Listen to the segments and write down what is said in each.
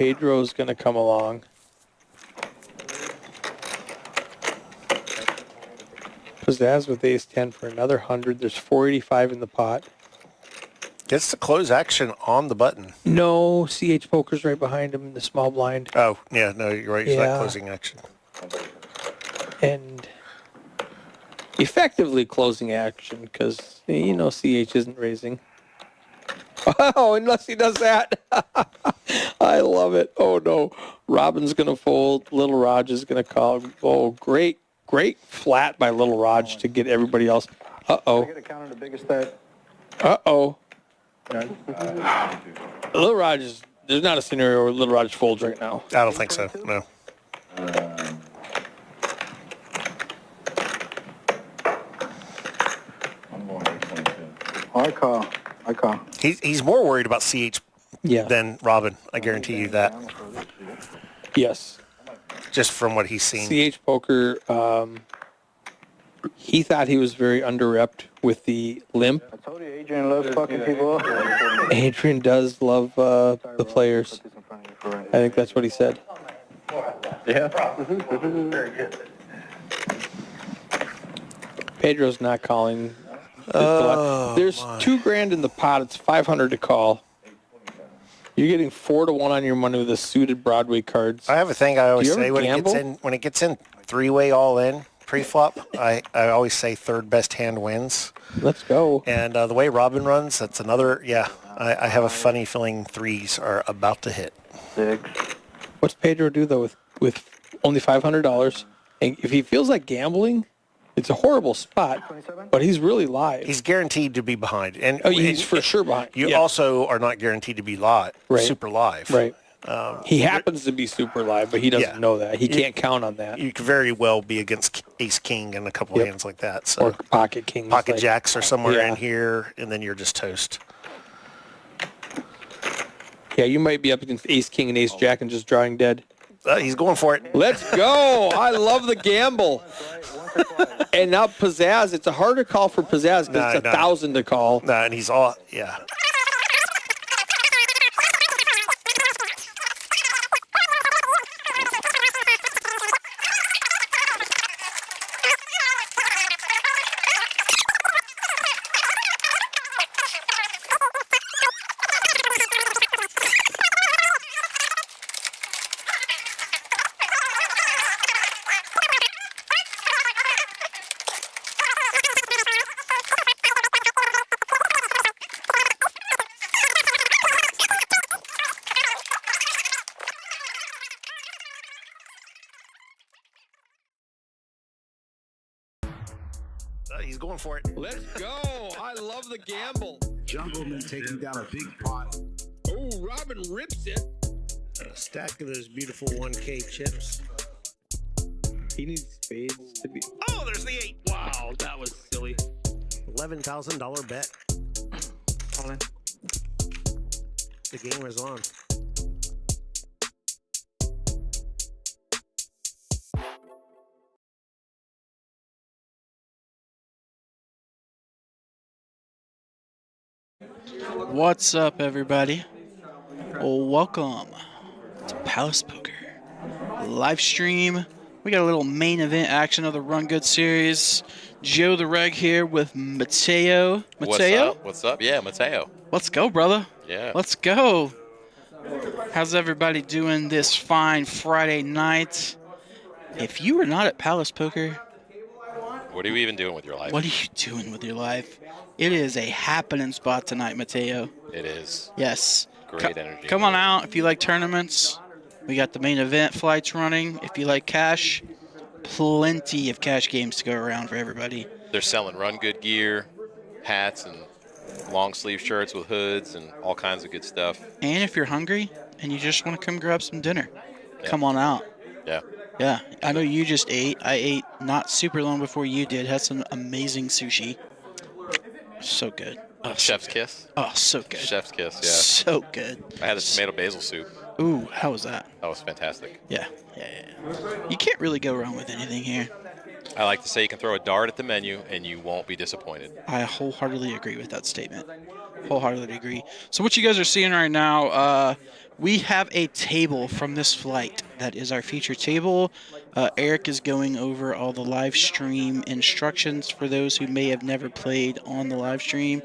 Pedro's going to come along. Pizzazz with ace-10 for another 100. There's 485 in the pot. Gets the close action on the button. No, CH Poker's right behind him in the small blind. Oh, yeah, no, you're right. It's Yeah. not closing action. And effectively closing action because, you know, CH isn't raising. Oh, unless he does that. I love it. Oh, no. Robin's going to fold. Little Raj is going to call. Oh, great flat by Little Raj to get everybody else. Uh-oh. I get a counter the biggest bet. Uh-oh. Little Raj is, there's not a scenario where Little Raj folds right now. I don't think so, no. I'm going 822. I call. He's more worried about CH Yeah. than Robin. I guarantee you that, Yes. just from what he's seen. CH Poker, he thought he was very under-repped with the limp. I told you Adrian loves fucking people up. Adrian does love the players. I think that's what he said. Yeah. Very good. Pedro's not calling. Oh, There's my. $2,000 in the pot. It's 500 to call. You're getting 4-1 on your money with the suited Broadway cards. I have a thing I always Do you say ever when it gets in three-way all in pre-flop. I always say third best hand wins. Let's go. And the way Robin runs, that's another. Yeah, I have a funny feeling threes are about to hit. 6. What's Pedro do though with only $500? And if he feels like gambling, it's a horrible spot. 27? But he's really live. He's guaranteed to be behind, and He's for sure behind. You Yeah. also are not guaranteed to be live, Right. super live. Right. He happens to be super live, but he doesn't Yeah. know that. He can't count on that. You could very well be against Ace King and a couple of Yep. hands like that. So Or pocket kings. pocket like- jacks are somewhere Yeah. in here, and then you're just toast. Yeah, you might be up against ace king and ace jack and just drawing dead. He's going for it. Let's go. I love the gamble. And now Pizzazz, it's a harder call for Pizzazz because it's No. 1,000 to call. Nah, and he's all yeah. He's going for it. Let's go. I love the gamble. Jungleman taking down a big pot. Oh, Robin rips it. A stack of those beautiful 1K chips. He needs spades to be. Oh, there's the 8. Wow, that was silly. $11,000 bet. The game is on. What's up, everybody? Welcome to Palace Poker live stream. We got a little main event action of the RunGood Series. Joe the Reg here with Mateo. Mateo? What's up? Yeah, Mateo. Let's go, brother. Yeah. Let's go. How's everybody doing this fine Friday night? If you are not at Palace Poker, What are you even doing with your life? what are you doing with your life? It is a happening spot tonight, Mateo. It is. Yes. Great energy. Come on out if you like tournaments. We got the main event flights running. If you like cash, plenty of cash games to go around for everybody. They're selling RunGood gear, hats, and long sleeve shirts with hoods and all kinds of good stuff. And if you're hungry and you just want to come grab some dinner, come on out. Yeah. Yeah, I know you just ate. I ate not super long before you did. Had some amazing sushi. So good. Oh, Chef's kiss. Oh, so good. Chef's kiss, yeah. So good. I had a tomato basil soup. Ooh, how was that? That was fantastic. Yeah. You can't really go wrong with anything here. I like to say you can throw a dart at the menu and you won't be disappointed. I wholeheartedly agree with that statement. Wholeheartedly agree. So what you guys are seeing right now, We have a table from this flight. That is our feature table. Eric is going over all the live stream instructions for those who may have never played on the live stream.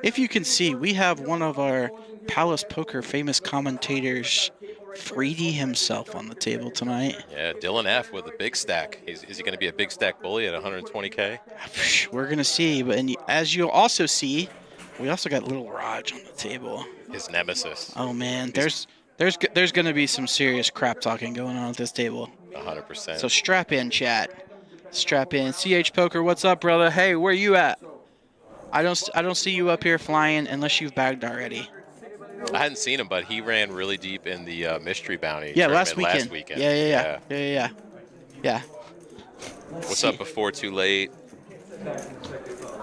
If you can see, we have one of our Palace Poker famous commentators, Freedy himself, on the table tonight. Yeah, Dylan F. with a big stack. Is he going to be a big stack bully at 120K? We're going to see. But as you'll also see, we also got Little Raj on the table. His nemesis. Oh, man. There's going to be some serious crap talking going on at this table. 100%. So strap in, chat. Strap in. CH Poker, what's up, brother? Hey, where you at? I don't see you up here flying unless you've bagged already. I hadn't seen him, but he ran really deep in the mystery bounty. Yeah, tournament last weekend. Yeah. What's up before too late?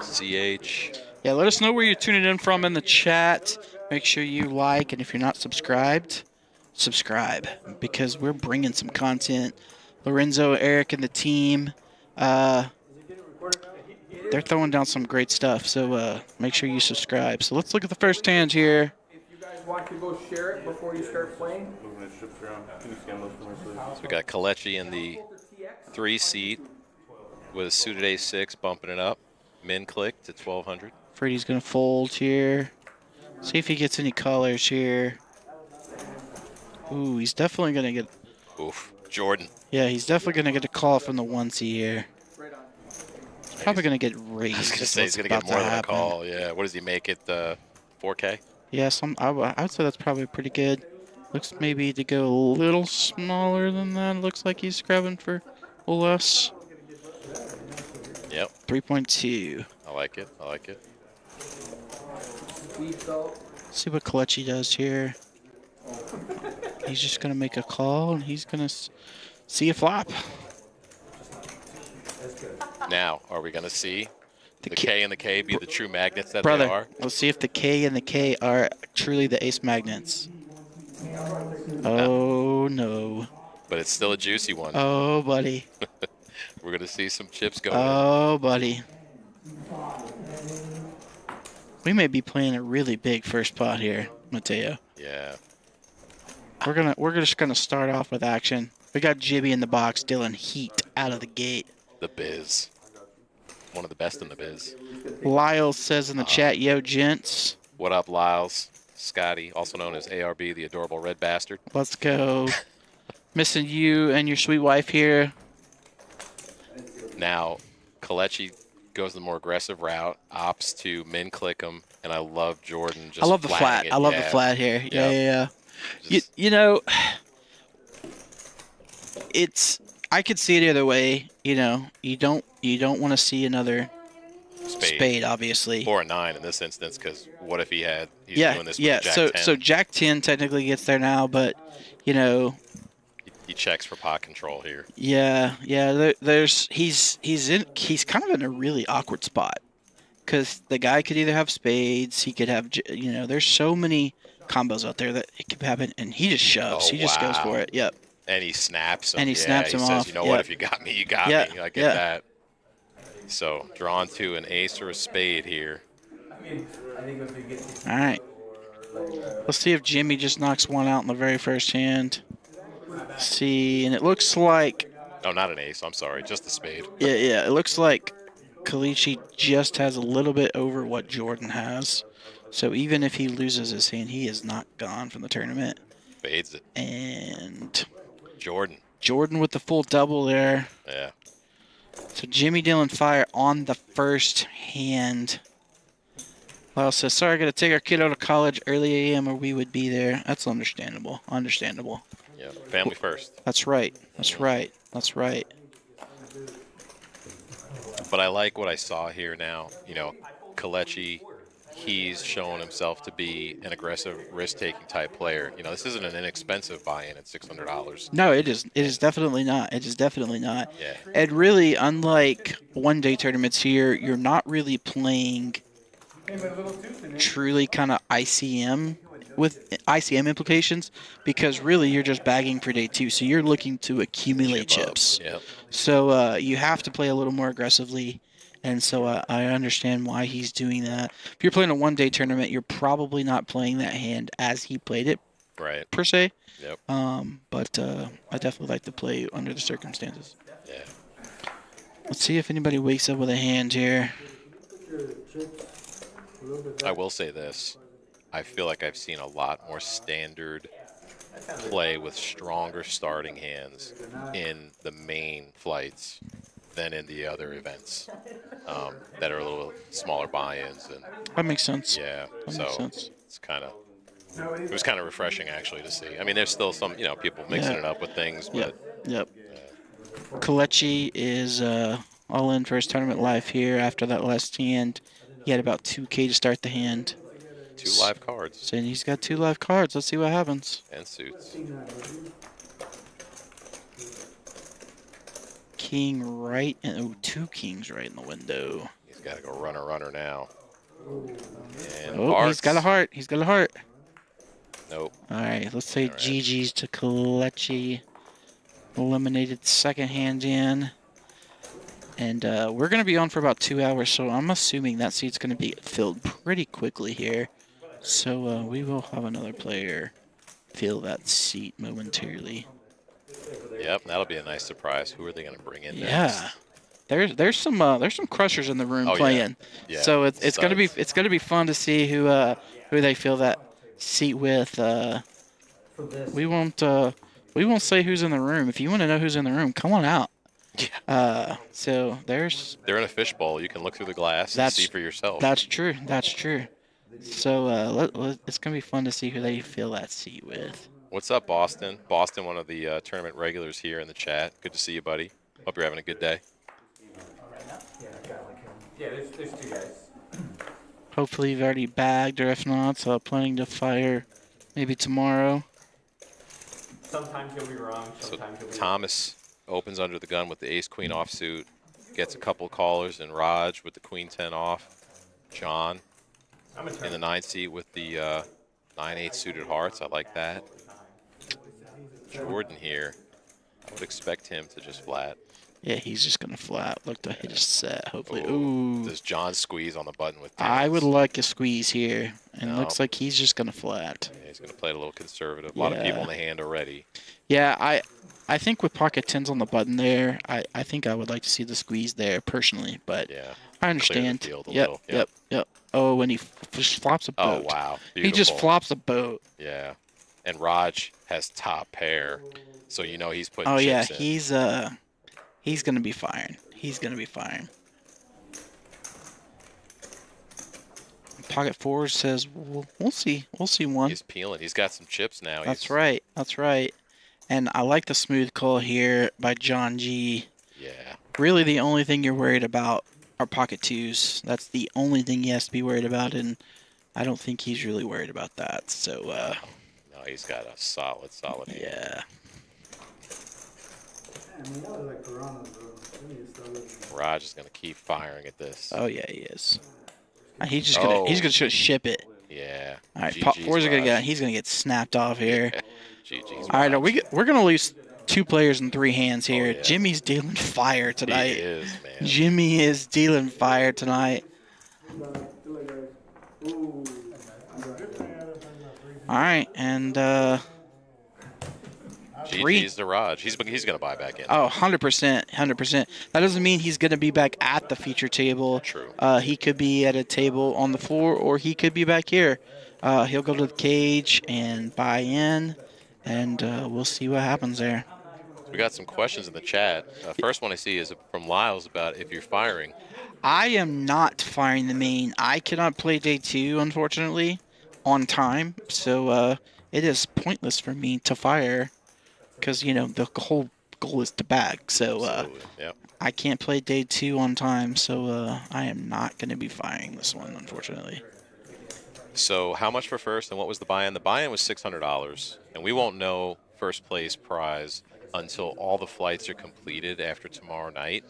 CH. Yeah, let us know where you're tuning in from in the chat. Make sure you like, and if you're not subscribed, subscribe, because we're bringing some content. Lorenzo, Eric, and the team, they're throwing down some great stuff, so make sure you subscribe. So let's look at the first hand here. If you guys want to go share it before you start playing. So we got Kalechi in the 3-seat with a suited ace-6 bumping it up. Min click to 1200. Freddie's going to fold here. See if he gets any colors here. Ooh, he's definitely going to get... Oof. Jordan. Yeah, he's definitely going to get a call from the onesie here. He's probably going to get raised. I was going to say he's going to get more than a call. Yeah. What does he make it? 4K? Yeah, I would say that's probably pretty good. Looks maybe to go a little smaller than that. Looks like he's grabbing for a little less. Yep. 3.2. I like it. I like it. See what Kalechi does here. He's just going to make a call, and he's going to see a flop. Now, are we going to see the K and the K be the true magnets that Brother, they are? let's see if the K and the K are truly the ace magnets. Oh, no. But it's still a juicy one. Oh, buddy. We're going to see some chips going. Oh, buddy. We may be playing a really big first pot here, Mateo. Yeah. We're just gonna start off with action. We got Jibby in the box, Dylan Heat out of the gate. The biz. One of the best in the biz. Lyle says in the chat, yo, gents. What up, Lyles? Scotty, also known as ARB, the adorable red bastard. Let's go. Missing you and your sweet wife here. Now, Kalechi goes the more aggressive route, opts to min click him, and I love Jordan just I love the flat. it. I love the flat here. Yeah. Just, You know, I could see it either way. You know, you don't want to see another spade, obviously. Or a 9 in this instance, because what if he's doing this with Jack 10? So Jack 10 technically gets there now, but you know, he checks for pot control here. Yeah. He's kind of in a really awkward spot because the guy could either have spades, he could have, you know, there's so many combos out there that it could happen, and he just shoves. He just goes for it. Yep. And he snaps him. And he snaps him says, off. You know what? If you got me, you got me. I get that. So drawn to an ace or a spade here. All right. Let's see if Jimmy just knocks one out in the very first hand. See, and it looks like... Oh, not an ace. I'm sorry. Just a spade. Yeah. It looks like Kalechi just has a little bit over what Jordan has. So even if he loses his hand, he is not gone from the tournament. Fades it. And... Jordan with the full double there. Yeah. So Jimmy Dillon fire on the first hand. Lyle says, sorry, I got to take our kid out of college early a.m. or we would be there. That's understandable. Yeah, family first. That's right. But I like what I saw here now. You know, Kalechi, he's shown himself to be an aggressive, risk-taking type player. You know, this isn't an inexpensive buy-in at $600. No, it is. It is definitely not. Yeah. And really, unlike one-day tournaments here, you're not really playing truly kind of ICM with ICM implications, because really you're just bagging for day two. So you're looking to accumulate chips. Yep. So you have to play a little more aggressively. And so I understand why he's doing that. If you're playing a one-day tournament, you're probably not playing that hand as he played it, Right. per se. Yep. But I definitely like to play under the circumstances. Yeah. Let's see if anybody wakes up with a hand here. I will say this. I feel like I've seen a lot more standard play with stronger starting hands in the main flights than in the other events that are a little smaller buy-ins. And That makes sense. yeah, That so makes sense. it was kind of refreshing actually to see. I mean, there's still some people mixing Yeah. it up with things, Yep. but Yep. Kalechi is all in for his tournament life here after that last hand. He had about 2K to start the hand. 2 live cards So he's got 2 live cards. Let's see what happens. and suits. King right and 2 kings right in the window. He's got to go runner now. And Oh, hearts. he's got a heart. He's got a heart. Nope. All right, let's say All right. GG's to Kalechi. Eliminated second hand in. And we're going to be on for about 2 hours, so I'm assuming that seat's going to be filled pretty quickly here. So we will have another player fill that seat momentarily. Yep, that'll be a nice surprise. Who are they going to bring in Yeah. next? There's some crushers in the room Oh, yeah. playing. Yeah, So it's gonna be studs. fun to see who they fill that seat with. We won't say who's in the room. If you want to know who's in the room, come on out. Yeah. So there's They're in a fishbowl. You can look through the glass and That's- see for yourself. that's true. That's true. So it's gonna be fun to see who they fill that seat with. What's up, Boston? Boston, one of the tournament regulars here in the chat. Good to see you, buddy. Hope you're having a good day. Yeah, there's 2 guys. Hopefully you've already bagged, or if not, planning to fire maybe tomorrow. Sometimes you'll be wrong, So sometimes you'll be Thomas opens under the gun with the ace-queen offsuit. Gets a couple callers, and Raj with the queen-10 off. John I'm a in the 9 seat with the 9-8 suited hearts. I like that. Jordan here. I would expect him to just flat. Yeah, he's just gonna flat. Look to hit his set. Hopefully, Ooh. ooh. Does John squeeze on the button with I would tens? like a squeeze here, and No. looks like he's just gonna flat. Yeah, he's going to play it a little conservative. A lot of people in the hand already. Yeah, I think with pocket tens on the button there, I think I would like to see the squeeze there personally, but Yeah. I understand. field a Yep, little. yep. Oh, and he just flops a Oh, boat. wow. He just Beautiful. flops a boat. Yeah. And Raj has top pair, so you know he's putting Oh yeah, chips in. he's gonna be firing. He's gonna be firing. Pocket four says we'll see one. He's peeling. He's got some chips now. That's right. That's right. And I like the smooth call here by John G. Yeah. Really, the only thing you're worried about are pocket twos. That's the only thing he has to be worried about, and I don't think he's really worried about that. So, No, he's got a solid hand. yeah. Raj is going to keep firing at this. Oh yeah, he is. He's gonna ship it. Yeah. All right, pot GG's fours are gonna Raj. he's gonna get snapped off here. GG's All right, Raj. we're gonna lose 2 players in 3 hands here. yeah. Jimmy's dealing fire He tonight. is, man. Jimmy is dealing fire tonight. All right, and GG's to Raj. He's going to buy back in. 100%. That doesn't mean he's going to be back at the feature table. True. He could be at a table on the floor, or he could be back here. He'll go to the cage and buy in, and we'll see what happens there. We got some questions in the chat. First one I see is from Lyles about if you're firing. I am not firing the main. I cannot play day 2, unfortunately, on time. So it is pointless for me to fire because, the whole goal is to bag. So Absolutely. Yep. I can't play day 2 on time. So I am not going to be firing this one, unfortunately. So how much for first, and what was the buy-in? The buy-in was $600, and we won't know first place prize until all the flights are completed after tomorrow night.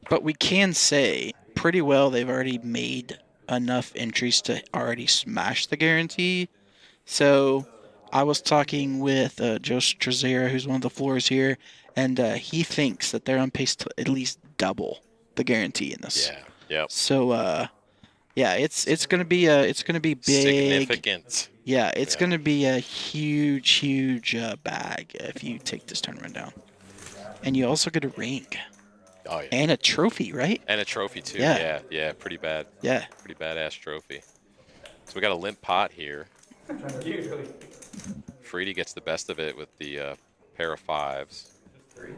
But we can say pretty well they've already made enough entries to already smash the guarantee. So I was talking with Joe Trezera, who's one of the floors here, and he thinks that they're on pace to at least double the guarantee in this. Yeah. Yep. So yeah, it's gonna be big. Significant. Yeah, it's Yeah. going to be a huge, huge bag if you take this tournament down. And you also get a ring Oh, yeah. and a trophy, right? And a trophy, too. Yeah. Yeah, yeah, pretty bad. Yeah. Pretty badass trophy. So we got a limp pot here. Usually. Freedy gets the best of it with the pair of fives.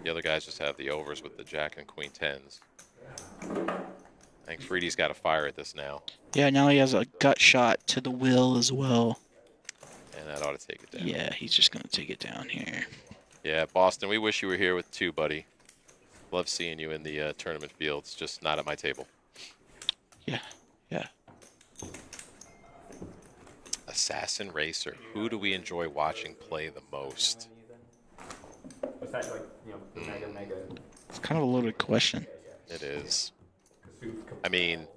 The other guys just have the overs with the jack and queen tens. I think Freedy's got to fire at this now. Yeah, now he has a gut shot to the will as well. And that ought to take it down. Yeah, he's just going to take it down here. Yeah, Boston, we wish you were here with two, buddy. Love seeing you in the tournament fields, just not at my table. Yeah, yeah. Assassin Racer. Who do we enjoy watching play the most? Was that like, the mega? It's kind of a loaded question. It is. I mean,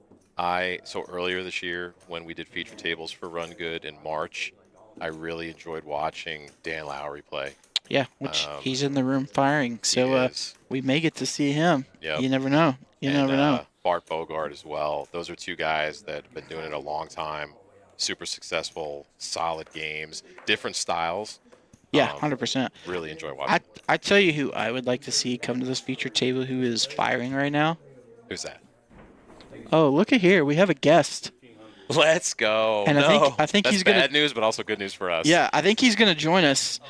so earlier this year when we did feature tables for Run Good in March, I really enjoyed watching Dan Lowry play. Yeah, which he's in the room firing, so we may get to see him. Yep. You never know. You never know. Bart Bogart as well. Those are two guys that have been doing it a long time. Super successful, solid games, different styles. Yeah, 100%. Really enjoy watching. I tell you who I would like to see come to this feature table who is firing right now. Who's that? Oh, look at here. We have a guest. Let's go. And I think That's he's gonna. bad news, but also good news for us. Yeah, I think he's gonna join us.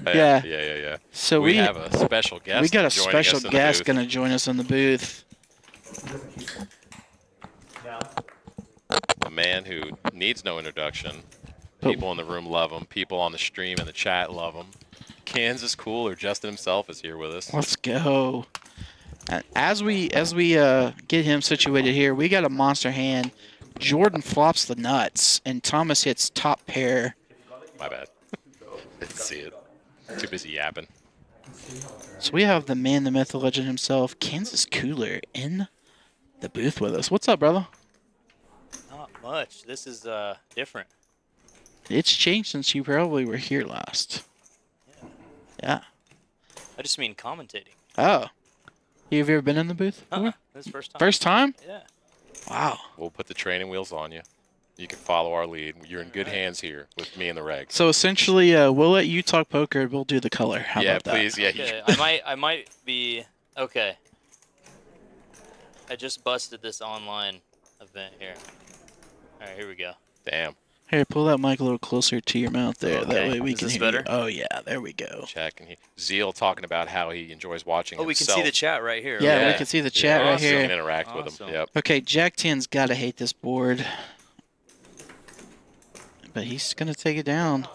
Yeah. So we have a special guest. We got a joining special us in the guest booth. gonna join us in the booth. A man who needs no introduction. People in the room love him. People on the stream and the chat love him. Kansas Cooler, Justin himself, is here with us. Let's go. And as we get him situated here, we got a monster hand. Jordan flops the nuts, and Thomas hits top pair. My bad. Didn't see it. Too busy yapping. So we have the man, the myth, the legend himself, Kansas Cooler, in the booth with us. What's up, brother? Not much. This is different. It's changed since you probably were here last. Yeah. I just mean commentating. Oh. Have you ever been in the booth? This is the first time. First time? Yeah. Wow. We'll put the training wheels on you. You can follow our lead. You're in good hands here with me and the reg. So essentially, we'll let you talk poker and we'll do the color. How Yeah, about that? please. Yeah, Okay. I might be okay. I just busted this online event here. All right, here we go. Damn. Here, pull that mic a little closer to your mouth there. That Okay. way we Is can this hear better? you. Oh, yeah. There we go. Check. And Zeal talking about how he enjoys watching Oh, we can himself. see the chat right here. Yeah, okay. we can see the chat Yeah, right so you can here. interact with him. Awesome. Yep. Okay, Jack 10's got to hate this board. But he's going to take it down.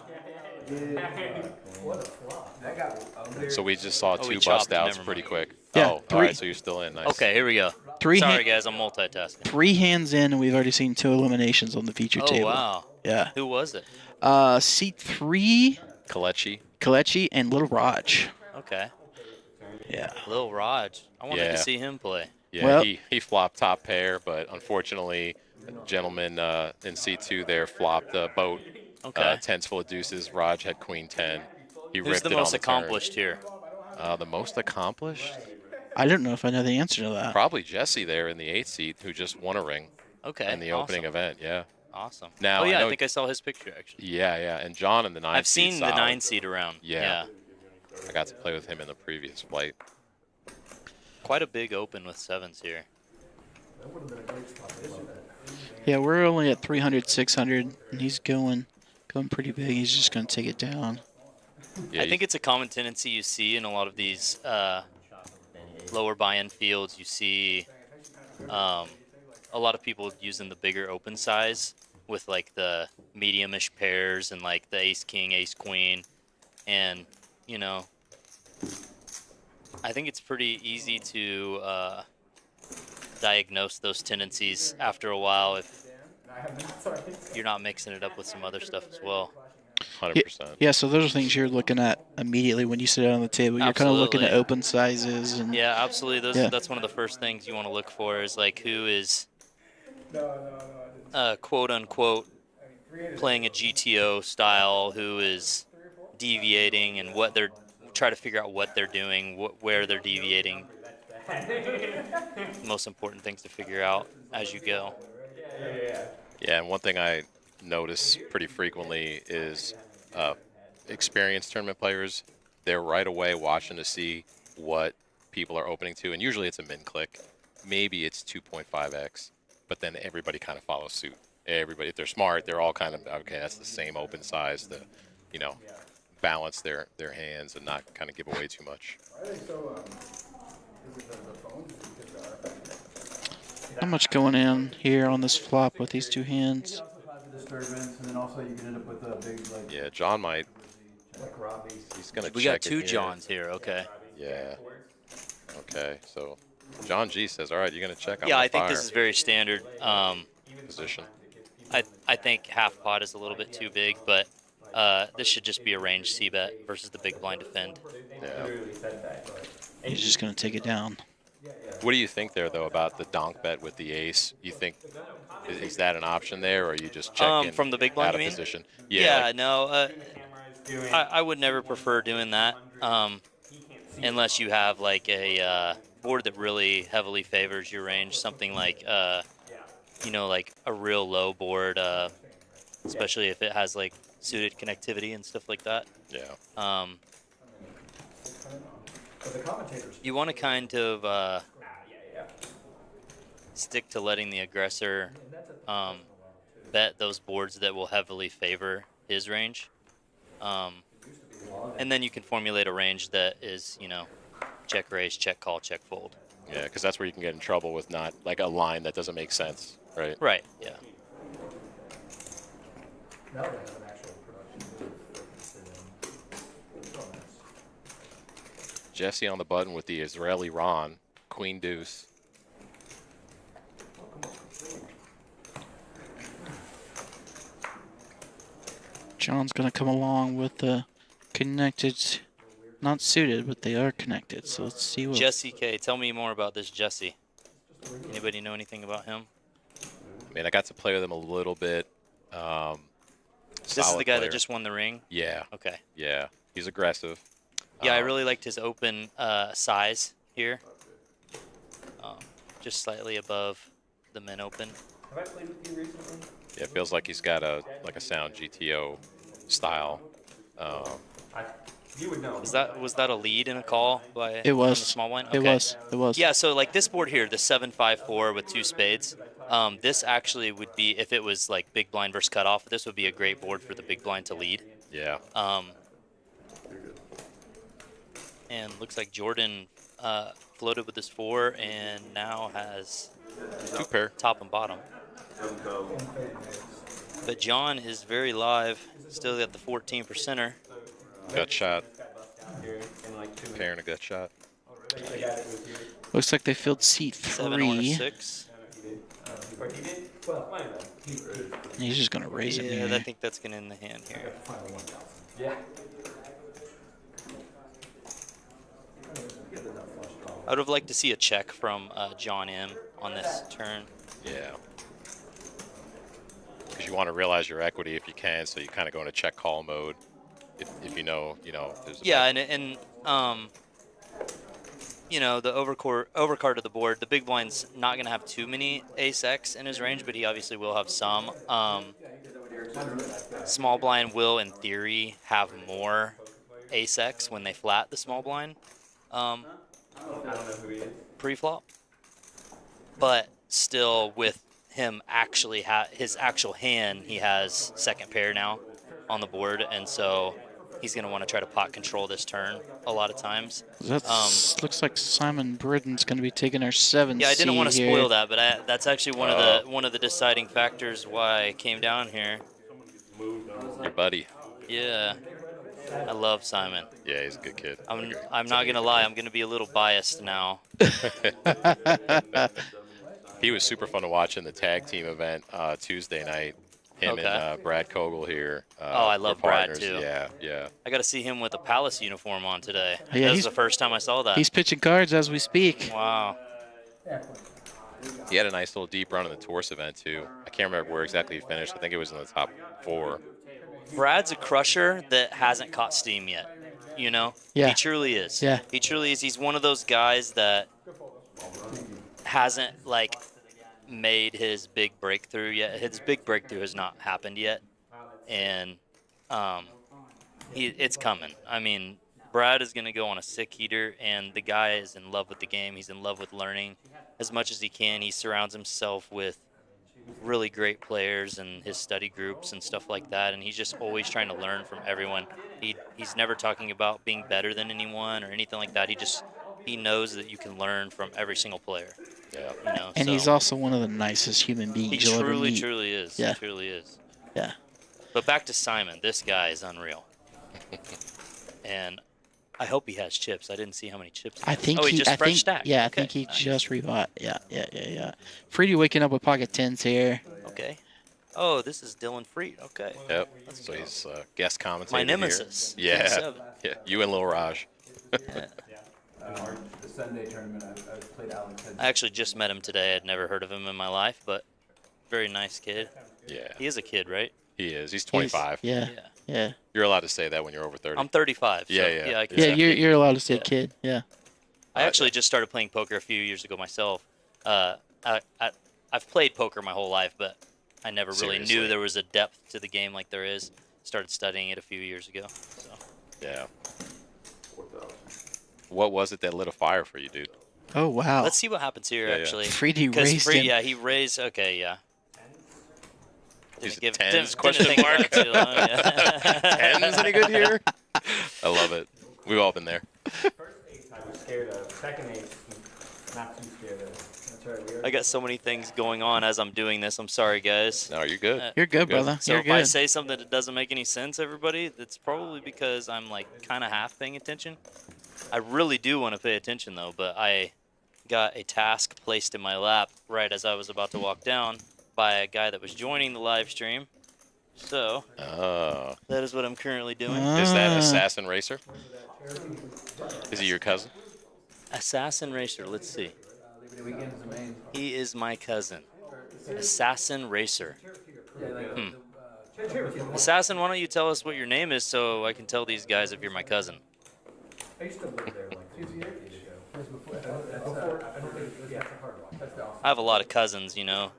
So we just saw Oh, we two chopped. bust outs Never pretty mind. quick. Yeah, all three. right, so you're still in. Nice. Okay, here we go. Three Sorry, guys, I'm multitasking. 3 hands in, and we've already seen 2 eliminations on the feature Oh, table. wow. Yeah. Who was it? Seat 3, Kalechi. Kalechi, and Little Raj. Okay. Yeah. Lil Raj. I wanted Yeah. to see him play. Yeah, Well- he flopped top pair, but unfortunately, a gentleman in C2 there flopped a boat. Okay. Tens full of deuces. Raj had queen 10. He Who's ripped the it most on the accomplished here? turn. The most accomplished? I don't know if I know the answer to that. Probably Jesse there in the 8th seat, who just won a ring Okay. in the opening awesome. event. Yeah. Awesome. Now, oh, I yeah, I know- think I saw his picture, actually. Yeah. And John in the 9th I've seen the solid. 9 seed around. Yeah. I got to play with him in the previous flight. Quite a big open with 7s here. Yeah, we're only at 300, 600, and he's going pretty big. He's just going to take it down. Yeah, I think it's a common tendency you see in a lot of these lower buy-in fields. You see a lot of people using the bigger open size with like the medium-ish pairs and like the ace-king, ace-queen. And, you know, I think it's pretty easy to diagnose those tendencies after a while if you're not mixing it up with some other stuff as well. 100%. Yeah, so those are things you're looking at immediately when you sit down on the table. You're kind of looking at Absolutely. open sizes. And Yeah, absolutely. Yeah. That's one of the first things you want to look for is like who is quote unquote playing a GTO style, who is deviating, and what they're try to figure out what they're doing, where they're deviating. Most important things to figure out as you go. Yeah, and one thing I notice pretty frequently is experienced tournament players. They're right away watching to see what people are opening to, and usually it's a min click. Maybe it's 2.5x, but then everybody kind of follows suit. Everybody, if they're smart, they're all kind of okay. That's the same open size to, you know, balance their hands and not kind of give away too much. Not much going in here on this flop with these two hands. Yeah, John might. He's gonna. We check got two it here. Johns here. Okay. Yeah. Okay, so John G says, "All right, you're gonna check on Yeah, the I think fire this is very standard. position." I think half pot is a little bit too big, but this should just be a range C bet versus the big blind defend. Yeah. He's just going to take it down. What do you think there though about the donk bet with the ace? You think is that an option there, or are you just checking From the big blind, out of you mean? position? Yeah, like- no. I would never prefer doing that unless you have like a board that really heavily favors your range. Something like you know, like a real low board, especially if it has like suited connectivity and stuff like that. Yeah. You want to kind of stick to letting the aggressor bet those boards that will heavily favor his range. And then you can formulate a range that is, you know, check raise, check call, check fold. Yeah, because that's where you can get in trouble with not like a line that doesn't make sense, right? Right, yeah. Jesse on the button with the Israeli Ron, Queen Deuce. John's going to come along with the connected, not suited, but they are connected. So let's see what. Jesse K, tell me more about this Jesse. Anybody know anything about him? I mean, I got to play with him a little bit. This is the guy that just won the ring? Yeah. Okay. Yeah, he's aggressive. Yeah, I really liked his open size here. Just slightly above the min open. Have I played with you recently? Yeah, it feels like he's got a sound GTO style. You would know. Was that a lead in a call by It was. from the small one? It Okay. was. It was. Yeah, so like this board here, the 7-5-4 with two spades. This actually would be, if it was like big blind versus cutoff, this would be a great board for the big blind to lead. Yeah. And looks like Jordan floated with his 4 and now has Two pair. top and bottom. But John is very live. Still got the 14%er. Gut shot. Pair and a gut shot. Looks like they filled seat 7 or 3. 6. He's just going to raise it Yeah, here. I think that's going to end the hand here. Yeah. I would have liked to see a check from John M on this turn. Yeah. Because you want to realize your equity if you can, so you kind of go into check call mode. If you know, there's a Yeah, and you know, the overcard of the board, the big blind's not going to have too many ace-x in his range, but he obviously will have some. Small blind will, in theory, have more ace-x when they flat the small blind pre-flop. But still, with him actually his actual hand, he has second pair now on the board, and so he's going to want to try to pot control this turn a lot of times. That's looks like Simon Britton's going to be taking our 7C. Yeah, I didn't want to here. spoil that, but that's actually one of the deciding factors why I came down here. your buddy. Yeah, I love Simon. Yeah, he's a good kid. I'm not gonna lie, I'm gonna be a little biased now. He was super fun to watch in the tag team event Tuesday night. Him Okay. and Brad Kogel here. I love were Brad, partners. too. Yeah, yeah. I got to see him with a Palace uniform on today. Yeah, That was he's- the first time I saw that. He's pitching cards as we speak. Wow. He had a nice little deep run in the Tours event too. I can't remember where exactly he finished. I think it was in the top 4. Brad's a crusher that hasn't caught steam yet. You know? Yeah. He truly is. Yeah. He truly is. He's one of those guys that hasn't, like, made his big breakthrough yet. His big breakthrough has not happened yet, and it's coming. I mean, Brad is going to go on a sick heater, and the guy is in love with the game. He's in love with learning as much as he can. He surrounds himself with really great players and his study groups and stuff like that, and he's just always trying to learn from everyone. He's never talking about being better than anyone or anything like that. He knows that you can learn from every single player. Yeah. You know, And so he's also one of the nicest human beings he you'll ever truly, meet. truly is. Yeah. He truly is. Yeah. But back to Simon. This guy is unreal. And I hope he has chips. I didn't see how many chips. I think he just I fresh think, stacked. Yeah, I Okay. think he just rebought. Yeah. Freedy waking up with pocket tens here. Okay. Oh, this is Dylan Freed. Okay. Yep. So he's guest commentator. My nemesis. Here. Yeah. 7. Yeah. You and Lil Raj. Yeah. The Sunday tournament, I played Alex. I actually just met him today. I'd never heard of him in my life, but very nice kid. Yeah. He is a kid, right? He is. He's 25. Yeah. You're allowed to say that when you're over 30. I'm 35. So Yeah. yeah, I can Yeah, say kid. you're allowed to say Yeah. kid. Yeah. I actually just started playing poker a few years ago myself. I've played poker my whole life, but I never really Seriously? knew there was a depth to the game like there is. Started studying it a few years ago. So. Yeah. What was it that lit a fire for you, dude? Oh wow. Let's see what happens here, Yeah. actually. Freedy 'Cause raised Free- him. Yeah, he raised. Okay, yeah. He's Didn't tens, didn't question think mark? about it too long, yeah. Tens any good here? I love it. We've all been there. First ace I was scared of. Second ace, not too scared of. That's right. I got so many things going on as I'm doing this. I'm sorry, guys. No, you're good. You're good, brother. So You're if good. I say something that doesn't make any sense, everybody, that's probably because I'm like kind of half paying attention. I really do want to pay attention though, but I got a task placed in my lap right as I was about to walk down by a guy that was joining the live stream. So Oh. that is what I'm currently doing. Is that Assassin Racer? Is he your cousin? Assassin Racer, let's see. He is my cousin. Assassin Racer. Assassin, why don't you tell us what your name is so I can tell these guys if you're my cousin? I used to live there like 2 years ago. I have a lot of cousins, you know,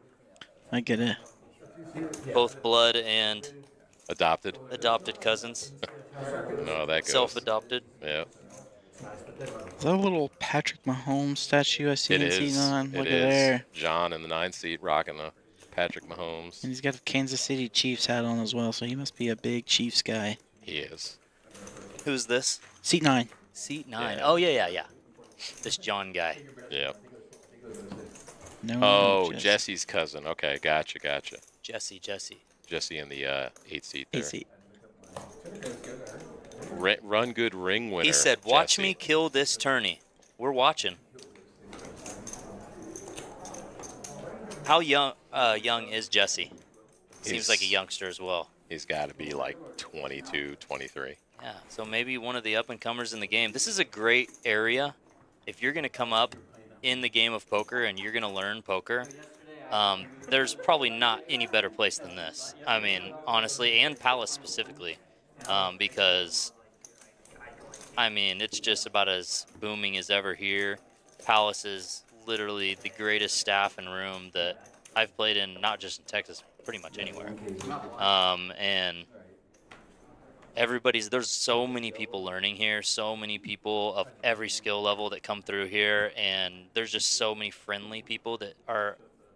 I get it. both blood and Adopted? adopted cousins, No, that goes. self-adopted. Yeah. Is that a little Patrick Mahomes statue I see It in is. seat 9? It Look at is. there. John in the 9th seat rocking the Patrick Mahomes. And he's got a Kansas City Chiefs hat on as well, so he must be a big Chiefs guy. He is. Who's this? Seat 9. Seat 9. Yeah. Oh, yeah. This John guy. Yeah. No. Oh, just Jesse's cousin. Okay, gotcha. Jesse. Jesse in the 8th seat eight there. seat. Run good ring winner. He said, watch Jesse. me kill this tourney. We're watching. How young is Jesse? Seems like a youngster as well. He's got to be like 22, 23. Yeah, so maybe one of the up-and-comers in the game. This is a great area. If you're going to come up in the game of poker and you're going to learn poker, there's probably not any better place than this. I mean, honestly, and Palace specifically, because, I mean, it's just about as booming as ever here. Palace is literally the greatest staff and room that I've played in, not just in Texas, pretty much anywhere. And there's so many people learning here, so many people of every skill level that come through here, and there's just so many friendly people that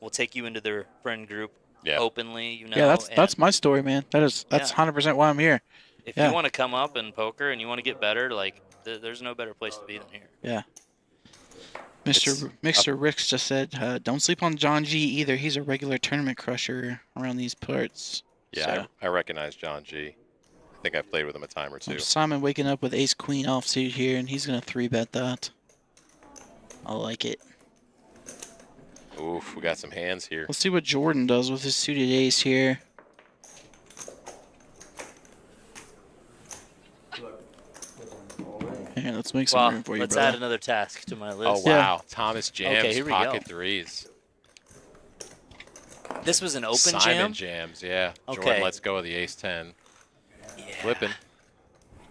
will take you into their friend group openly, you know. Yeah, that's and my story, man. That's 100% why I'm here. if yeah. you want to come up in poker and you want to get better, like there's no better place to be than here. Yeah. Mr. Ricks just said, don't sleep on John G either. He's a regular tournament crusher around these parts. Yeah, So, I recognize John G. I think I've played with him a time or two. Simon waking up with ace queen offsuit here, and he's going to 3-bet that. I like it. Oof, we got some hands here. Let's see what Jordan does with his suited ace here. Here, let's make some room for you, let's brother. add another task to my list. Oh, wow. Thomas Jams, Okay, here we pocket go. threes. This was an open Simon jam? Jams, yeah. Okay. Jordan lets go of the ace-10. Yeah. Flipping.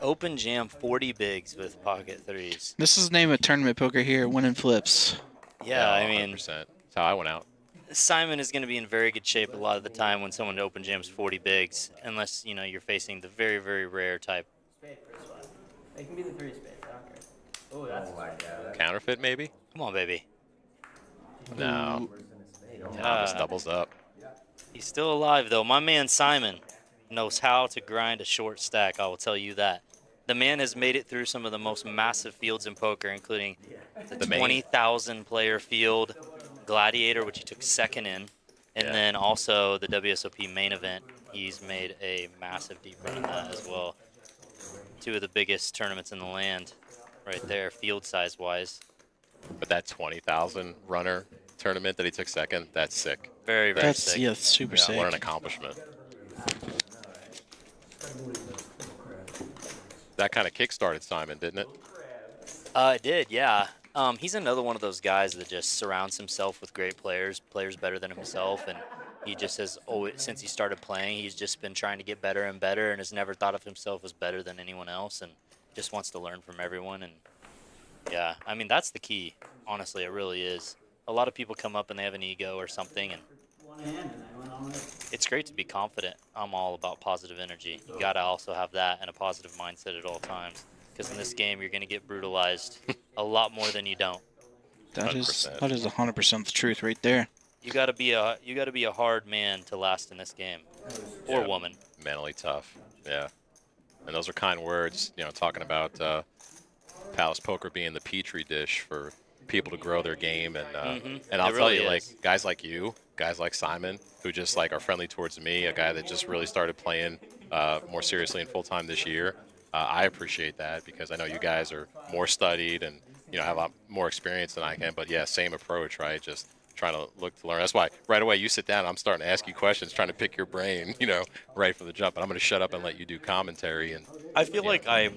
Open jam 40 bigs with pocket threes. This is the name of tournament poker here, winning flips. Yeah, I mean, 100%. That's how I went out. Simon is going to be in very good shape a lot of the time when someone open jams 40 bigs, unless you're facing the very, very rare type. Spade first one. It can be the 3 spades. I don't care. Oh, that's Counterfeit, maybe? Come on, baby. No. Thomas doubles up. He's still alive, though. My man Simon knows how to grind a short stack, I will tell you that. The man has made it through some of the most massive fields in poker, including the 20,000 player field, Gladiator, which he took second in, and then also the WSOP main event. He's made a massive deep run in that as well. 2 of the biggest tournaments in the land right there, field size-wise. But that 20,000 runner tournament that he took second, that's sick. Very, very That's sick. yeah, super sick. What an accomplishment. That kind of kick-started Simon, didn't it? It did, yeah. He's another one of those guys that just surrounds himself with great players better than himself, and he just has always, since he started playing, he's just been trying to get better and better, and has never thought of himself as better than anyone else, and just wants to learn from everyone. And yeah, I mean, that's the key. Honestly, it really is. A lot of people come up and they have an ego or something, and it's great to be confident. I'm all about positive energy. You gotta also have that and a positive mindset at all times, because in this game you're gonna get brutalized a lot more than you don't. That is 100%. 100% the truth right there. You gotta be a hard man to last in this game, or woman. Mentally tough. Yeah. And those are kind words, talking about Palace Poker being the petri dish for people to grow their game. And and I'll It tell really you, is. like, guys like you, guys like Simon, who just like are friendly towards me, a guy that just really started playing more seriously and full-time this year. I appreciate that, because I know you guys are more studied and, have a lot more experience than I can. But yeah, same approach, right? Just trying to look to learn. That's why right away you sit down, I'm starting to ask you questions, trying to pick your brain, right from the jump. But I'm going to shut up and let you do commentary. And I feel like I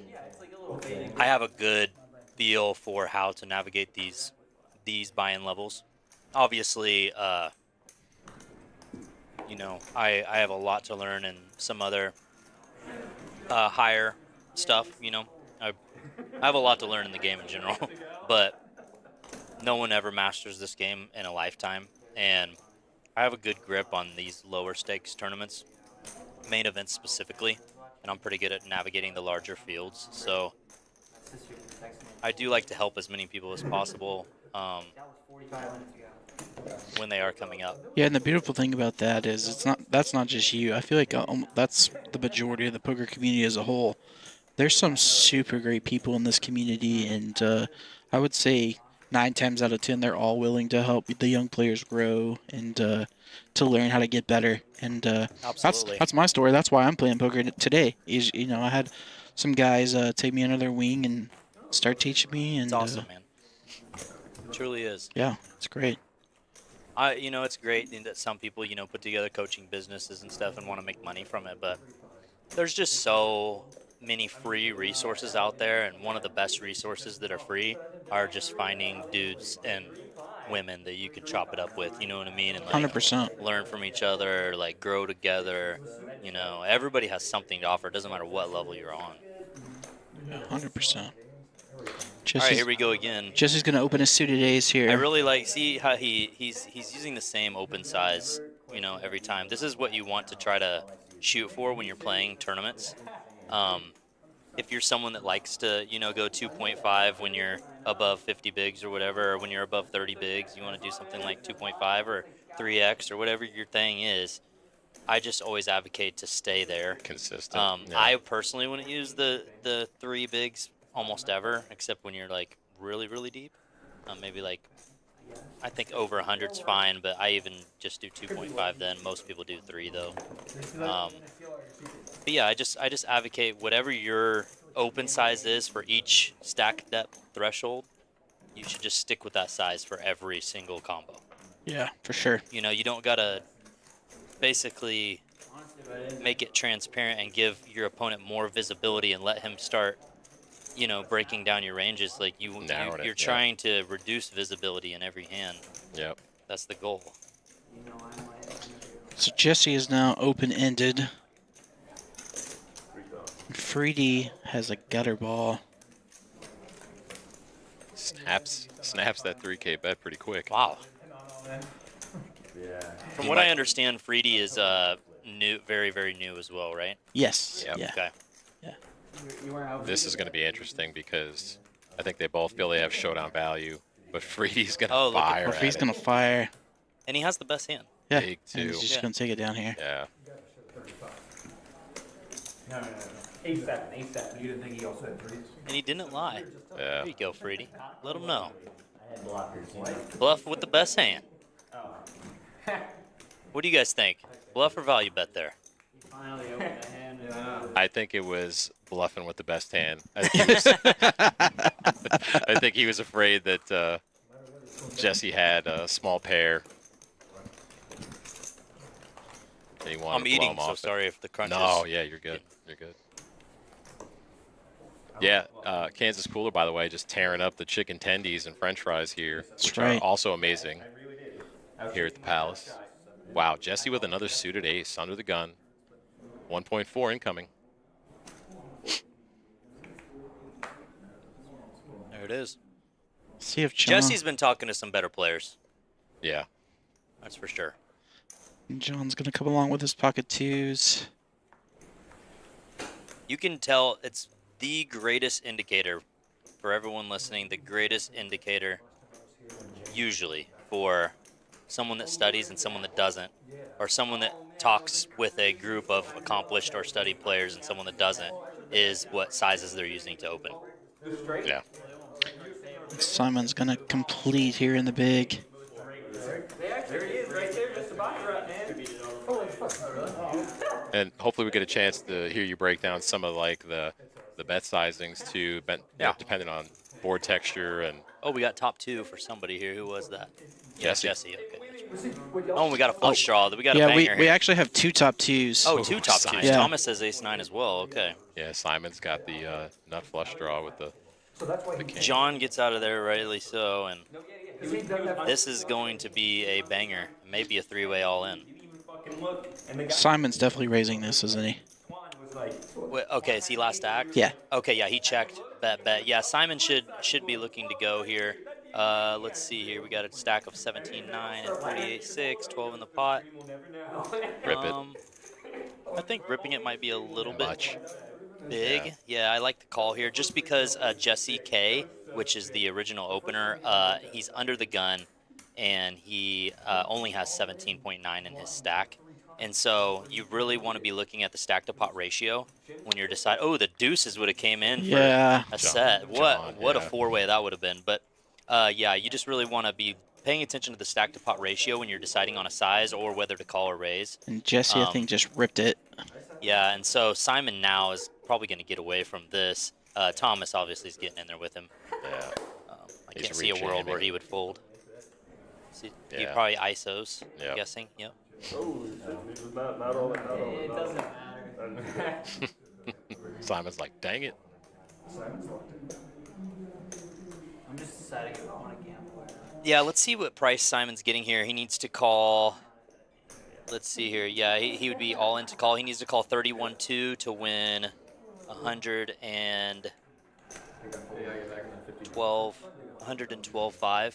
have a good feel for how to navigate these buy-in levels. Obviously, I have a lot to learn and some other higher stuff. I have a lot to learn in the game in general, but no one ever masters this game in a lifetime, and I have a good grip on these lower stakes tournaments, main events specifically, and I'm pretty good at navigating the larger fields. So I do like to help as many people as possible when they are coming up. Yeah, and the beautiful thing about that is that's not just you. I feel like that's the majority of the poker community as a whole. There's some super great people in this community, and I would say 9 times out of 10 they're all willing to help the young players grow and to learn how to get better. And Absolutely. that's my story. That's why I'm playing poker today. Is I had some guys take me under their wing and start teaching me. And It's awesome, man. It truly is. yeah, it's great. It's great that some people, put together coaching businesses and stuff and want to make money from it, but there's just so many free resources out there, and one of the best resources that are free are just finding dudes and women that you can chop it up with, you know what I mean? And 100%. learn from each other, like grow together. Everybody has something to offer. It doesn't matter what level you're on. 100%. All right, here we go again. Jesse's gonna open his suited A's here. I really see how he's using the same open size, every time. This is what you want to try to shoot for when you're playing tournaments. If you're someone that likes to, go 2.5 when you're above 50 bigs or whatever, or when you're above 30 bigs, you want to do something like 2.5 or 3x or whatever your thing is. I just always advocate to stay there. consistent. Yeah. I personally wouldn't use the 3 bigs almost ever, except when you're like really, really deep. Maybe like, I think over 100 is fine, but I even just do 2.5 then. Most people do 3 though. But yeah, I just advocate whatever your open size is for each stack depth threshold, you should just stick with that size for every single combo. Yeah, for sure. You don't gotta basically make it transparent and give your opponent more visibility and let him start breaking down your ranges. Like you're trying to reduce visibility in every hand. Yep. That's the goal. So Jesse is now open-ended. Freedy has a gutter ball. Snaps that 3K bet pretty quick. Wow. From what I understand, Freedy is new, very, very new as well, right? Yes. Yep. Yeah. Okay. This is going to be interesting because I think they both feel they have showdown value, but Freedy's going to Oh, look at- fire Or if at he's it. gonna fire. And he has the best hand. Yeah. Big And he's two. just Yeah. gonna take it down here. Yeah. No. A7, A7. You didn't think he also had threes? And he didn't lie. Yeah. There you go, Freedy. Let him know. Bluff with the best hand. What do you guys think? Bluff or value bet there? I think it was bluffing with the best hand. I think he was, I think he was afraid that Jesse had a small pair. And he wanted I'm to blow eating, him so off it. sorry if the crunch No, is... yeah, you're good. You're good. Yeah, Kansas Cooler, by the way, just tearing up the chicken tendies and french fries here, which right. are also amazing here at the Palace. Wow, Jesse with another suited ace under the gun. 1.4 incoming. There it is. See if John, Jesse's been talking to some better players. Yeah. That's for sure. John's gonna come along with his pocket twos. You can tell it's the greatest indicator for everyone listening, the greatest indicator usually for someone that studies and someone that doesn't, or someone that talks with a group of accomplished or studied players and someone that doesn't, is what sizes they're using to open. Yeah. Simon's gonna complete here in the big. There he is, right there, just about right, man. And hopefully we get a chance to hear you break down some of like the bet sizings too, depending on board texture and Oh, we got top two for somebody here. Who was that? Yeah, Jesse. Jesse. Okay. Oh, and we got a flush draw. We got a Yeah, banger we here. actually have two top twos. Oh, two top Simon. twos. Yeah. Thomas has ace-9 as well. Okay. yeah, Simon's got the nut flush draw with the king. John gets out of there, rightly so, and this is going to be a banger. Maybe a three-way all-in. Simon's definitely raising this, isn't he? Wait, okay, is he last act? Yeah. Okay, yeah, he checked. Bet. Yeah, Simon should be looking to go here. Let's see here. We got a stack of 17-9 and 48-6, 12 in the pot. Rip it. I think ripping it might be a little bit Much. big. Yeah, I like the call here just because Jesse K, which is the original opener, he's under the gun and he only has 17.9 in his stack. And so you really want to be looking at the stack to pot ratio when you're deciding. Oh, the deuces would have came in for Yeah. a set. What a yeah. four-way that would have been. But yeah, you just really want to be paying attention to the stack to pot ratio when you're deciding on a size or whether to call or raise. And Jesse, I think, just ripped it. Yeah, and so Simon now is probably going to get away from this. Thomas obviously is getting in there with him. Yeah. I He's can't see a world where rejamming. he would fold. See, he Yeah. probably ISOs, I'm Yep. guessing. Yep. Simon's like, dang it. I'm just deciding if I want to gamble. Yeah, let's see what price Simon's getting here. He needs to call. Let's see here. Yeah, he would be all in to call. He needs to call 31-2 to win 112.5.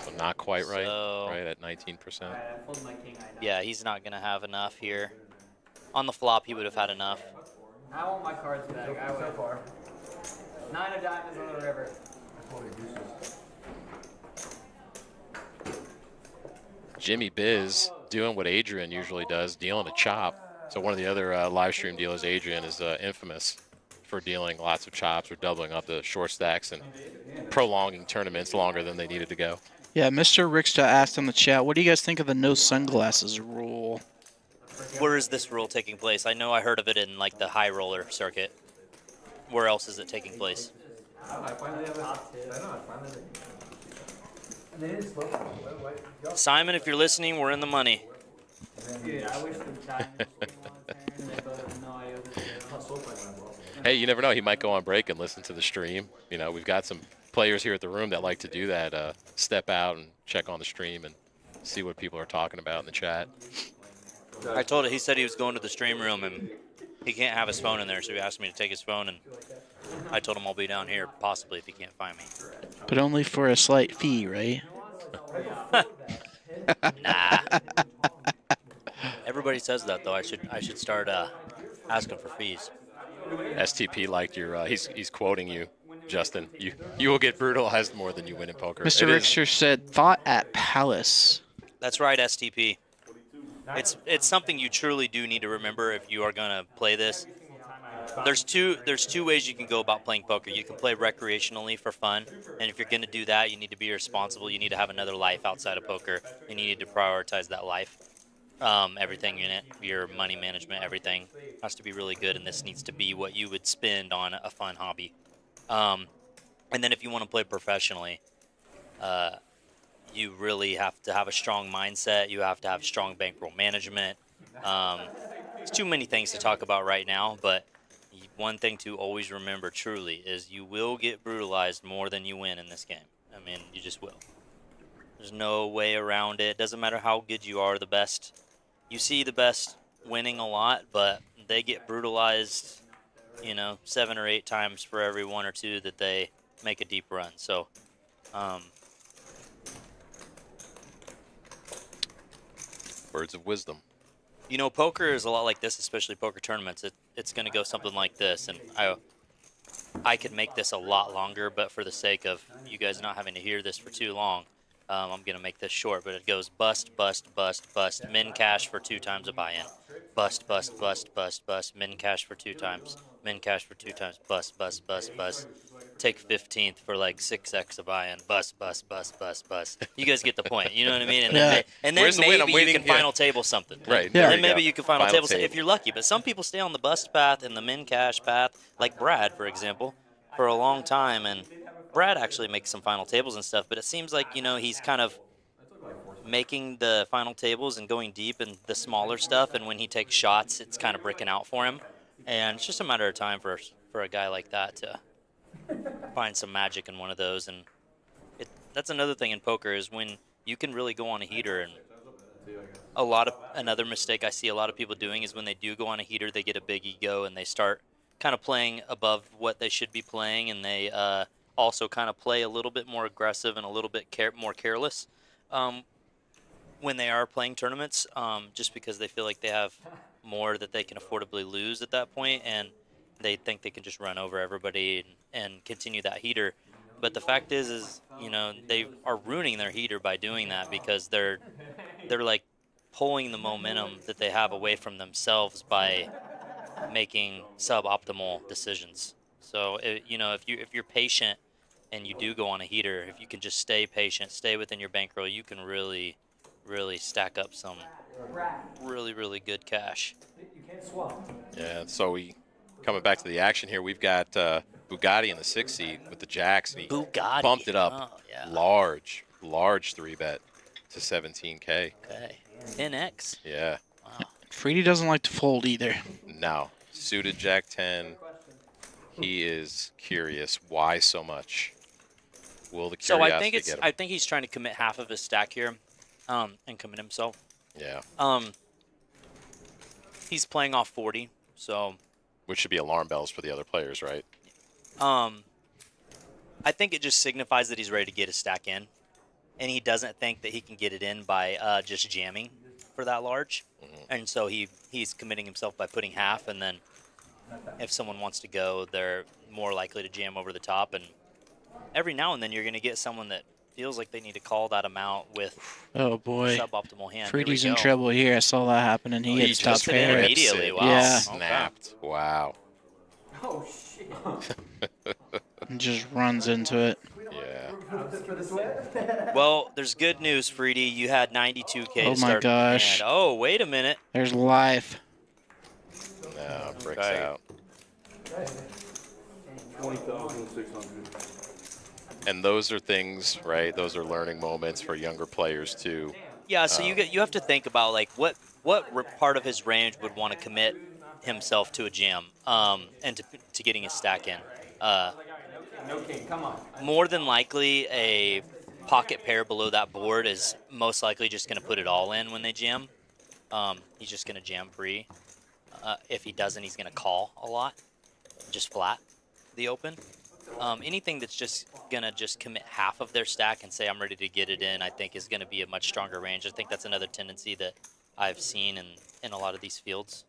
So not quite right. So- Right at 19%. I fold my king. I know. Yeah, he's not going to have enough here. On the flop, he would have had enough. I want my cards back. I would. So far. 9 of diamonds on the river. Jimmy Biz doing what Adrian usually does, dealing a chop. So one of the other live stream dealers, Adrian, is infamous for dealing lots of chops or doubling up the short stacks and prolonging tournaments longer than they needed to go. Yeah, Mr. Ricksta asked in the chat, what do you guys think of the no sunglasses rule? Where is this rule taking place? I know I heard of it in like the high roller circuit. Where else is it taking place? Simon, if you're listening, we're in the money. Dude, I wish the diamonds came on turn, but no, I was Hey, you never know. He might go on break and listen to the stream. You know, we've got some players here at the room that like to do that, step out and check on the stream and see what people are talking about in the chat. I told him, he said he was going to the stream room and he can't have his phone in there, so he asked me to take his phone, and I told him I'll be down here possibly if he can't find me. But only for a slight fee, right? Nah. Everybody says that though. I should start asking for fees. STP liked your. He's quoting you, Justin. You will get brutalized more than you win in poker. Mr. It is- Rickster said, thought at Palace. That's right, STP. It's something you truly do need to remember if you are gonna play this. There's two ways you can go about playing poker. You can play recreationally for fun, and if you're gonna do that, you need to be responsible. You need to have another life outside of poker, and you need to prioritize that life. Everything in it, your money management, everything has to be really good, and this needs to be what you would spend on a fun hobby. And then if you want to play professionally, you really have to have a strong mindset. You have to have strong bankroll management. There's too many things to talk about right now, but one thing to always remember truly is you will get brutalized more than you win in this game. I mean, you just will. There's no way around it. Doesn't matter how good you are, the best. You see the best winning a lot, but they get brutalized, 7 or 8 times for every 1 or 2 that they make a deep run. So, words of wisdom. Poker is a lot like this, especially poker tournaments. It's going to go something like this, and I could make this a lot longer, but for the sake of you guys not having to hear this for too long, I'm going to make this short. But it goes bust, bust, bust, bust, min cash for 2 times a buy-in. Bust, bust, bust, bust, bust, min cash for 2 times. Min cash for 2 times. Bust, bust, bust, bust. Take 15th for like 6x a buy-in. Bust, bust, bust, bust, bust. You guys get the point. You know what I mean? And then, Where's the win? I'm maybe you waiting, can final table something. Right. Yeah. There Then we maybe go. you can final table if you're lucky. But some people stay on the bust path and the min cash path, like Brad, for example, for a long time. And Brad actually makes some final tables and stuff. But it seems like, he's kind of making the final tables and going deep in the smaller stuff. And when he takes shots, it's kind of bricking out for him. And it's just a matter of time for a guy like that to find some magic in one of those. And that's another thing in poker is when you can really go on a heater. And another mistake I see a lot of people doing is when they do go on a heater, they get a big ego and they start kind of playing above what they should be playing, and they also kind of play a little bit more aggressive and a little bit more careless when they are playing tournaments, just because they feel like they have more that they can affordably lose at that point, and they think they can just run over everybody and continue that heater. But the fact is they are ruining their heater by doing that, because they're like pulling the momentum that they have away from themselves by making suboptimal decisions. So if you're patient and you do go on a heater, if you can just stay patient, stay within your bankroll, you can really stack up some really, really good cash. Yeah, so coming back to the action here, we've got Bugatti in the 6th seat with the jacks. And he Bugatti. bumped it up Oh, yeah. large 3-bet to 17K. Okay. 10x. Yeah. Wow. Freedy doesn't like to fold either. Now, suited Jack 10. He is curious. Why so much? Will the curiosity get him? I think he's trying to commit half of his stack here, and commit himself. Yeah. He's playing off 40, so. Which should be alarm bells for the other players, right? I think it just signifies that he's ready to get his stack in, and he doesn't think that he can get it in by just jamming for that large, and so he's committing himself by putting half, and then if someone wants to go, they're more likely to jam over the top, and every now and then you're going to get someone that feels like they need to call that amount with Oh boy, suboptimal hand. Freedy's in trouble here. I saw that happen, and he hits top just hit it pair. immediately. Wow. Yeah. Snapped. Wow. Oh shit. And just runs into it. Yeah. Well, there's good news, Freedy. You had 92K Oh to my start the gosh. hand. Oh, wait a minute. There's life. No, bricks Okay. out. And those are things, right? Those are learning moments for younger players too. Yeah, so you have to think about like what part of his range would want to commit himself to a jam, and to getting his stack in. No king, come on. More than likely, a pocket pair below that board is most likely just going to put it all in when they jam. He's just going to jam free. If he doesn't, he's going to call a lot, just flat the open. Anything that's just gonna commit half of their stack and say I'm ready to get it in, I think is gonna be a much stronger range. I think that's another tendency that I've seen in a lot of these fields.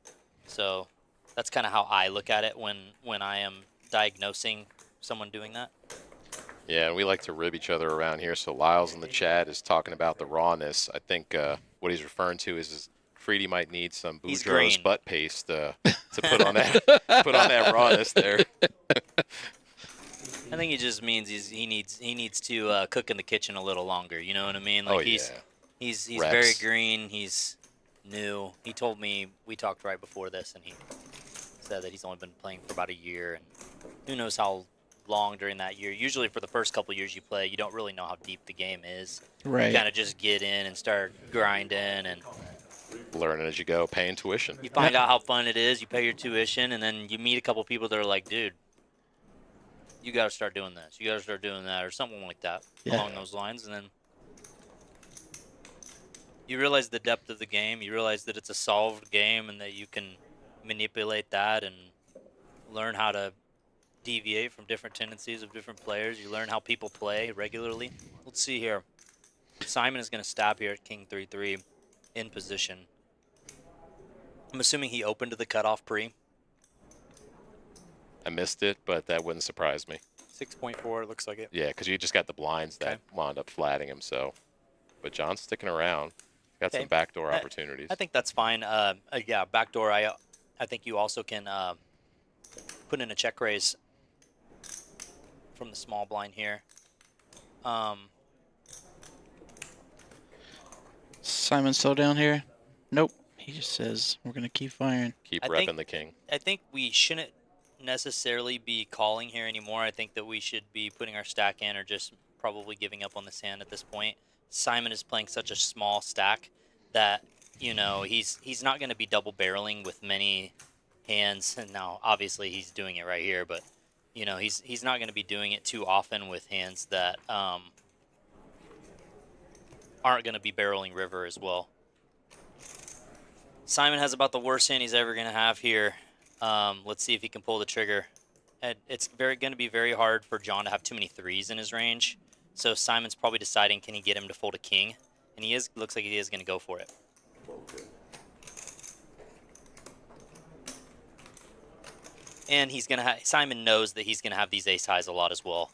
So that's kind of how I look at it when I am diagnosing someone doing that. Yeah, and we like to rib each other around here. So Lyles in the chat is talking about the rawness. I think what he's referring to is Freedy might need some He's Boudreaux's green. butt paste to put on that rawness there. I think it just means he needs to cook in the kitchen a little longer. You know what I mean? Like Oh, he's yeah. very Reps. green. He's new. He told me, we talked right before this, and he said that he's only been playing for about a year, and who knows how long during that year. Usually for the first couple years you play, you don't really know how deep the game is. Right. You kind of just get in and start grinding, and Learning as you go, paying tuition. you find out how fun it is. You pay your tuition, and then you meet a couple people that are like, dude, you got to start doing this. You got to start doing that, or something like that along those lines. And then you realize the depth of the game. You realize that it's a solved game and that you can manipulate that and learn how to deviate from different tendencies of different players. You learn how people play regularly. Let's see here. Simon is going to stab here at King 3-3 in position. I'm assuming he opened to the cutoff pre. I missed it, but that wouldn't surprise me. 6.4 looks like it. Yeah, because you just got the blinds that wound up flatting him. So, but John's sticking around. Got some backdoor opportunities. I think that's fine. Yeah, backdoor. I think you also can put in a check raise from the small blind here. Simon still down here? Nope. He just says we're gonna keep firing. Keep repping the king. I think we shouldn't necessarily be calling here anymore. I think that we should be putting our stack in, or just probably giving up on this hand at this point. Simon is playing such a small stack that, you know, he's not going to be double barreling with many hands. And now obviously he's doing it right here, but you know, he's not going to be doing it too often with hands that aren't going to be barreling river as well. Simon has about the worst hand he's ever going to have here. Let's see if he can pull the trigger. And it's going to be very hard for John to have too many threes in his range. So Simon's probably deciding, can he get him to fold a king? And he is. Looks like he is going to go for it. And he's going to have. Simon knows that he's going to have these ace highs a lot as well.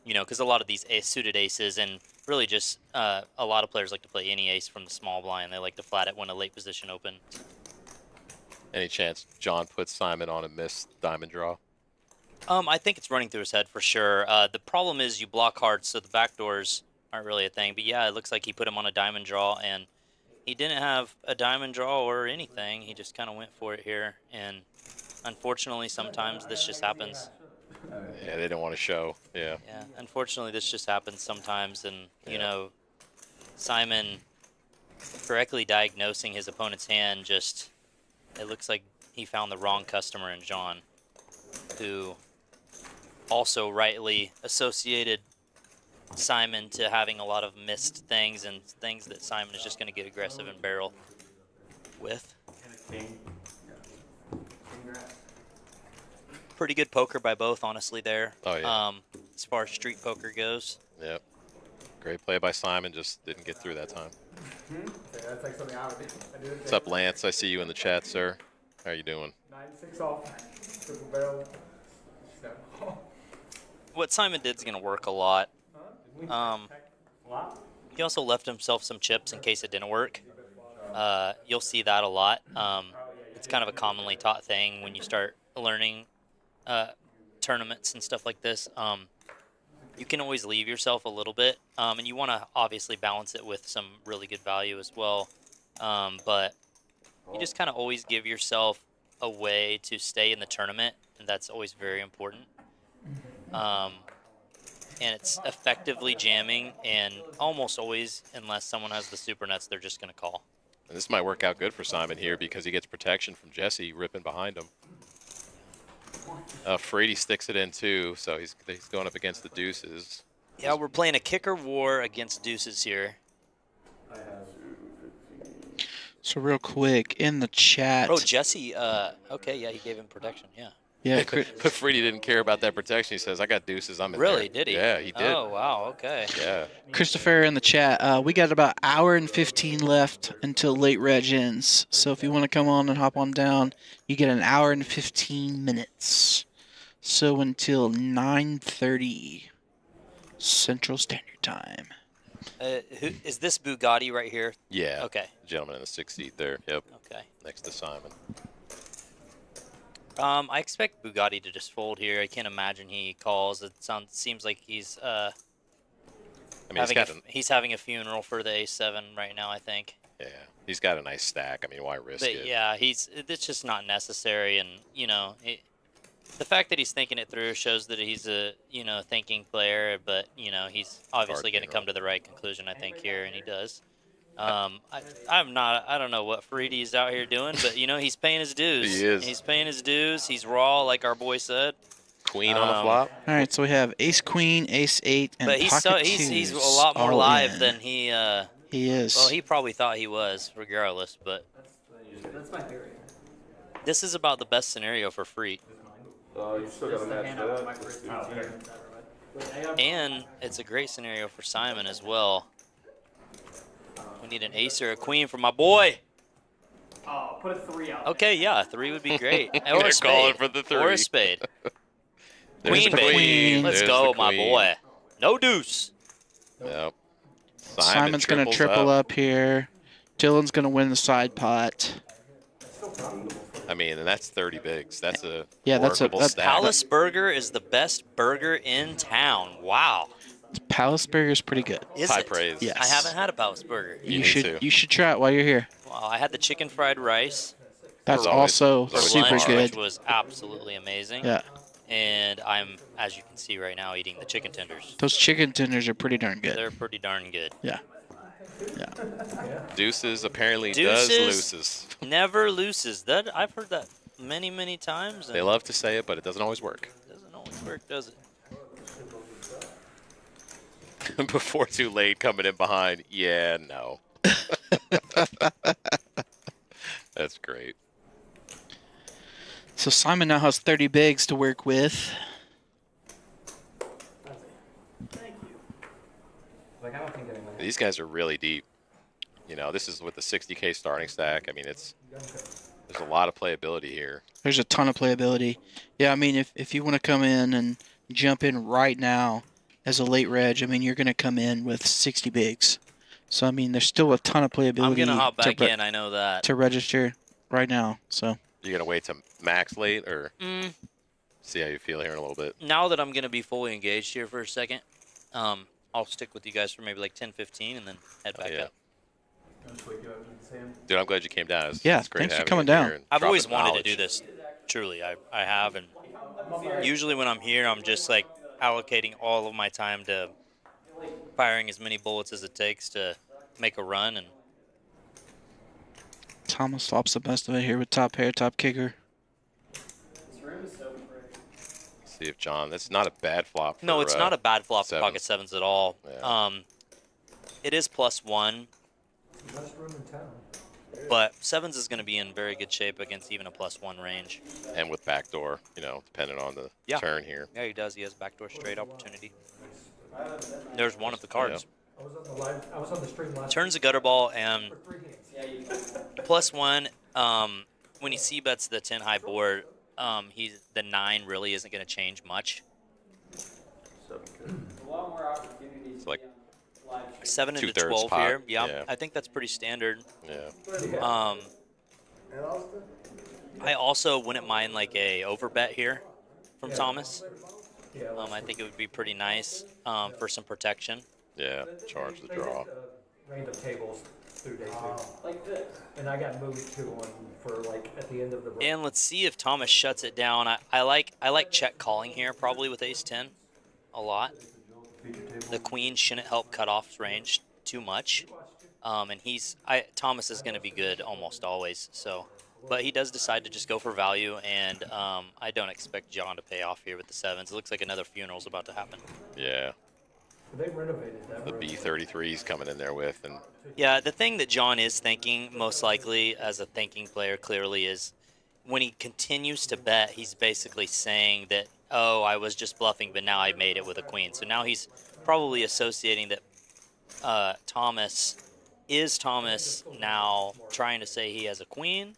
You know, because a lot of these suited aces, and really just a lot of players like to play any ace from the small blind. They like to flat it when a late position open. Any chance John puts Simon on a missed diamond draw? I think it's running through his head for sure. The problem is you block hard, so the backdoors aren't really a thing. But yeah, it looks like he put him on a diamond draw, and he didn't have a diamond draw or anything. He just kind of went for it here, and unfortunately, sometimes this just happens. Yeah, they don't want to show. Yeah. Yeah, unfortunately, this just happens sometimes, and you know, Simon correctly diagnosing his opponent's hand, just it looks like he found the wrong customer in John, who also rightly associated Simon to having a lot of missed things and things that Simon is just going to get aggressive and barrel with. Pretty good poker by both, honestly, there. Oh, yeah. As far as street poker goes. Yep. Great play by Simon, just didn't get through that time. That's like something I would do. What's up, Lance? I see you in the chat, sir. How are you doing? 9-6 off. Triple barrel. What Simon did is going to work a lot. He also left himself some chips in case it didn't work. You'll see that a lot. It's kind of a commonly taught thing when you start learning tournaments and stuff like this. You can always leave yourself a little bit, and you want to obviously balance it with some really good value as well. But you just kind of always give yourself a way to stay in the tournament, and that's always very important. And it's effectively jamming, and almost always, unless someone has the super nuts, they're just going to call. And this might work out good for Simon here because he gets protection from Jesse ripping behind him. Frady sticks it in too, so he's going up against the deuces. Yeah, we're playing a kicker war against deuces here. So real quick, in the chat. Oh, Jesse, okay, yeah, he gave him protection, yeah. Yeah, But Freddie didn't care about that protection. He says, I got deuces. I'm in Really? there. Did he? Yeah, he did. Oh, wow. Okay. Yeah. Christopher in the chat. We got about hour and 15 left until late reg ends. So if you want to come on and hop on down, you get an hour and 15 minutes. So until 9:30 Central Standard Time. Who is this Bugatti right here? Yeah. Okay. The gentleman in the 6th seat there. Yep. Okay. Next to Simon. I expect Bugatti to just fold here. I can't imagine he calls. It seems like he's I mean, he's having a funeral for the A7 right now, I think. yeah, he's got a nice stack. I mean, why risk But it? yeah, it's just not necessary, and the fact that he's thinking it through shows that he's a thinking player. But he's obviously going to come to the right conclusion, I think, here, and he does. I don't know what Freddie's out here doing, but he's paying his dues. He is. He's paying his dues. He's raw, like our boy said. Queen on the flop. All right, so we have Ace Queen, Ace 8, and But Pocket he's a twos lot more all live in. than he. He is. Well, he probably thought he was, regardless. But That's my theory. this is about the best scenario for Freet, You still got to match that. My first 18. and it's a great scenario for Simon as well. We need an ace or a queen for my boy. Oh, put a 3 out. Okay, yeah, a 3 would be great. Or They're a spade. calling for the Or 3. a spade. There's Queen, the baby. queen. Let's There's go, the my queen. boy. No deuce. Yep. Simon's going to triple up here. Dylan's going to win the side pot. I mean, and that's 30 bigs. That's a that's workable that's stack. Palace Burger is the best burger in town. Wow. Palace Burger's pretty good. Is High it? praise. Yes. I haven't had a Palace Burger. You need to. You should try it while you're here. Well, I had the chicken fried rice That's always- also for super lunch, good. which was absolutely amazing. Yeah, And I'm, as you can see right now, eating the chicken tenders. those chicken tenders are pretty darn good. They're pretty darn good. Yeah. Deuces apparently Deuces. does loses. Never loses. That I've heard that many, many times. And They love to say it, but it doesn't always work. it doesn't always work, does it? Before too late, coming in behind. Yeah, no. That's great. So Simon now has 30 bigs to work with. Like, I don't think anyone. These guys are really deep. This is with the 60K starting stack. I mean, there's a lot of playability here. There's a ton of playability. Yeah, I mean, if you want to come in and jump in right now as a late reg, I mean, you're going to come in with 60 bigs. So, I mean, there's still a ton of playability I'm gonna hop back in. I know that. to register right now. So, You're going to wait to max late or see how you feel here in a little bit? Now that I'm gonna be fully engaged here for a second, I'll stick with you guys for maybe like 10, 15, and then head back yeah. up. Dude, I'm glad you came down. Yeah, it's great thanks for having coming you down. here and I've always dropping wanted to do knowledge. this. Truly, I have, and usually when I'm here, I'm just like allocating all of my time to firing as many bullets as it takes to make a run. And Thomas flops the best of it here with top pair, top kicker. See if John, that's not a bad flop. no, it's not a bad flop for sevens. pocket sevens at all. Yeah. It is +1, but sevens is going to be in very good shape against even a +1 range. And with backdoor, depending on the Yeah. turn here. Yeah, he does. He has backdoor straight opportunity. There's one of the cards. I was on the stream last Turns a gutter ball and for 3 hands. +1. When he c-bets the 10 high board, the 9 really isn't going to change much. A lot more opportunities. It's like 7 into 2/3 12 pot, here. Yeah, yeah. I think that's pretty standard. Yeah. I also wouldn't mind like a overbet here from Thomas. I think it would be pretty nice for some protection. Yeah. Charge the draw. Random tables through day 2. Like this. And I got moved to one for like at the end of the round. And let's see if Thomas shuts it down. I like check calling here probably with ace 10 a lot. The queen shouldn't help cut off range too much. And Thomas is going to be good almost always. So, but he does decide to just go for value, and I don't expect John to pay off here with the sevens. It looks like another funeral's about to happen. Yeah. They renovated that The room. B33's coming in there with, and Yeah, the thing that John is thinking most likely as a thinking player clearly is when he continues to bet, he's basically saying that, oh, I was just bluffing, but now I made it with a queen. So now he's probably associating that Thomas now trying to say he has a queen,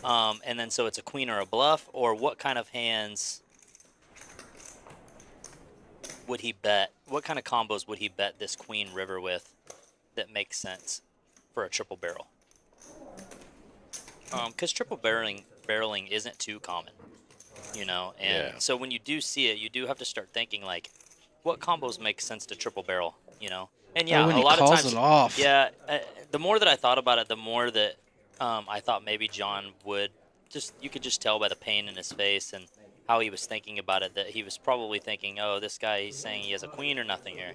and then so it's a queen or a bluff, or what kind of hands would he bet? What kind of combos would he bet this queen river with that makes sense for a triple barrel? Because triple barreling isn't too common, you know, and so when you do see it, you do have to start thinking like, what combos make sense to triple barrel, you know? And yeah, when a he lot of calls times, it off. yeah. The more that I thought about it, the more that I thought maybe John would you could just tell by the pain in his face and how he was thinking about it that he was probably thinking, oh, this guy, he's saying he has a queen or nothing here,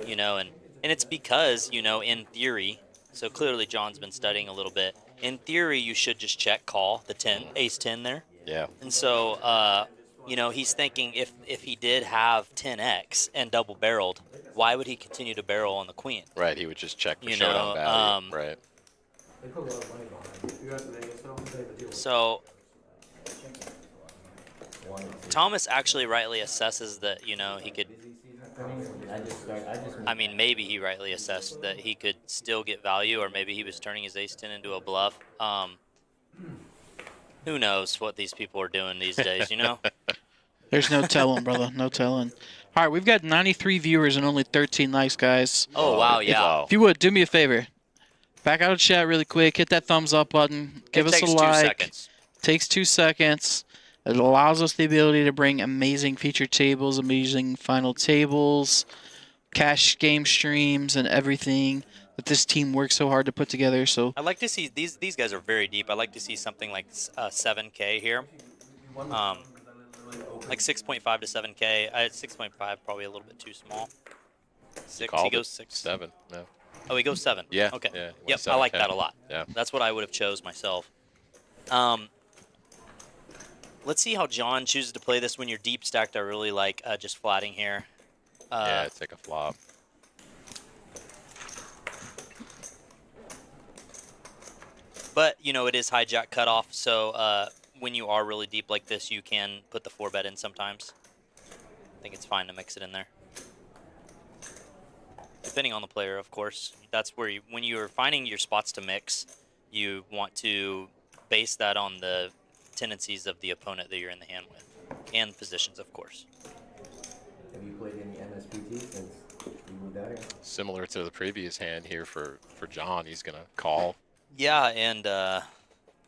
you know, and it's because, you know, in theory, so clearly John's been studying a little bit. In theory, you should just check call the 10, ace 10 there. Yeah. And so, you know, he's thinking if he did have 10x and double barreled, why would he continue to barrel on the queen? Right, he would just check for You showdown know, value. Right. They put a lot of money behind it. You got the Vegas though? So Thomas actually rightly assesses that, you know, he could, I mean, maybe he rightly assessed that he could still get value, or maybe he was turning his ace 10 into a bluff. Who knows what these people are doing these days, you know? There's no telling, brother. No telling. All right, we've got 93 viewers and only 13 likes, guys. Oh, wow, yeah. If you would, do me a favor. Back out of chat really quick. Hit that thumbs up button. Give us a like. 2 seconds. Takes 2 seconds. It allows us the ability to bring amazing feature tables, amazing final tables, cash game streams, and everything that this team works so hard to put together. So I'd like to see, these guys are very deep. I'd like to see something like 7K here. Like 6.5 to 7K. 6.5 probably a little bit too small. 6, he goes 6. 7, no. Oh, he goes 7. Yeah. Okay. Yeah, Yep, I like 7K. that a lot. Yeah. That's what I would have chose myself. Let's see how John chooses to play this when you're deep stacked. I really like just flatting here. Yeah, take a flop. But, you know, it is hijack cutoff, so when you are really deep like this, you can put the 4-bet in sometimes. I think it's fine to mix it in there. Depending on the player, of course. That's where you, when you're finding your spots to mix, you want to base that on the tendencies of the opponent that you're in the hand with, and positions, of course. Have you played any MSPT since you moved out here? Similar to the previous hand here for John, he's going to call. Yeah, and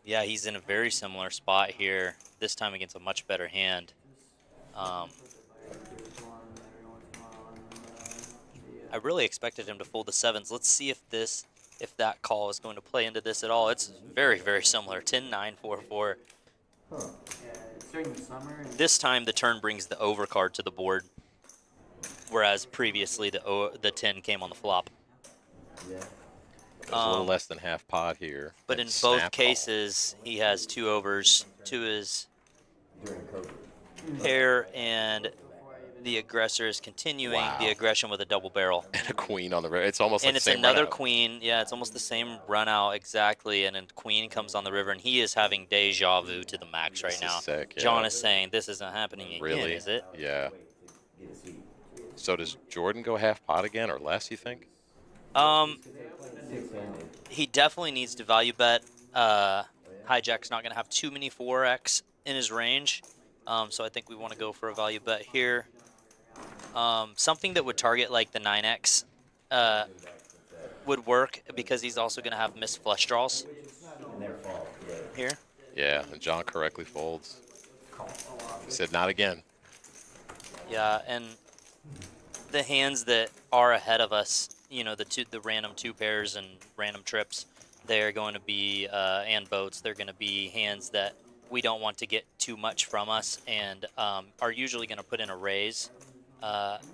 yeah, he's in a very similar spot here, this time against a much better hand. I really expected him to fold the 7s. Let's see if that call is going to play into this at all. It's very, very similar. 10-9, 4-4. Yeah, it's during the summer. And This time the turn brings the overcard to the board, whereas previously the 10 came on the flop. Yeah. There's a little less than half pot here. But and in snap both cases, he has 2 overs to his During COVID. pair, and the aggressor is continuing the aggression with a double barrel. And a queen on the river. It's almost And like it's the same another run-out. queen. Yeah, it's almost the same run out exactly. And then queen comes on the river, and he is having deja vu to the max right This is now. sick, yeah. John is saying, this isn't happening again, Really? is it? Yeah. So does Jordan go half pot again or less, you think? He definitely needs to value bet. Hijack's not going to have too many 4x in his range. So I think we want to go for a value bet here. Something that would target like the 9x would work, because he's also going to have missed flush draws here. Yeah, and John correctly folds. He said, not again. Yeah, and the hands that are ahead of us, you know, the random 2 pairs and random trips, they're going to be, and boats, they're going to be hands that we don't want to get too much from us, and are usually going to put in a raise.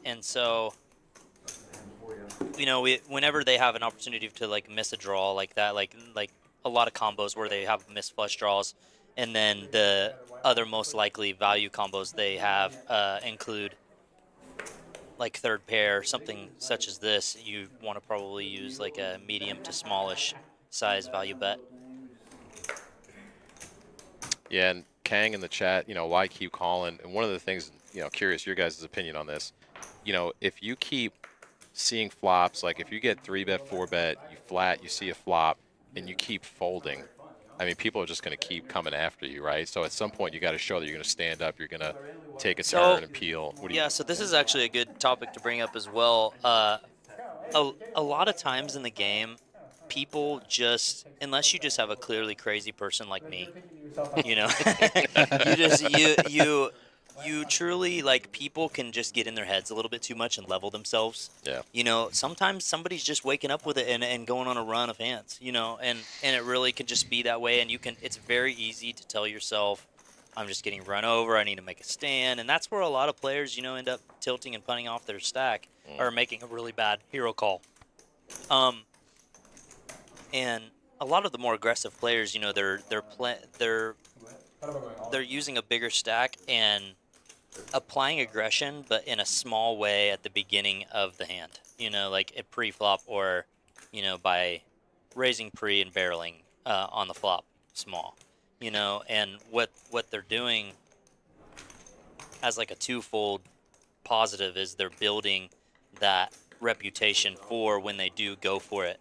And so, you know, whenever they have an opportunity to like miss a draw like that, like a lot of combos where they have missed flush draws, and then the other most likely value combos they have include like 3rd pair, something such as this, you want to probably use like a medium to smallish size value bet. Yeah, and Kang in the chat, why keep calling? And one of the things, curious your guys' opinion on this. If you keep seeing flops, like if you get 3-bet, 4-bet, you flat, you see a flop, and you keep folding, I mean, people are just going to keep coming after you, right? So at some point, you got to show that you're going to stand up, you're going to take a turn and peel. What do you? Yeah, so this is actually a good topic to bring up as well. A lot of times in the game, people just, unless you just have a clearly crazy person like me, you know, you truly, like, people can just get in their heads a little bit too much and level themselves. Yeah. Sometimes somebody's just waking up with it and going on a run of hands, and it really can just be that way. And it's very easy to tell yourself, I'm just getting run over, I need to make a stand. And that's where a lot of players, end up tilting and punting off their stack or making a really bad hero call. And a lot of the more aggressive players, they're using a bigger stack and applying aggression, but in a small way at the beginning of the hand. Like a pre-flop, or by raising pre and barreling on the flop small. And what they're doing as like a twofold positive is they're building that reputation for when they do go for it,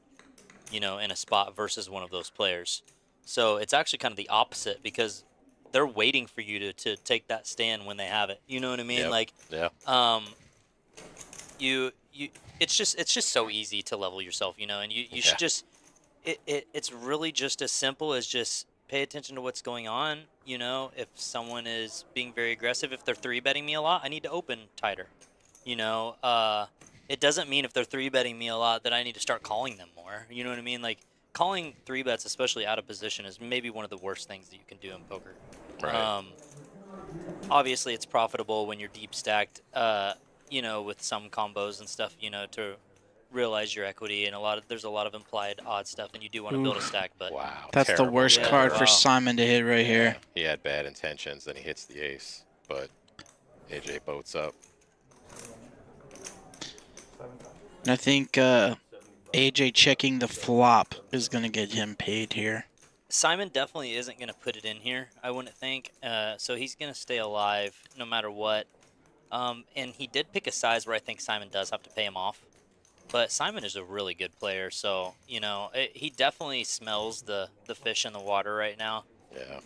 in a spot versus one of those players. So it's actually kind of the opposite, because they're waiting for you to take that stand when they have it. You know what I mean? Yep. Like, yeah. It's just so easy to level yourself, and you should just, it's really just as simple as just pay attention to what's going on. If someone is being very aggressive, if they're 3-betting me a lot, I need to open tighter. It doesn't mean if they're 3-betting me a lot that I need to start calling them more. You know what I mean? Like, calling 3-bets, especially out of position, is maybe one of the worst things that you can do in poker. Right. Obviously, it's profitable when you're deep stacked, with some combos and stuff, to realize your equity, and there's a lot of implied odd stuff, and you do want to build a stack. But Wow. That's terrible. the worst Yeah, card wow. for Simon to hit right here. He had bad intentions, then he hits the ace, but AJ boats up. And I think AJ checking the flop is going to get him paid here. Simon definitely isn't going to put it in here, I wouldn't think. So he's going to stay alive no matter what. And he did pick a size where I think Simon does have to pay him off. But Simon is a really good player, so, he definitely smells the fish in the water right now. Yeah.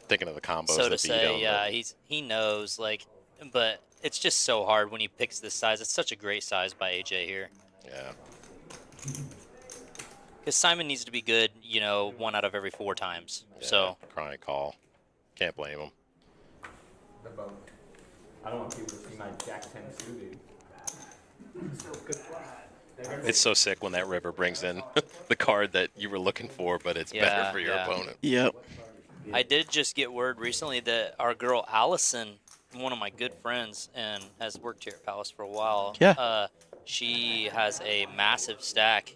Thinking of the combos So to that beat say, him. yeah, he knows, like, but it's just so hard when he picks this size. It's such a great size by AJ here. Yeah. Because Simon needs to be good, 1 out of every 4 times. Yeah, So crying call. Can't blame him. I don't want people to see my Jack 10 suited. It's so sick when that river brings in the card that you were looking for, but it's better for your opponent. Yep. I did just get word recently that our girl Allison, one of my good friends, and has worked here at Palace for a while. Yeah. She has a massive stack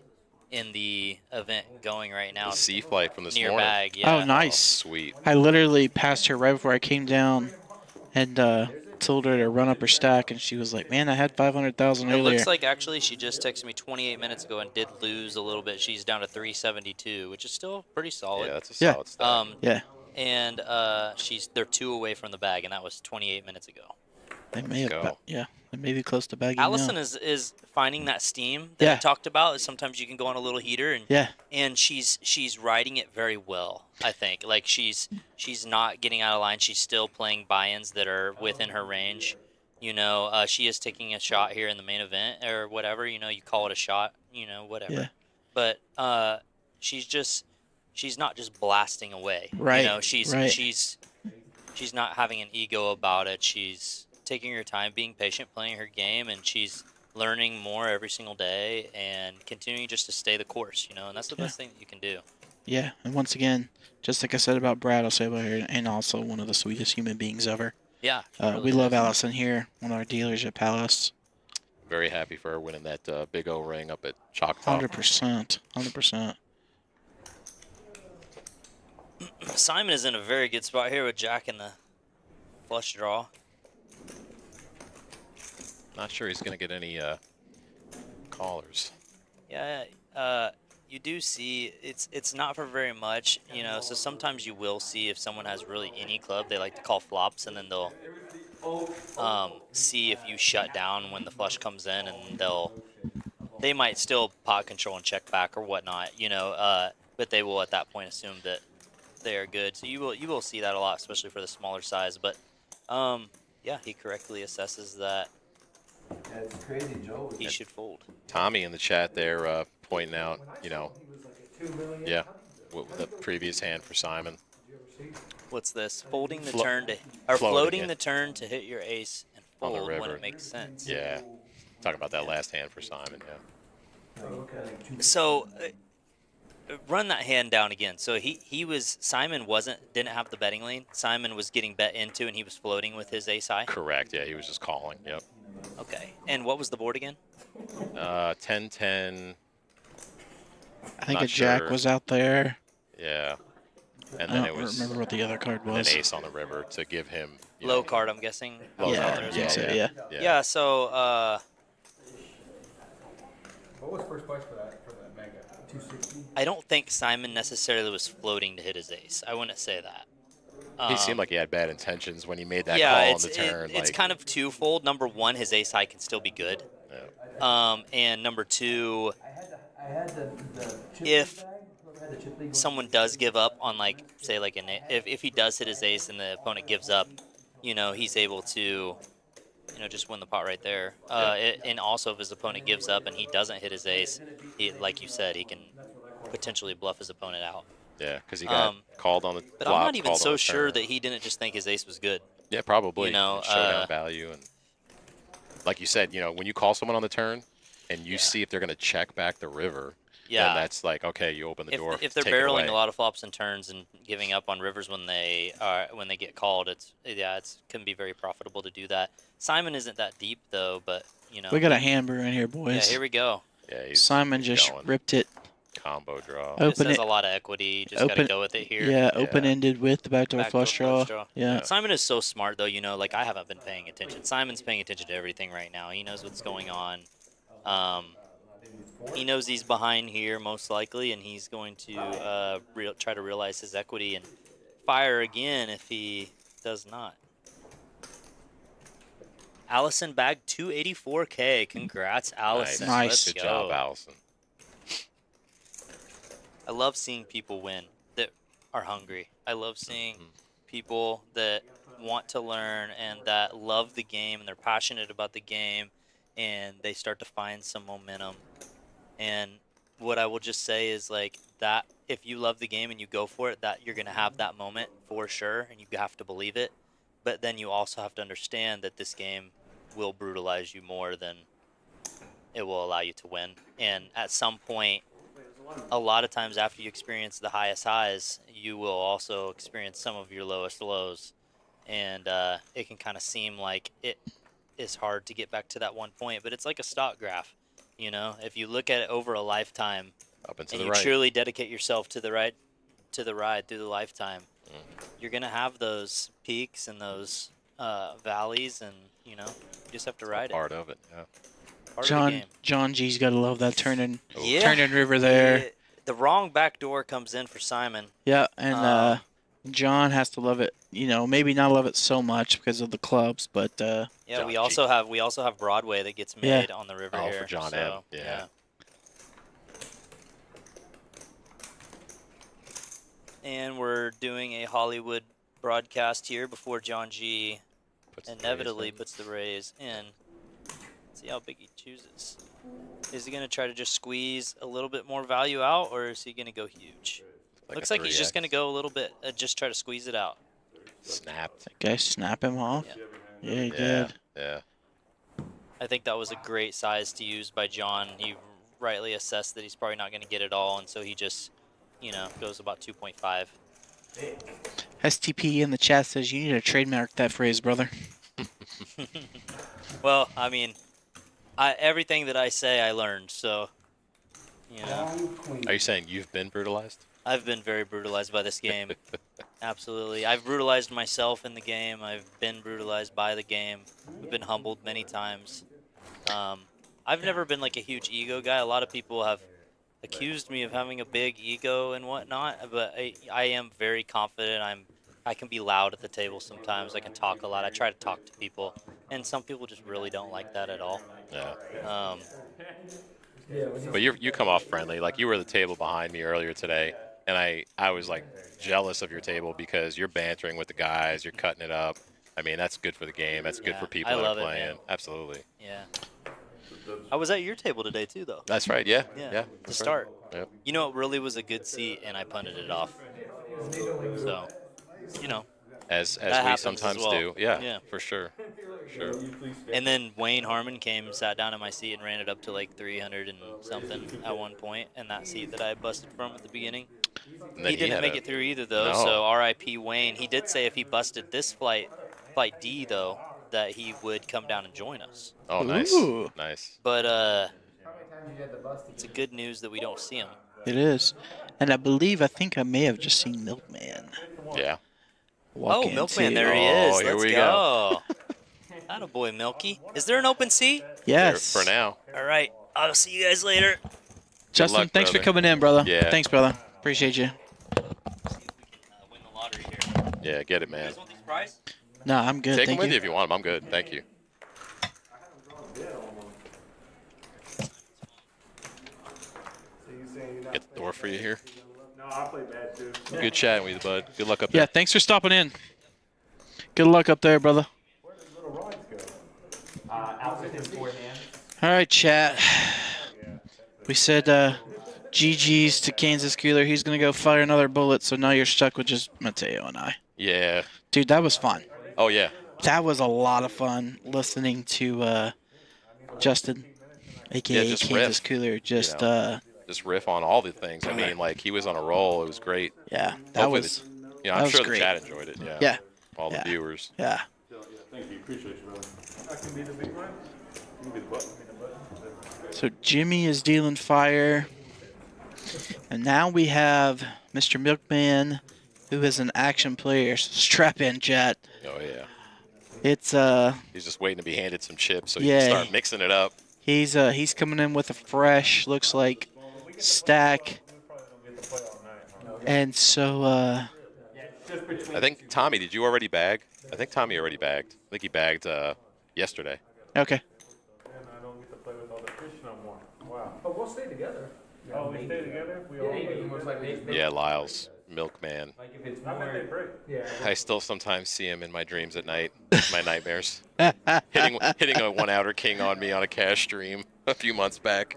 in the event going right now. The sea flight from this near morning. bag. Yeah. Oh, nice. Sweet. I literally passed her right before I came down and told her to run up her stack, and she was like, man, I had 500,000 It earlier. looks like actually she just texted me 28 minutes ago and did lose a little bit. She's down to 372, which is still pretty solid. Yeah, that's a solid stack. Yeah. And they're 2 away from the bag, and that was 28 minutes ago. They may have, go. yeah, they may be close to bagging Allison now. is finding that steam that I talked about. Sometimes you can go on a little heater, and she's riding it very well. I think, like, she's not getting out of line. She's still playing buy-ins that are within her range. She is taking a shot here in the main event or whatever. You call it a shot. Whatever. Yeah. But she's not just blasting away. Right. She's not having an ego about it. She's taking her time, being patient, playing her game, and she's learning more every single day and continuing just to stay the course, and that's the best thing that you can do. Yeah, and once again, just like I said about Brad, I'll say about her, and also one of the sweetest human beings ever. Yeah. We love Allison here, one of our dealers at Palace. Very happy for her winning that Big O ring up at Choctaw. 100%. 100%. Simon is in a very good spot here with Jack in the flush draw. Not sure he's going to get any callers. Yeah, you do see it's not for very much, you know. So sometimes you will see if someone has really any club, they like to call flops, and then they'll see if you shut down when the flush comes in, and they might still pot control and check back or whatnot, you know. But they will at that point assume that they are good. So you will see that a lot, especially for the smaller size. But yeah, he correctly assesses that Yeah, it's crazy, Joe. he should fold. Tommy in the chat there pointing out, you know, yeah, the previous hand for Simon. What's this? Folding the Flo- turn to or floating floating it. the turn to hit your ace and On the fold when river. it makes sense. Yeah, talking about that last hand for Simon. Yeah. So run that hand down again. So Simon didn't have the betting lane. Simon was getting bet into, and he was floating with his ace high. Correct. Yeah, he was just calling. Yep. Okay. And what was the board again? 10-10. I think Not a jack sure. was out there. Yeah. And I then don't it was remember what the other card an was. ace on the river to give him Low card, I'm guessing. Low Yeah, card. I think so, yeah. Yeah. So What was first price for that mega? 260. I don't think Simon necessarily was floating to hit his ace. I wouldn't say that. He seemed like he had bad intentions when he made that Yeah, call on the turn. it's like, kind of twofold. Number one, his ace high can still be good. yeah. And number two, I had the chip if league bag. Whoever had the chip league going someone on does give up on, like, say, like if he does hit his ace and the opponent gives up, you know, he's able to, you know, just win the pot right there. And also, if his opponent gives up and he doesn't hit his ace, like you said, he can potentially bluff his opponent out. Yeah, because he got called on the But flop, I'm not even called on so the sure turn. that he didn't just think his ace was good. Yeah, probably. You know, showdown value. And like you said, you know, when you call someone on the turn and you see if they're going to check back the river, Yeah. then that's like, okay, you open the door. If they're take it barreling away. a lot of flops and turns and giving up on rivers when they get called, it can be very profitable to do that. Simon isn't that deep though, but you know. We got a hand brew in here, Yeah, boys. here we go. Yeah, Simon he's just going. ripped it. Combo draw. This Open has it. a lot of equity. You just gotta Open- go with it here. Yeah, open-ended with the backdoor flush draw. Yeah. Simon is so smart though. You know, like I haven't been paying attention. Simon's paying attention to everything right now. He knows what's going on. He knows he's behind here most likely, and he's going to try to realize his equity and fire again if he does not. Allison bagged 284K. Congrats, Allison. Nice. Let's Good go. job, Allison. I love seeing people win that are hungry. I love seeing people that want to learn and that love the game and they're passionate about the game and they start to find some momentum. And what I will just say is like that if you love the game and you go for it, that you're going to have that moment for sure and you have to believe it. But then you also have to understand that this game will brutalize you more than it will allow you to win. And at some point, a lot of times after you experience the highest highs, you will also experience some of your lowest lows. And it can kind of seem like it is hard to get back to that one point, but it's like a stock graph. You know, if you look at it over a lifetime Up and to and the you right. truly dedicate yourself to the ride through the lifetime, you're going to have those peaks and those valleys, and, you know, you just have to ride it. Part of it, yeah. Part of the game. John G's got to love that turning Yeah. river there. The wrong back door comes in for Simon. Yeah, and John has to love it. You know, maybe not love it so much because of the clubs, but Yeah, John we G. also have Broadway that gets Yeah. made on the river Oh, here. for John so, M. Yeah. And we're doing a Hollywood broadcast here before John G Puts the inevitably raise in. puts the raise in. See how big he chooses. Is he going to try to just squeeze a little bit more value out, or is he going to go huge? Looks a like he's just 3X. going to go a little bit, just try to squeeze it out. Snapped. okay, snap him off. Yeah. Yeah, he Yeah, did. yeah. I think that was a great size to use by John. He rightly assessed that he's probably not going to get it all, and so he just, you know, goes about 2.5. STP in the chat says you need to trademark that phrase, brother. Well, I mean, everything that I say I learned, so, you know. Are you saying you've been brutalized? I've been very brutalized by this game. Absolutely. I've brutalized myself in the game. I've been brutalized by the game. I've been humbled many times. I've never been like a huge ego guy. A lot of people have accused me of having a big ego and whatnot, but I am very confident. I can be loud at the table sometimes. I can talk a lot. I try to talk to people, and some people just really don't like that at all. Yeah. But you come off friendly. Like you were at the table behind me earlier today, and I was like jealous of your table because you're bantering with the guys, you're cutting it up. I mean, that's good for the game. That's good for people I that love are it, playing. man. Absolutely. Yeah. I was at your table today too, though. That's right. Yeah. To that's start. Right. Yep. You know, it really was a good seat, and I punted it off. So, you know. As that we happens sometimes as well. do. Yeah. Yeah. For sure. Sure. And then Wayne Harmon came, sat down in my seat, and ran it up to like 300 and something at one point. And that seat that I busted from at the beginning, he didn't make it through either, though. No. So R.I.P. Wayne. He did say if he busted this flight D, though, that he would come down and join us. Oh, nice. Ooh. Nice. But it's a good news that we don't see him. It is. And I think I may have just seen Milkman. Yeah. Walk Milkman, into- there he is. here Let's we go. Attaboy, Milky. Is there an open seat? Yes. For now. All right. I'll see you guys later. Justin, luck, thanks for brother. coming in, brother. Yeah. Thanks, brother. Appreciate you. Win the lottery here. Yeah. Get it, man. Want these prize? No, I'm good. Take them Thank with you. you if you want them. I'm good. Thank you. Get the door for you here. No, I play bad too. Good chatting with you, bud. Good luck up Yeah, there. thanks for stopping in. Good luck up there, brother. Where did little rods go? Out within 4 hands. All right, chat. We said GG's to Kansas Cooler. He's going to go fire another bullet, so now you're stuck with just Mateo and I. Yeah. Dude, that was fun. Oh, yeah. That was a lot of fun listening to Justin, a.k.a. just Kansas riff, Cooler. Just, Just riff on all the things. I mean, like, he was on a roll. It was great. yeah, that Hopefully was, the, that I'm was sure great. the chat enjoyed it. Yeah. Yeah. All the Yeah. viewers. Yeah. Thank you. Appreciate you, brother. I can be the big one. You can be the button. So Jimmy is dealing fire. And now we have Mr. Milkman, who is an action player. Strap in, chat. Oh, yeah. It's He's just waiting to be handed some chips so he Yeah. can start mixing it up. he's coming in with a fresh, looks like, stack. And so I think, Tommy, did you already bag? I think Tommy already bagged. I think he bagged yesterday. okay. And I don't get to play with all the fish no more. Wow. But we'll stay together. Oh, we stay together? We all Yeah, Lyles, Milkman. Like if it's I bet they more, break. yeah. I still sometimes see him in my dreams at night, my nightmares. hitting a one-outer king on me on a cash stream a few months back.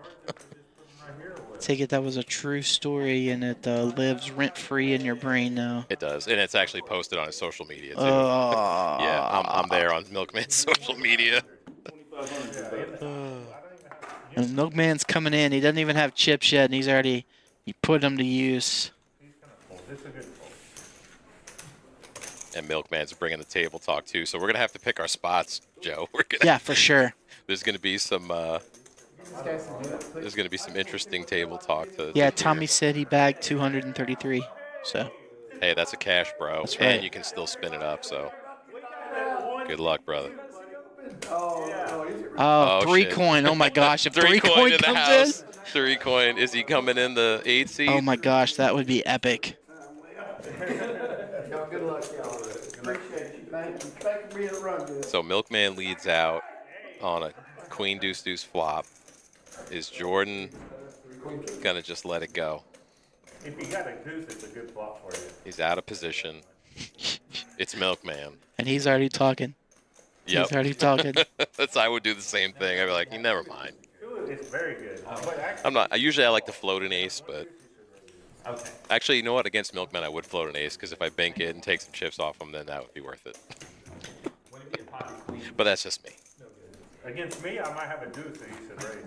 Take it that was a true story, and it lives rent-free in your brain now. It does, and it's actually posted on his social media too. Oh. Yeah, I'm there on Milkman's social media. And Milkman's coming in. He doesn't even have chips yet, and he put them to use. This is a good call. And Milkman's bringing the table talk too, so we're gonna have to pick our spots, Joe. We're gonna. Yeah, for sure. There's gonna be some. There's gonna be some interesting table talk to. Yeah, to Tommy hear. said he bagged 233. So. Hey, that's a cash, bro. That's And right. you can still spin it up. So. Good luck, brother. Oh, three shit. coin. Oh my gosh. If three coin in the comes house. in. 3 coin. Is he coming in the 8 seed? Oh my gosh, that would be epic. Y'all, good luck, y'all. Appreciate you. Thank you. Thank you for being a run good. So Milkman leads out on a queen deuce deuce flop. Is Jordan gonna just let it go? If you got a deuce, it's a good flop for you. He's out of position. It's Milkman. And he's already talking. Yep. He's already talking. I would do the same thing. I'd be like, never mind. It's very good. But actually, I'm not. Usually I like to float an ace, but okay. actually, you know what? Against Milkman, I would float an ace because if I bank it and take some chips off him, then that would be worth it. But that's just me. Against me, I might have a deuce that you should raise.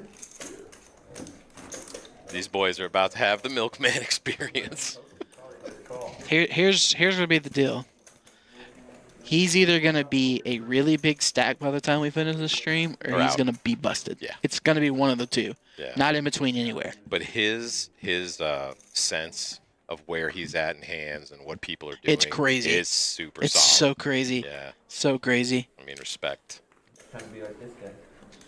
These boys are about to have the Milkman experience. Here's gonna be the deal. He's either gonna be a really big stack by the time we finish the stream, or Or he's out. gonna be busted. Yeah. It's gonna be one of the two. Yeah. Not in between anywhere. But his sense of where he's at in hands and what people are doing It's crazy. is super It's solid. so crazy. Yeah. So crazy. I mean, respect. Trying to be like this guy.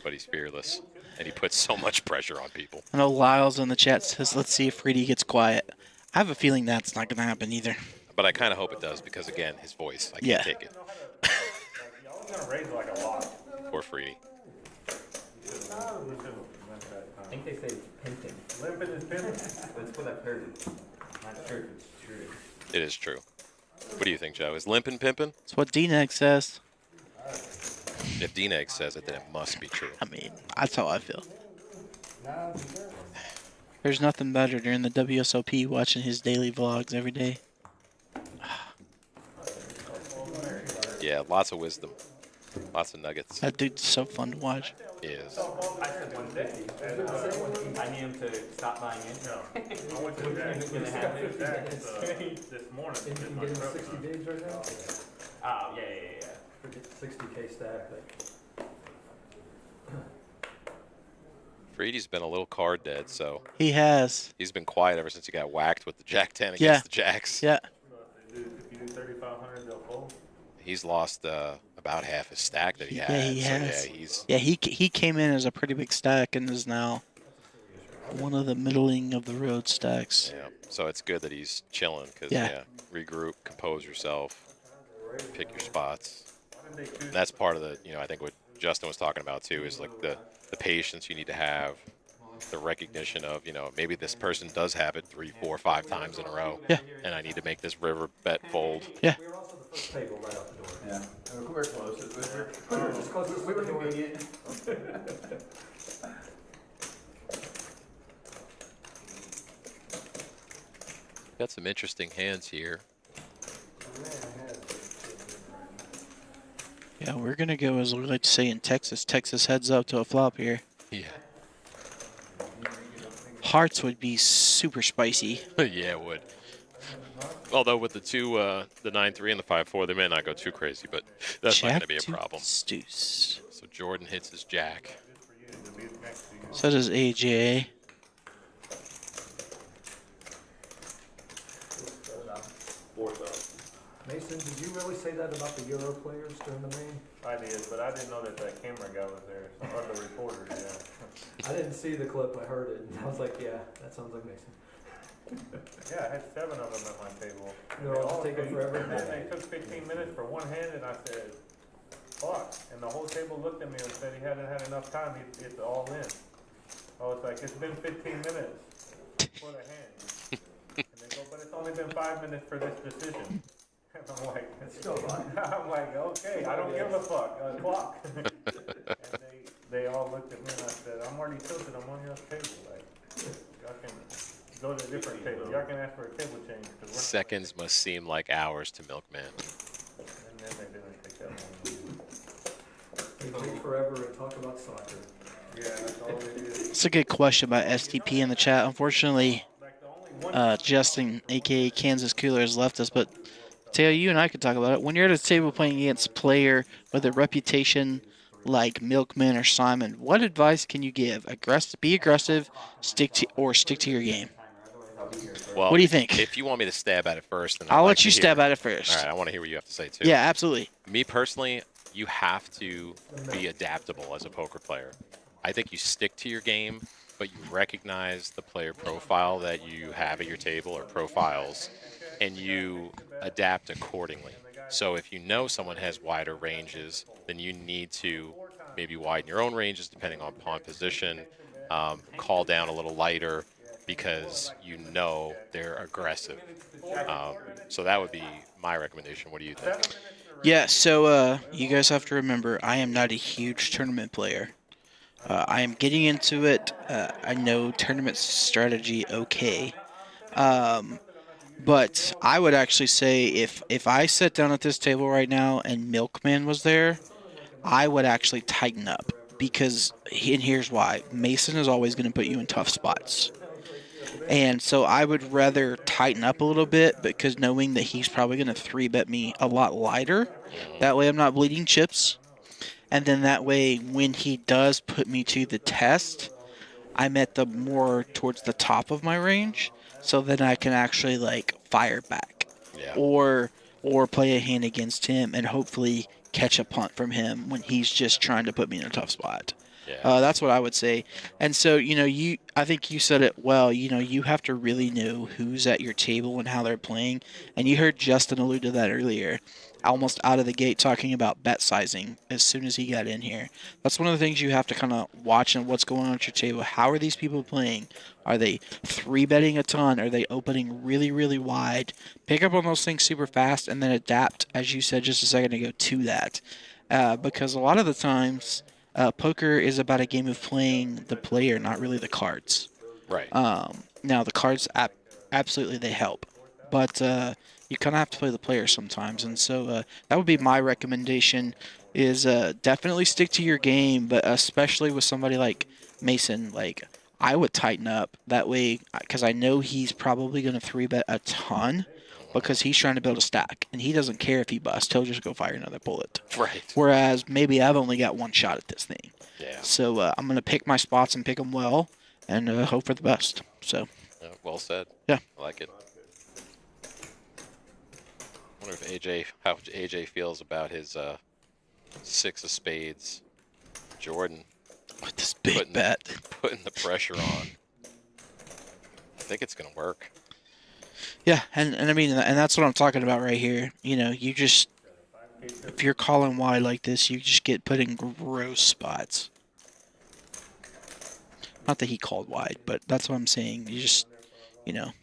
but he's fearless, and he puts so much pressure on people. I know Lyle's in the chat says, let's see if Reedy gets quiet. I have a feeling that's not going to happen either. But I kind of hope it does because, again, his voice. I can't Yeah. take it. Y'all gonna raise like a lot. Poor Freedy. I think they say it's pimping. Limping is pimping. That's what I've heard. Not sure if it's true. It is true. What do you think, Joe? Is limping pimping? That's what D-Neck says. If D-Neg says it, then it must be true. I mean, that's how I feel. There's nothing better during the WSOP watching his daily vlogs every day. Yeah, lots of wisdom. Lots of nuggets. That dude's so fun to watch. He is. I said one day. I need him to stop buying in. No, I went to Jack's. This morning. Think you can get him 60 bigs right now? Oh, yeah. 60K stack. Freedy's been a little card dead, so He has. he's been quiet ever since he got whacked with the Jack 10 Yeah. against the Jacks. Yeah. If you do 3,500, they'll fold. He's lost about half his stack that he had. Yeah, he so has. yeah, he's Yeah, he came in as a pretty big stack and is now one of the middling of the road stacks. yeah. So it's good that he's chilling because Yeah. regroup, compose yourself, pick your spots. And that's part of the I think what Justin was talking about too is like the patience you need to have, the recognition of maybe this person does have it 3, 4, 5 times in a row. Yeah. And I need to make this river bet fold. Yeah. We were also the first table right out the door. Yeah. We're close. We were just close to We were the door. convenient. Got some interesting hands here. Yeah, we're going to go, as we like to say in Texas. Texas heads up to a flop here. Yeah. Hearts would be super spicy. Yeah, it would. Although with the 9-3 and the 5-4, they may not go too crazy, but that's not going to be a problem. Deuce. So Jordan hits his jack. So does AJ. Mason, did you really say that about the Euro players during the main? I did, but I didn't know that camera guy was there, or the reporter, yeah. I didn't see the clip, I heard it, and I was like, yeah, that sounds like Mason. Yeah, I had 7 of them at my table. They're all taking forever. And then they took 15 minutes for one hand, and I said, fuck. And the whole table looked at me and said he hadn't had enough time, it's all in. I was like, it's been 15 minutes for the hand. And they go, but it's only been 5 minutes for this decision. And I'm like, it's still I'm like, okay, I don't give a fuck, clock. And they all looked at me and I said, I'm already tilted, I'm on your table. Like, y'all can go to a different table. Y'all can ask for a table change. Seconds must seem like hours to Milkman. And then they didn't take that long. They take forever and talk about soccer. Yeah, that's all it is. It's a good question about STP in the chat. Unfortunately, Justin, a.k.a. Kansas Cooler, has left us, but Teo, you and I could talk about it. When you're at a table playing against a player with a reputation like Milkman or Simon, what advice can you give? Be aggressive, stick to your game. Well, What do you think? If you want me to stab at it first, then I'll I'd let like you to stab hear. at it first. All right, I want to hear what you have to say too. Yeah, absolutely. Me personally, you have to be adaptable as a poker player. I think you stick to your game, but you recognize the player profile that you have at your table or profiles, and you adapt accordingly. So if you know someone has wider ranges, then you need to maybe widen your own ranges depending on pawn position, call down a little lighter because you know they're aggressive. So that would be my recommendation. What do you think? Yeah, so you guys have to remember, I am not a huge tournament player. I am getting into it. I know tournament strategy okay. But I would actually say if I sat down at this table right now and Milkman was there, I would actually tighten up. Because, and here's why, Mason is always going to put you in tough spots. And so I would rather tighten up a little bit because knowing that he's probably going to 3-bet me a lot lighter. That way I'm not bleeding chips. And then that way when he does put me to the test, I'm at the more towards the top of my range. So then I can actually like fire back. Yeah. Or play a hand against him and hopefully catch a punt from him when he's just trying to put me in a tough spot. Yeah. That's what I would say. And so, I think you said it well. You have to really know who's at your table and how they're playing. And you heard Justin allude to that earlier, almost out of the gate talking about bet sizing as soon as he got in here. That's one of the things you have to kind of watch and what's going on at your table. How are these people playing? Are they 3-betting a ton? Are they opening really, really wide? Pick up on those things super fast and then adapt, as you said just a second ago, to that. Because a lot of the times, poker is about a game of playing the player, not really the cards. Right. Now, the cards, absolutely, they help. But you kind of have to play the player sometimes. And so that would be my recommendation is definitely stick to your game, but especially with somebody like Mason, like I would tighten up that way because I know he's probably going to 3-bet a ton because he's trying to build a stack, and he doesn't care if he busts. He'll just go fire another bullet. Right. Whereas maybe I've only got one shot at this thing. Yeah. So I'm going to pick my spots and pick them well and hope for the best. So. Yeah, well said. Yeah. I like it. I wonder if how AJ feels about his 6 of spades. Jordan. With this big bet. Putting the pressure on. I think it's going to work. Yeah, and I mean, and that's what I'm talking about right here. You just, if you're calling wide like this, you just get put in gross spots. Not that he called wide, but that's what I'm saying. You just, the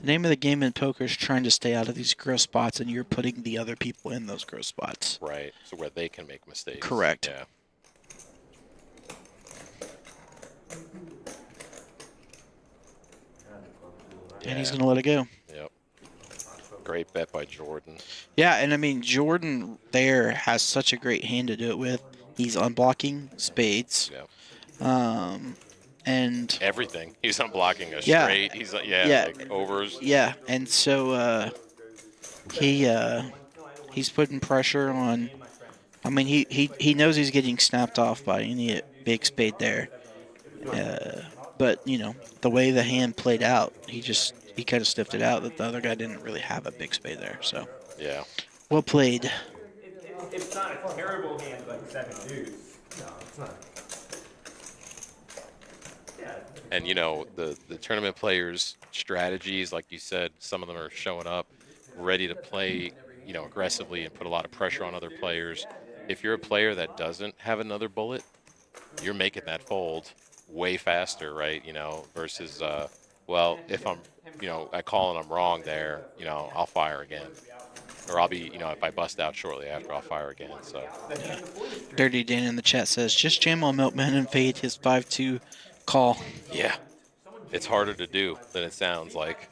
name of the game in poker is trying to stay out of these gross spots, and you're putting the other people in those gross spots. Right, so where they can make mistakes. Correct. Yeah. And he's going to let it go. Yep. Great bet by Jordan. Yeah, and I mean, Jordan there has such a great hand to do it with. He's unblocking spades. Yeah. And everything. He's unblocking a Yeah. straight. He's like overs. Yeah, and so he's putting pressure on. I mean, he knows he's getting snapped off by any big spade there. But the way the hand played out, he kind of sniffed it out that the other guy didn't really have a big spade there. So yeah, well played. It's not a terrible hand like 7 deuce. No, it's not. and the tournament players' strategies, like you said, some of them are showing up ready to play, aggressively and put a lot of pressure on other players. If you're a player that doesn't have another bullet, you're making that fold way faster, right? Versus, if I'm, I call and I'm wrong there, I'll fire again. Or I'll be, if I bust out shortly after, I'll fire again. So. Yeah. Dirty Dan in the chat says, just jam on Milkman and fade his 5-2 call. Yeah. It's harder to do than it sounds like.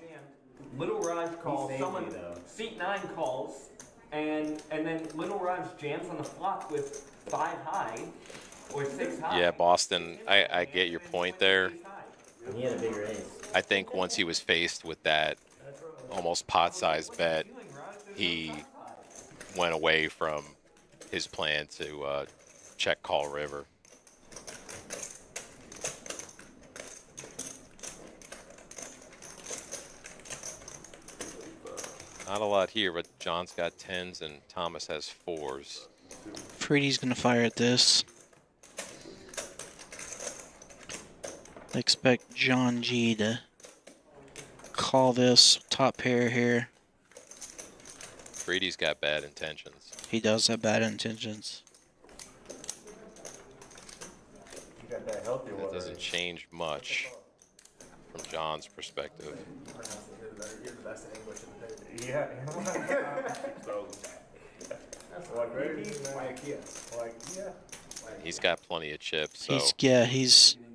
Little Raj calls, someone, seat 9 calls, and then Little Raj jams on the flop with 5 high or 6 high. Yeah, Boston, I get your point there. He had a bigger ace. I think once he was faced with that almost pot-sized bet, he went away from his plan to check call river. Not a lot here, but John's got 10s and Thomas has 4s. Freddie's going to fire at this. I expect John G to call this top pair here. Freddie's got bad intentions. He does have bad intentions. That doesn't change much from John's perspective. Yeah. He's got plenty of chips, so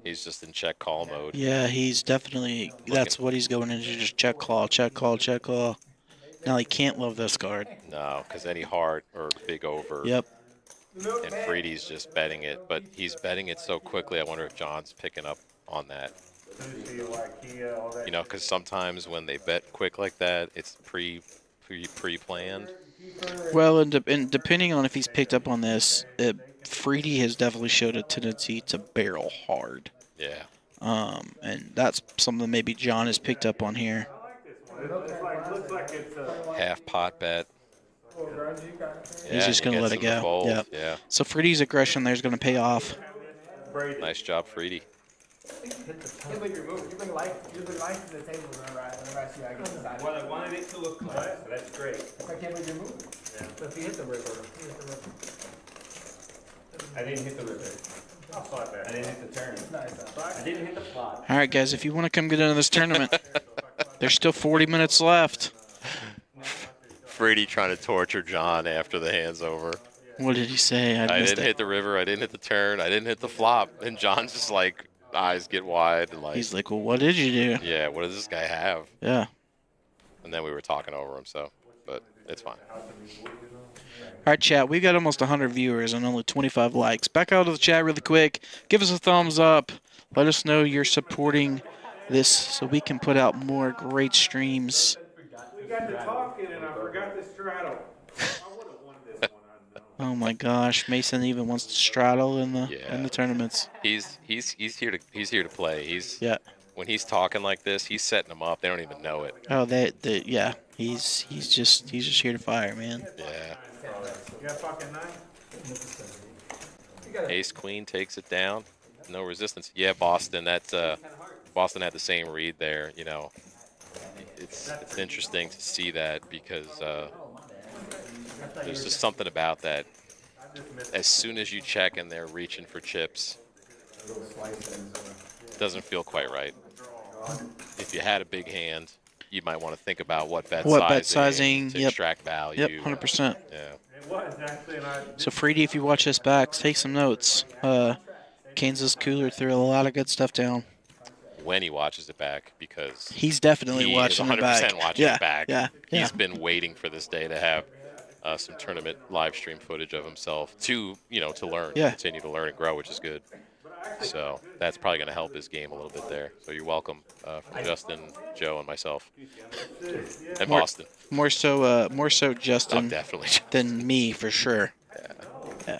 He's just in check call mode. Yeah, he's definitely, that's what he's going into, just check call, check call, check call. Now he can't love this card. No, because any heart or big over. Yep. And Freddie's just betting it, but he's betting it so quickly. I wonder if John's picking up on that. Because sometimes when they bet quick like that, it's pre-planned. Well, and depending on if he's picked up on this, Freddie has definitely showed a tendency to barrel hard. Yeah. And that's something maybe John has picked up on here. Half pot bet. He's just going to let it go. Yeah. Yeah. So Freddie's aggression there is going to pay off. Nice job, Freedy. You bring life to the table whenever I see I get decided. Well, I wanted it to look nice, so that's great. I can't believe you're moving. Yeah. So if you hit the river, I didn't hit the river. I didn't hit the turn. it's nice. I didn't hit the flop. All right, guys, if you want to come get into this tournament, there's still 40 minutes left. Freedy trying to torture John after the hand's over. What did he say? I missed didn't it. hit the river. I didn't hit the turn. I didn't hit the flop. And John's just like, eyes get wide. And like, He's like, well, what did you do? yeah, what does this guy have? Yeah. And then we were talking over him, so, but it's fine. All right, chat, we've got almost 100 viewers and only 25 likes. Back out of the chat really quick. Give us a thumbs up. Let us know you're supporting this so we can put out more great streams. We got to talking and I forgot the straddle. I would have won this one, I know. Oh my gosh, Mason even wants to straddle in the tournaments. He's here to play. Yeah. When he's talking like this, he's setting them up. They don't even know it. Oh, yeah. He's just here to fire, man. Yeah. You got fucking 9? Ace Queen takes it down. No resistance. Yeah, Boston. That's Boston had the same read there. You know, it's interesting to see that because there's just something about that. As soon as you check and they're reaching for chips, it doesn't feel quite right. If you had a big hand, you might want to think about what bet sizing to extract value. Yep, 100%. Yeah. It was actually, and I So, Freedy, if you watch this back, take some notes. Kansas Cooler threw a lot of good stuff down. When he watches it back, because He's definitely he watching is 100% it back. watching it back. Yeah. He's been waiting for this day to have some tournament live stream footage of himself to learn, continue to learn and grow, which is good. So that's probably going to help his game a little bit there. So you're welcome from Justin, Joe, and myself, and Boston. More so Justin Definitely. than me for sure. Yeah.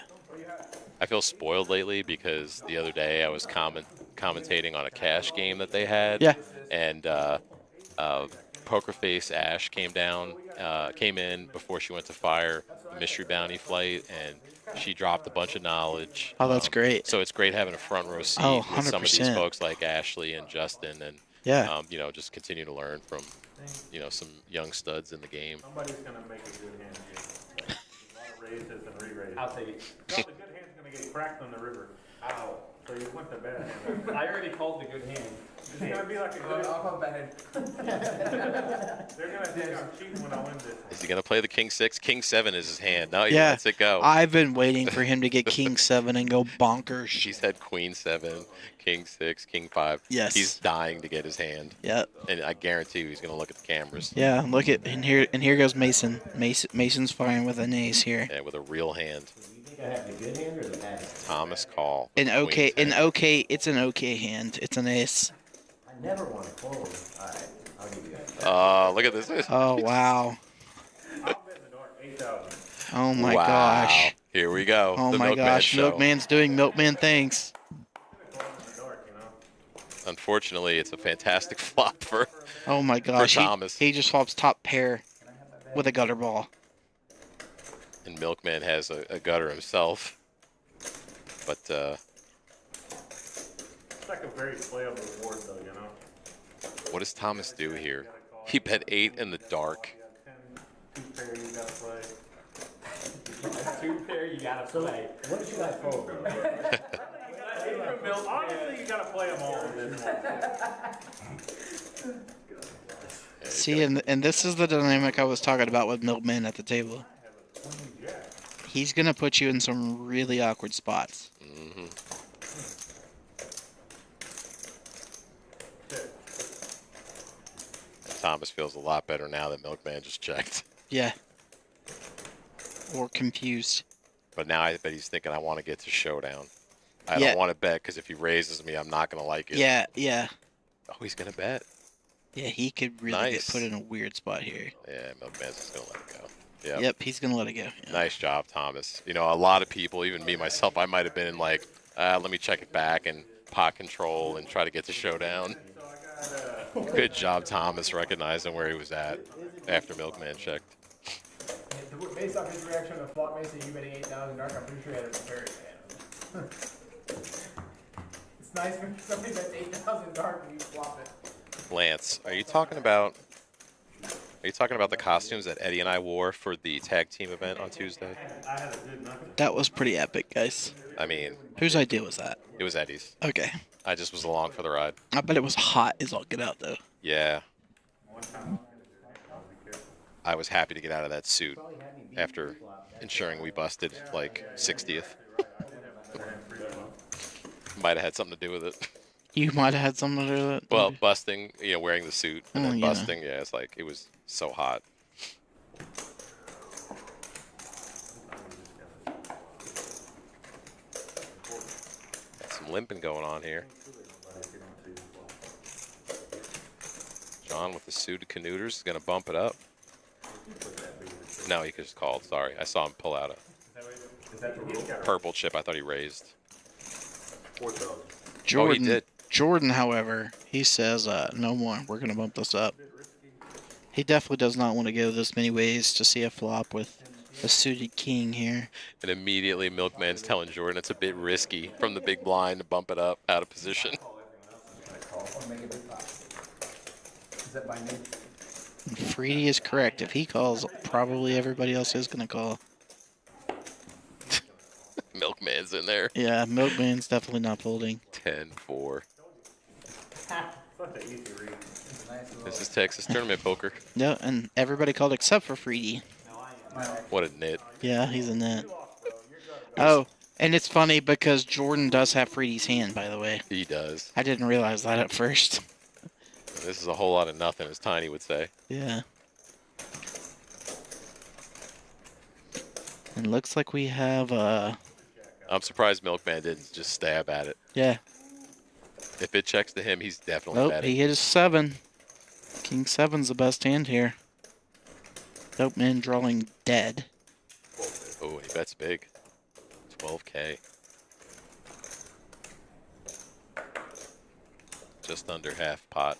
I feel spoiled lately because the other day I was commentating on a cash game that they had. Yeah. And Poker Face Ash came in before she went to fire the Mystery Bounty flight, and she dropped a bunch of knowledge. Oh, that's great. So it's great having a front row seat Oh, with some of these 100%. folks like Ashley and Justin, and just continue to learn from some young studs in the game. somebody's going to make a good hand here. A lot of raises and re-raises. I'll take it. No, the good hand's going to get cracked on the river. Ow. So you went the bad hand. I already called the good hand. It's going to be like a good I'll come back in. They're going to think I'm cheating when I win this. Is he going to play the King 6? King 7 is his hand. No, he Yeah. lets it go. I've been waiting for him to get King 7 and go bonkers. He's had Queen 7, King 6, King 5. Yes. He's dying to get his hand. Yep. And I guarantee you he's going to look at the cameras. Yeah, look at and here goes Mason. Mason's firing with an ace here. Yeah, with a real hand. You think I have the good hand or the bad hand? Thomas call. It's an okay hand. It's an ace. I never want to fold. All right, I'll give you that. Look at this. Oh wow. I'll bet in the dark 8,000. Oh my Wow. gosh. Here we go. Oh the my Milkman gosh. show. Milkman's doing Milkman things. Unfortunately, it's a fantastic flop for Oh my gosh. Thomas. He just flops top pair with a gutter ball. And Milkman has a gutter himself. But It's like a very playable board, though, you know? what does Thomas do here? He bet 8 in the dark. 10, 2 pair you got to play. Two pair you gotta play. What should I fold, bro? Honestly, you got to play them all in this one. See, and this is the dynamic I was talking about with Milkman at the table. He's going to put you in some really awkward spots. Mm-hmm. Thomas feels a lot better now that Milkman just checked. Yeah. Or confused. But now I bet he's thinking, I want to get to showdown. I Yeah. don't want to bet because if he raises me, I'm not going to like it. Yeah, yeah. Oh, he's going to bet. Yeah, he could really Nice. get put in a weird spot here. Yeah, Milkman's just going to let it go. Yep. Yep, he's going to let it go. Yeah. Nice job, Thomas. You know, a lot of people, even me, myself, I might have been like, let me check it back and pot control and try to get to showdown. Good job, Thomas, recognizing where he was at after Milkman checked. Based off his reaction on the flop, Mason, you betting 8,000 dark. I'm pretty sure he had a very hand. It's nice when somebody bets 8,000 dark and you flop it. Lance, are you talking about the costumes that Eddie and I wore for the tag team event on Tuesday? That was pretty epic, guys. I mean, Whose idea was that? it was Eddie's. Okay. I just was along for the ride. I bet it was hot as all get out, though. Yeah. I was happy to get out of that suit after ensuring we busted like 60th. Might have had something to do with it. You might have had something to do with it. Well, busting, wearing the suit and then yeah. busting. Yeah, it's like it was so hot. Some limping going on here. John with the suited canooters is going to bump it up. No, he just called. Sorry. I saw him pull out a purple chip. I thought he raised. Jordan, he did. Jordan, however, he says, no more. We're going to bump this up. He definitely does not want to go this many ways to see a flop with a suited king here. And immediately Milkman's telling Jordan it's a bit risky from the big blind to bump it up out of position. And Freedy is correct. If he calls, probably everybody else is going to call. Milkman's in there. Yeah, Milkman's definitely not folding. 10-4. This is Texas tournament poker. No, and everybody called except for Freedy. What a nit. Yeah, he's in that. Oh, and it's funny because Jordan does have Freedy's hand, by the way. He does. I didn't realize that at first. This is a whole lot of nothing, as Tiny would say. Yeah. And looks like we have, I'm surprised Milkman didn't just stab at it. yeah. If it checks to him, he's definitely Nope, betting. he hit his 7. King 7's the best hand here. Milkman drawing dead. Oh, he bets big. 12K. Just under half pot.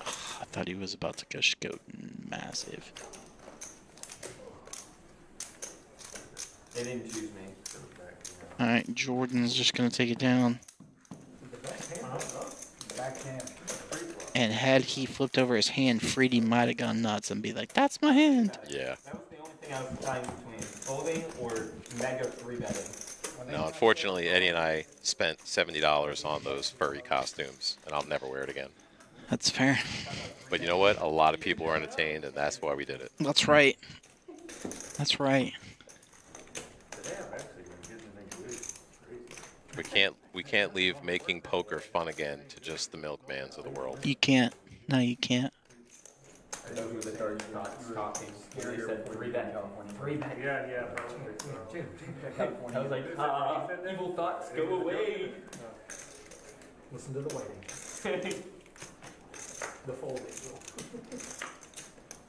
I thought he was about to go scoting massive. They didn't choose me. Alright, Jordan's just going to take it down. And had he flipped over his hand, Freedy might have gone nuts and be like, that's my hand. Yeah. That was the only thing I was deciding between folding or mega 3-betting. No, unfortunately, Eddie and I spent $70 on those furry costumes, and I'll never wear it again. That's fair. But you know what? A lot of people were entertained, and that's why we did it. That's right. That's right. We can't leave making poker fun again to just the Milkmans of the world. You can't. No, you can't. They said 3-bet. 3-bet. Yeah, probably. I was like, evil thoughts, go away. Listen to the waiting. The folding.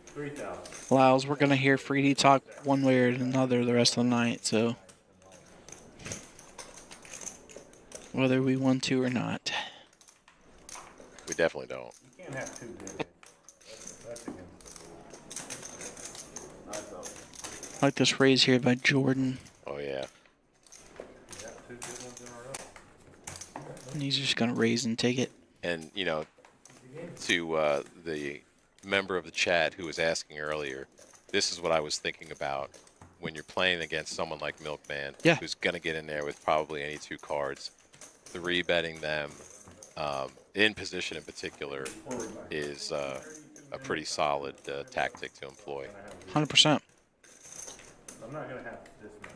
3,000. Lyles, we're going to hear Freedy talk one way or another the rest of the night, so whether we want to or not. We definitely don't. You can't have two good. That's against the rule. I like this raise here by Jordan. Oh, yeah. You got two good ones in a row. And he's just going to raise and take it. And, to the member of the chat who was asking earlier, this is what I was thinking about when you're playing against someone like Milkman, Yeah. who's going to get in there with probably any two cards. 3-betting them in position in particular is a pretty solid tactic to employ. 100%. I'm not going to have this much.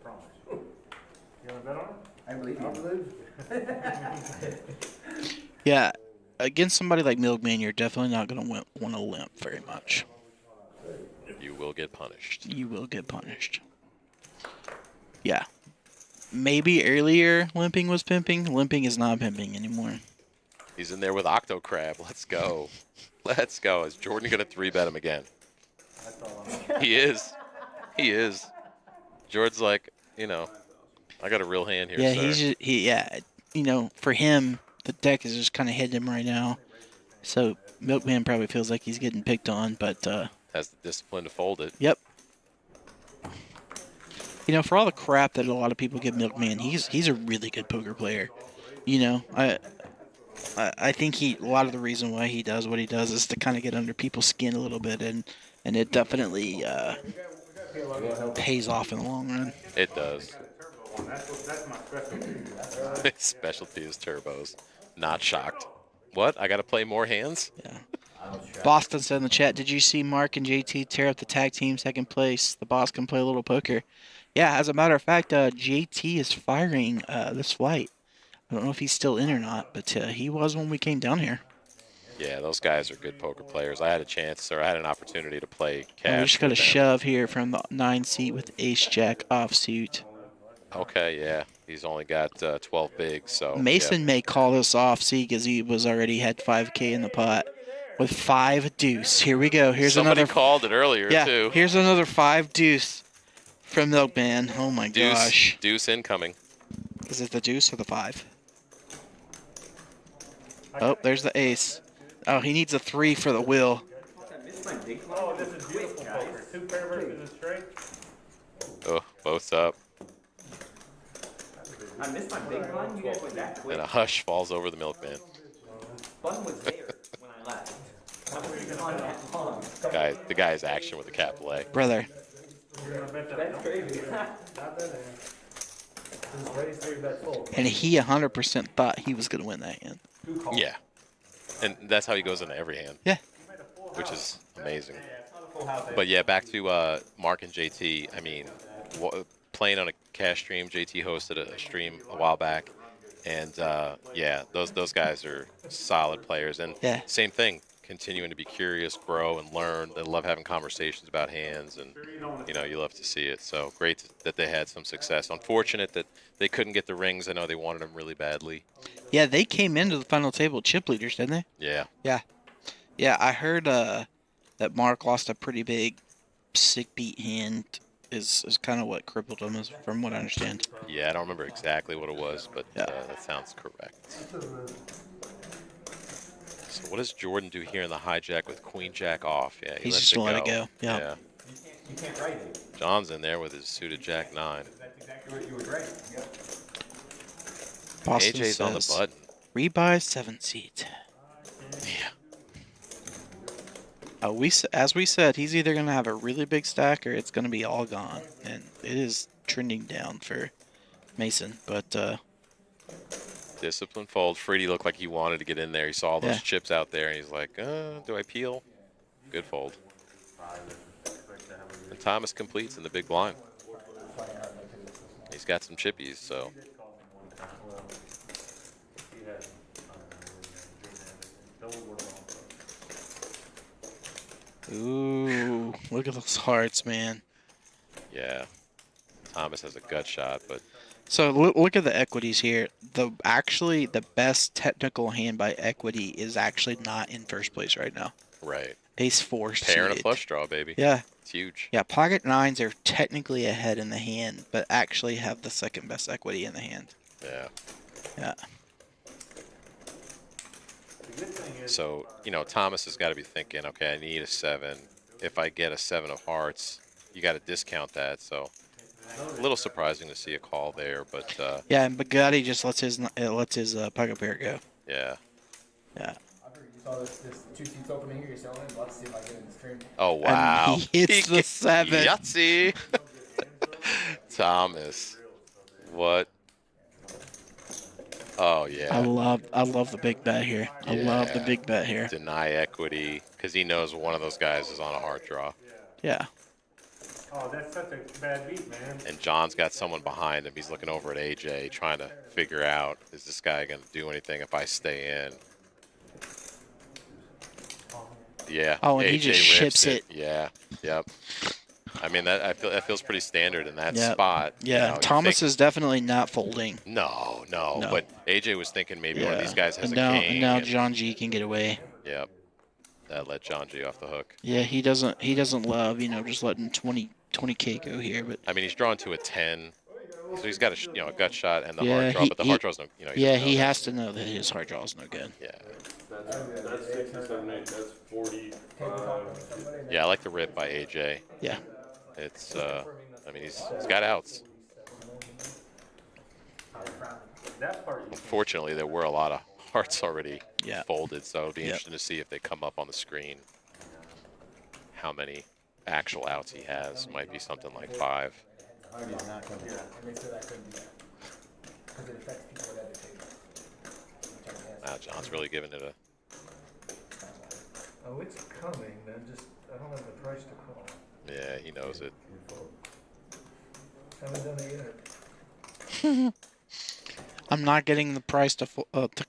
Promise. You want to bet on it? I believe you. Yeah, against somebody like Milkman, you're definitely not going to want to limp very much. You will get punished. You will get punished. Yeah. Maybe earlier limping was pimping. Limping is not pimping anymore. He's in there with Octo Crab. Let's go. Let's go. Is Jordan going to 3-bet him again? He is. He is. Jordan's like, I got a real hand here, Yeah, sir. he's just, for him, the deck is just kind of hitting him right now. So Milkman probably feels like he's getting picked on, but has the discipline to fold it. Yep. You know, for all the crap that a lot of people give Milkman, he's a really good poker player. You know, I think a lot of the reason why he does what he does is to kind of get under people's skin a little bit, and it definitely pays off in the long run. It does. That's my specialty. His specialty is turbos. Not shocked. What? I got to play more hands? Yeah. Boston said in the chat, did you see Mark and JT tear up the tag team second place? The boss can play a little poker. Yeah, as a matter of fact, JT is firing this flight. I don't know if he's still in or not, but he was when we came down here. Yeah, those guys are good poker players. I had a chance, or I had an opportunity to play cash. We just got a with them. shove here from the 9 seat with ace-jack offsuit. Okay, yeah. He's only got 12 bigs, so... Mason yeah. may call this off, see, because he was already had 5K in the pot with 5 deuce. Here we go. Here's Somebody another. called it earlier, Yeah, too. here's another 5 deuce from Milkman. Oh my gosh. Deuce incoming. Is it the deuce or the 5? Oh, there's the ace. Oh, he needs a 3 for the will. Oh, this is beautiful poker. 2 pair versus a straight. Oh, both's up. I missed my big blind. You guys went that quick. And a hush falls over the milkman. Button was there when I left. I wasn't even on that long. The guy's action with the capital. Brother. That's crazy. And he 100% thought he was going to win that hand. Yeah. And that's how he goes into every hand. Yeah. Which is amazing. But yeah, back to Mark and JT. I mean, playing on a cash stream, JT hosted a stream a while back. And yeah, those guys are solid players. And yeah. Same thing, continuing to be curious, grow, and learn. They love having conversations about hands, and you love to see it. So great that they had some success. Unfortunate that they couldn't get the rings. I know they wanted them really badly. Yeah, they came into the final table chip leaders, didn't they? Yeah. Yeah. Yeah, I heard that Mark lost a pretty big sick beat hand. Is kind of what crippled him, is from what I understand. Yeah, I don't remember exactly what it was, but yeah, that sounds correct. So what does Jordan do here in the hijack with Queen Jack off? Yeah, he's just gonna let it go. Yeah. You can't write it. John's in there with his suited Jack 9. That's exactly what you would write. Yep. Boston AJ's on the button. Rebuy 7 seat. Yeah. As we said, he's either going to have a really big stack or it's going to be all gone. And it is trending down for Mason. But discipline fold. Freddie looked like he wanted to get in there. He saw all those chips out there, and he's like, do I peel? Good fold. And Thomas completes in the big blind. He's got some chippies, so... Ooh, look at those hearts, man. Yeah. Thomas has a gut shot, but... So look at the equities here. Actually, the best technical hand by equity is actually not in first place right now. Right. Ace 4 pair and a flush draw, baby. Yeah. It's huge. Yeah, pocket 9s are technically ahead in the hand, but actually have the second best equity in the hand. Yeah. Yeah. So, Thomas has got to be thinking, okay, I need a 7. If I get a 7 of hearts, you got to discount that. So, a little surprising to see a call there, but... yeah, and Bugatti just lets his pocket pair go. Yeah. Yeah. You saw this 2 seats open in here, you're selling it. Let's see if I get it in the stream. Oh, wow. And he hits the 7. Yahtzee! Thomas. What? Oh, yeah. I love the big bet here. I love the big bet here. Deny equity, because he knows one of those guys is on a heart draw. Yeah. Oh, that's such a bad beat, man. And John's got someone behind him. He's looking over at AJ, trying to figure out, is this guy going to do anything if I stay in? Yeah. Oh, and AJ he just rips ships it. Yeah. Yep. I mean, that feels pretty standard in that spot. Yeah, Thomas is definitely not folding. No. But AJ was thinking maybe one of these guys has and a now, king. And now John G can get away. Yep. That let John G off the hook. Yeah, he doesn't love, just letting 20K go here. But I mean, he's drawn to a 10, so he's got a gut shot and the hard draw. But the hard draw's no, he has to know that his hard draw is no good. Yeah. That's 67, 8. That's 45. Yeah, I like the rip by AJ. Yeah. It's, I mean, he's got outs. That part you Unfortunately, there were a lot of hearts already Yeah. folded, so it'll be Yep. interesting to see if they come up on the screen. How many actual outs he has? Might be something like 5. And they said I couldn't do that. Because it affects people at other tables. Wow, John's really giving it a. Oh, it's coming. I don't have the price to call. Yeah, he knows it. Haven't done it yet. I'm not getting the price to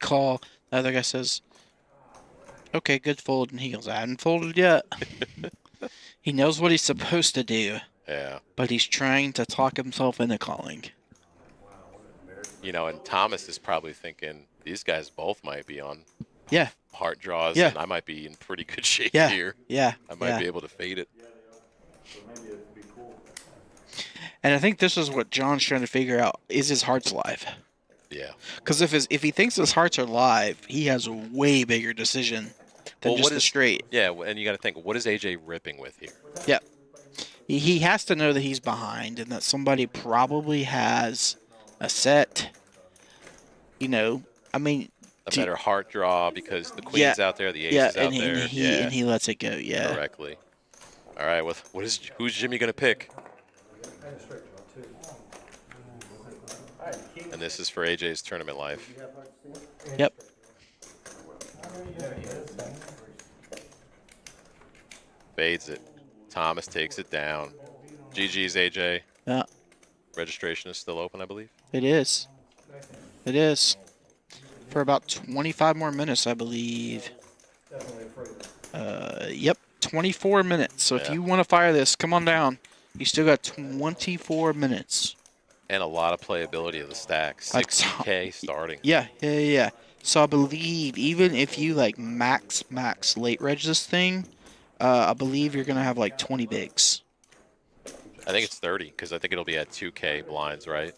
call. The other guy says, okay, good fold. And he goes, I haven't folded yet. He knows what he's supposed to do, Yeah. but he's trying to talk himself into calling. You know, and Thomas is probably thinking these guys both might be on Yeah. heart draws, Yeah. and I might be in pretty good shape Yeah. here. Yeah. I might be able to fade it. And I think this is what John's trying to figure out. Is his hearts live? Yeah. Because if he thinks his hearts are live, he has a way bigger decision than Well, just what the is- straight. Yeah, and you got to think, what is AJ ripping with here? Yep. He has to know that he's behind and that somebody probably has a set. You know, I mean, A better heart draw because the queen's out there, the ace is out there. And he lets it go. Yeah. Correctly. All right, who's Jimmy going to pick? And this is for AJ's tournament life. Yep. Fades it. Thomas takes it down. GG's, AJ. Yeah. Registration is still open, I believe. It is. It is. For about 25 more minutes, I believe. Yep. 24 minutes. So if Yeah. you want to fire this, come on down. You still got 24 minutes. And a lot of playability of the stack. A 60K starting. Yeah. So I believe even if you like max late reg this thing, I believe you're gonna have like 20 bigs. I think it's 30 because I think it'll be at 2K blinds, right?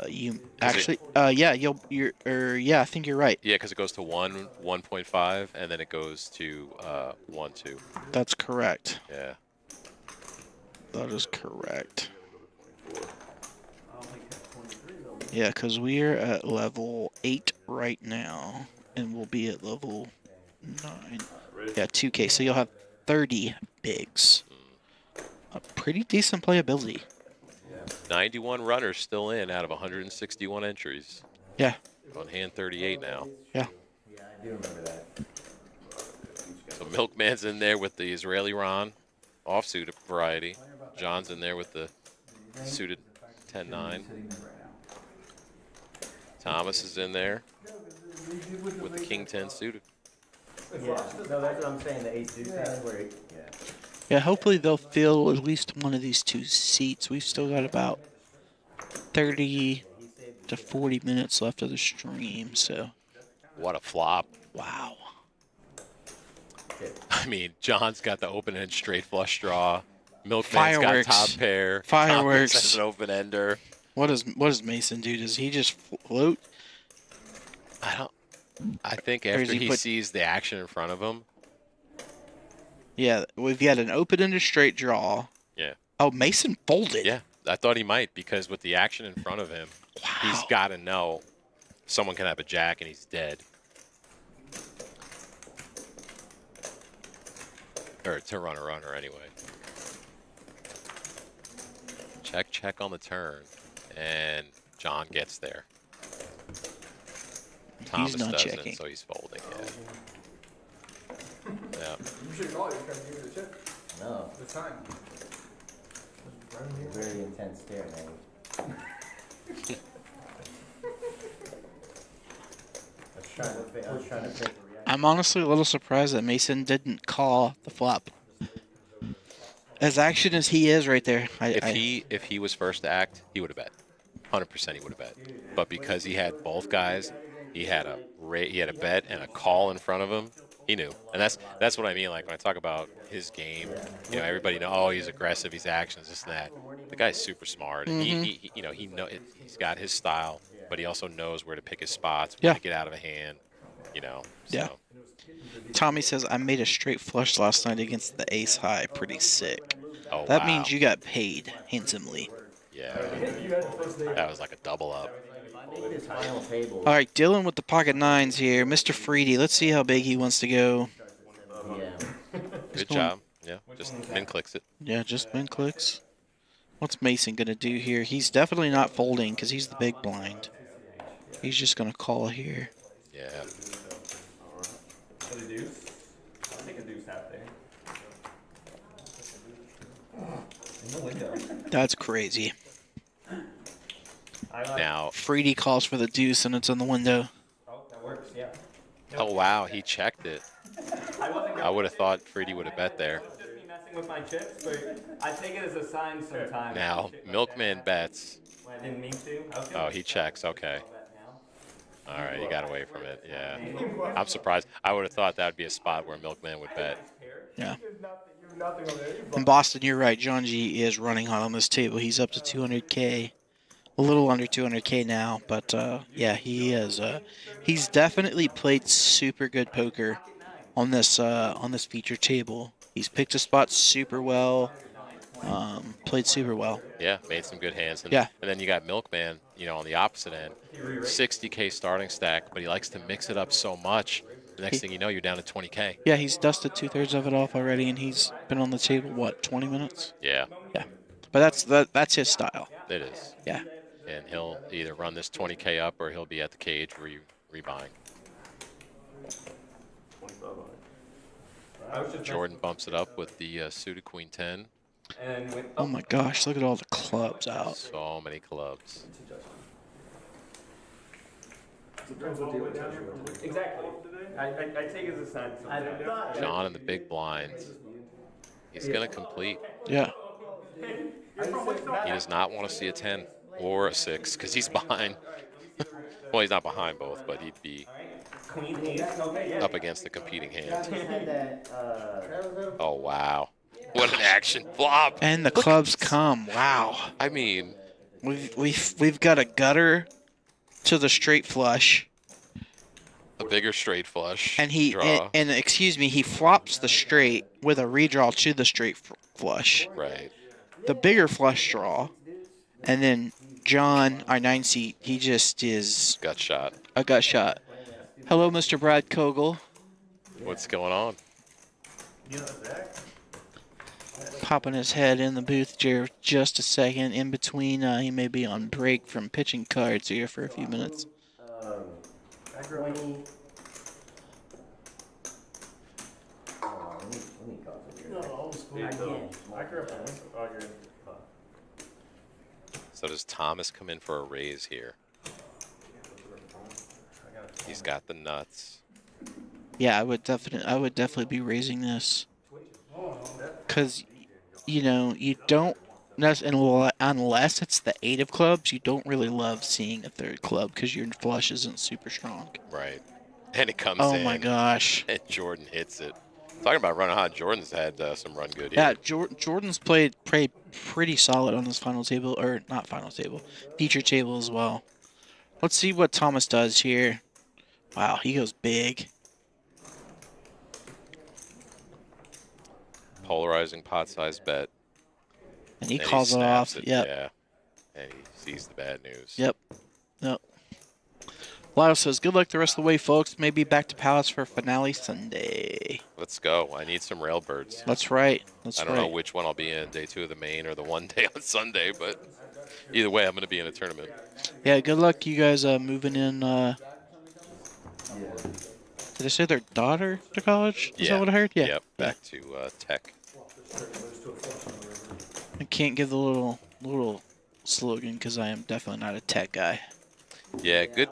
You actually, yeah, I think you're right. Yeah, because it goes to 1, 1.5, and then it goes to 1, 2. That's correct. Yeah. That is correct. Yeah, because we're at level 8 right now, and we'll be at level 9. Yeah, 2K, so you'll have 30 bigs. A pretty decent playability. 91 runners still in out of 161 entries. Yeah. On hand 38 now. Yeah. Yeah, I do remember that. So Milkman's in there with the Israeli Ron, offsuit variety. John's in there with the suited 10-9. Thomas is in there with the King 10 suited. Yeah, no, that's what I'm saying. The ace deuce hand where Yeah, hopefully they'll fill at least one of these 2 seats. We've still got about 30 to 40 minutes left of the stream, so. What a flop. Wow. I mean, John's got the open end straight flush draw. Milkman's Fireworks. got top pair. Fireworks. Thomas has an open ender. What does Mason do? Does he just float? I think Or does after he he put- sees the action in front of him. Yeah, we've got an open-ended straight draw. Yeah. Oh, Mason folded. Yeah, I thought he might because with the action in front of him, he's got to know someone can have a jack and he's dead. Or to run a runner anyway. Check on the turn. And John gets there. Thomas not doesn't, checking. so he's folding. Yeah. You should call it. You're trying to give it a check. no, The time. very intense stare, man. I was trying to fake a reaction. I'm honestly a little surprised that Mason didn't call the flop. As action as he is right there. If he was first to act, he would have bet. 100% he would have bet. But because he had both guys, he had a bet and a call in front of him. He knew, and that's what I mean. Like when I talk about his game, you know, everybody know, oh, he's aggressive, he's actions, this and that. The guy's super smart, and he's got his style, but he also knows where to pick his spots, where to get out of a hand. you know. Yeah. So, Tommy says, I made a straight flush last night against the ace high. Pretty sick. oh That wow. means you got paid handsomely. Yeah. That was like a double up. This final table. All right, Dylan with the pocket nines here. Mr. Freedy, let's see how big he wants to go. Yeah. Good going- job. Yeah. Just min clicks it. Yeah, just min clicks. What's Mason going to do here? He's definitely not folding because he's the big blind. He's just going to call here. Yeah. For the deuce? I'll take a deuce out there. In the window. That's crazy. Now. Freedy calls for the deuce and it's in the window. Oh, that works, yeah. Oh wow, he checked it. I would have thought Freedy would have bet there. It's just me messing with my chips, but I take it as a sign sometimes. Now, Milkman bets. When I didn't mean to. Okay. Oh, he checks. Okay. All right, you got away from it. Yeah. I'm surprised. I would have thought that would be a spot where Milkman would bet. Yeah. In Boston, you're right. John G is running hot on this table. He's up to 200K. A little under 200K now, but yeah, he is. He's definitely played super good poker on this feature table. He's picked his spots super well. Played super well. Yeah, made some good hands. And, Yeah. And then you got Milkman, you know, on the opposite end. 60K starting stack, but he likes to mix it up so much. The next thing you know, you're down to 20K. Yeah, he's dusted 2/3 of it off already, and he's been on the table, what, 20 minutes? Yeah, Yeah. But that's his style. it is. Yeah. And he'll either run this 20K up or he'll be at the cage rebuying. Jordan bumps it up with the suited queen 10. Oh my gosh, look at all the clubs out. So many clubs. Exactly. I take it as a sign sometimes. John in the big blinds. He's going to complete. Yeah. He does not want to see a 10 or a 6 because he's behind. Well, he's not behind both, but he'd be Queen ace. Okay, yeah. up against the competing hand. Had that, Oh, wow. What an action flop. And the clubs come. Wow. I mean, We've got a gutter to the straight flush. a bigger straight flush. And he draw. and excuse me, he flops the straight with a redraw to the straight flush. Right. The bigger flush draw, and then John, our 9 seat, he just is Gut shot. a gut shot. Hello, Mr. Brad Kogel. What's going on? Popping his head in the booth chair just a second. In between, he may be on break from pitching cards here for a few minutes. 20. Oh, let me call it. I grew up in oh, you're in. So does Thomas come in for a raise here? He's got the nuts. Yeah, I would definitely be raising this. Cause, you know, you don't unless it's the 8 of clubs, you don't really love seeing a 3rd club because your flush isn't super strong. Right. And it comes Oh in. my gosh. And Jordan hits it. Talking about running hot, Jordan's had some run good here. Yeah, Jordan's played pretty solid on this final table, or not final table, feature table as well. Let's see what Thomas does here. Wow, he goes big. Polarizing pot size bet. And he And calls it snaps off. it, Yep. Yeah. And he sees the bad news. Yep. Lyle says, good luck the rest of the way, folks. Maybe back to Palace for finale Sunday. Let's go. I need some railbirds. That's right. I don't know which one I'll be in, day 2 of the main or the one day on Sunday, but either way, I'm going to be in a tournament. Yeah, good luck you guys moving in. Did they say their daughter to college? Is that what I heard? Yeah. Yep, back to tech. I can't give the little slogan because I am definitely not a tech guy. Yeah, good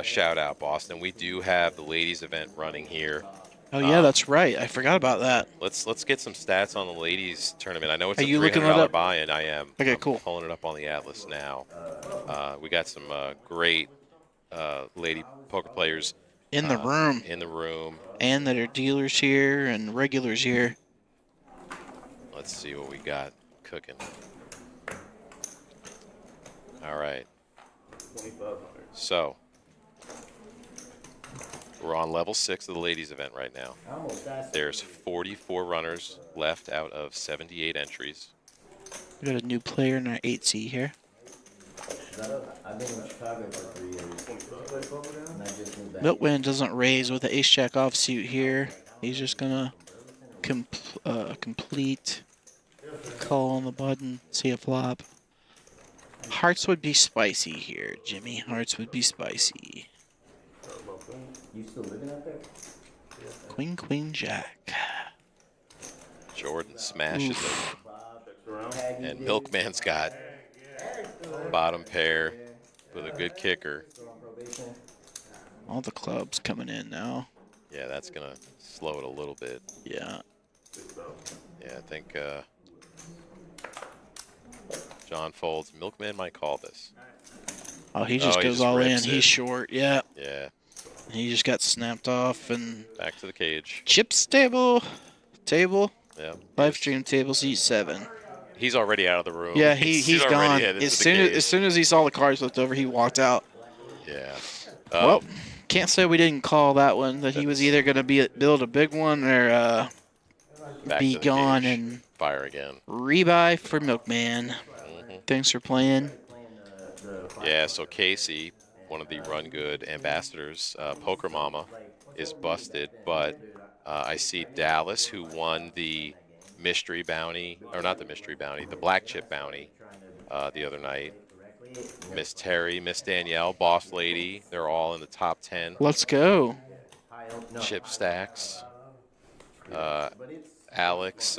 shout out, Boston. We do have the ladies event running here. Oh yeah, that's right. I forgot about that. Let's get some stats on the ladies tournament. I know it's Are a you looking it $300 up? buy-in. I am. Okay, I'm cool. Pulling it up on the Atlas now. We got some great lady poker players In the room. In the room. And that are dealers here and regulars here. Let's see what we got cooking. All right. So We're on level 6 of the ladies event right now. There's 44 runners left out of 78 entries. We got a new player in our 8C here. I've been in Chicago for 3 years. And I just moved back. Milkman doesn't raise with the ace-jack offsuit here. He's just gonna complete the call on the button, see a flop. Hearts would be spicy here, Jimmy. Hearts would be spicy. You still living out there? Queen, queen, jack. Jordan smashes it. And Milkman's got bottom pair with a good kicker. All the clubs coming in now. Yeah, that's going to slow it a little bit. Yeah. Yeah, I think John folds. Milkman might call this. Oh, he just goes all in. rips it. He's short. Yeah. Yeah, He just got snapped off and back to the cage. chips table. Yeah. Live stream table seat 7. He's already out of the room. Yeah, he's already gone. headed As to the cage. soon as he saw the cards flipped over, he walked out. Yeah. Well, can't say we didn't call that one. That he was either going to build a big one or back be to the gone cage. and Fire again. rebuy for Milkman. Thanks for playing. Yeah, so Casey, one of the Run Good ambassadors, Poker Mama, is busted, but I see Dallas, who won the mystery bounty, or not the mystery bounty, the black chip bounty the other night. Miss Terry, Miss Danielle, Boss Lady, they're all in the top 10 Let's go. chip stacks. Alex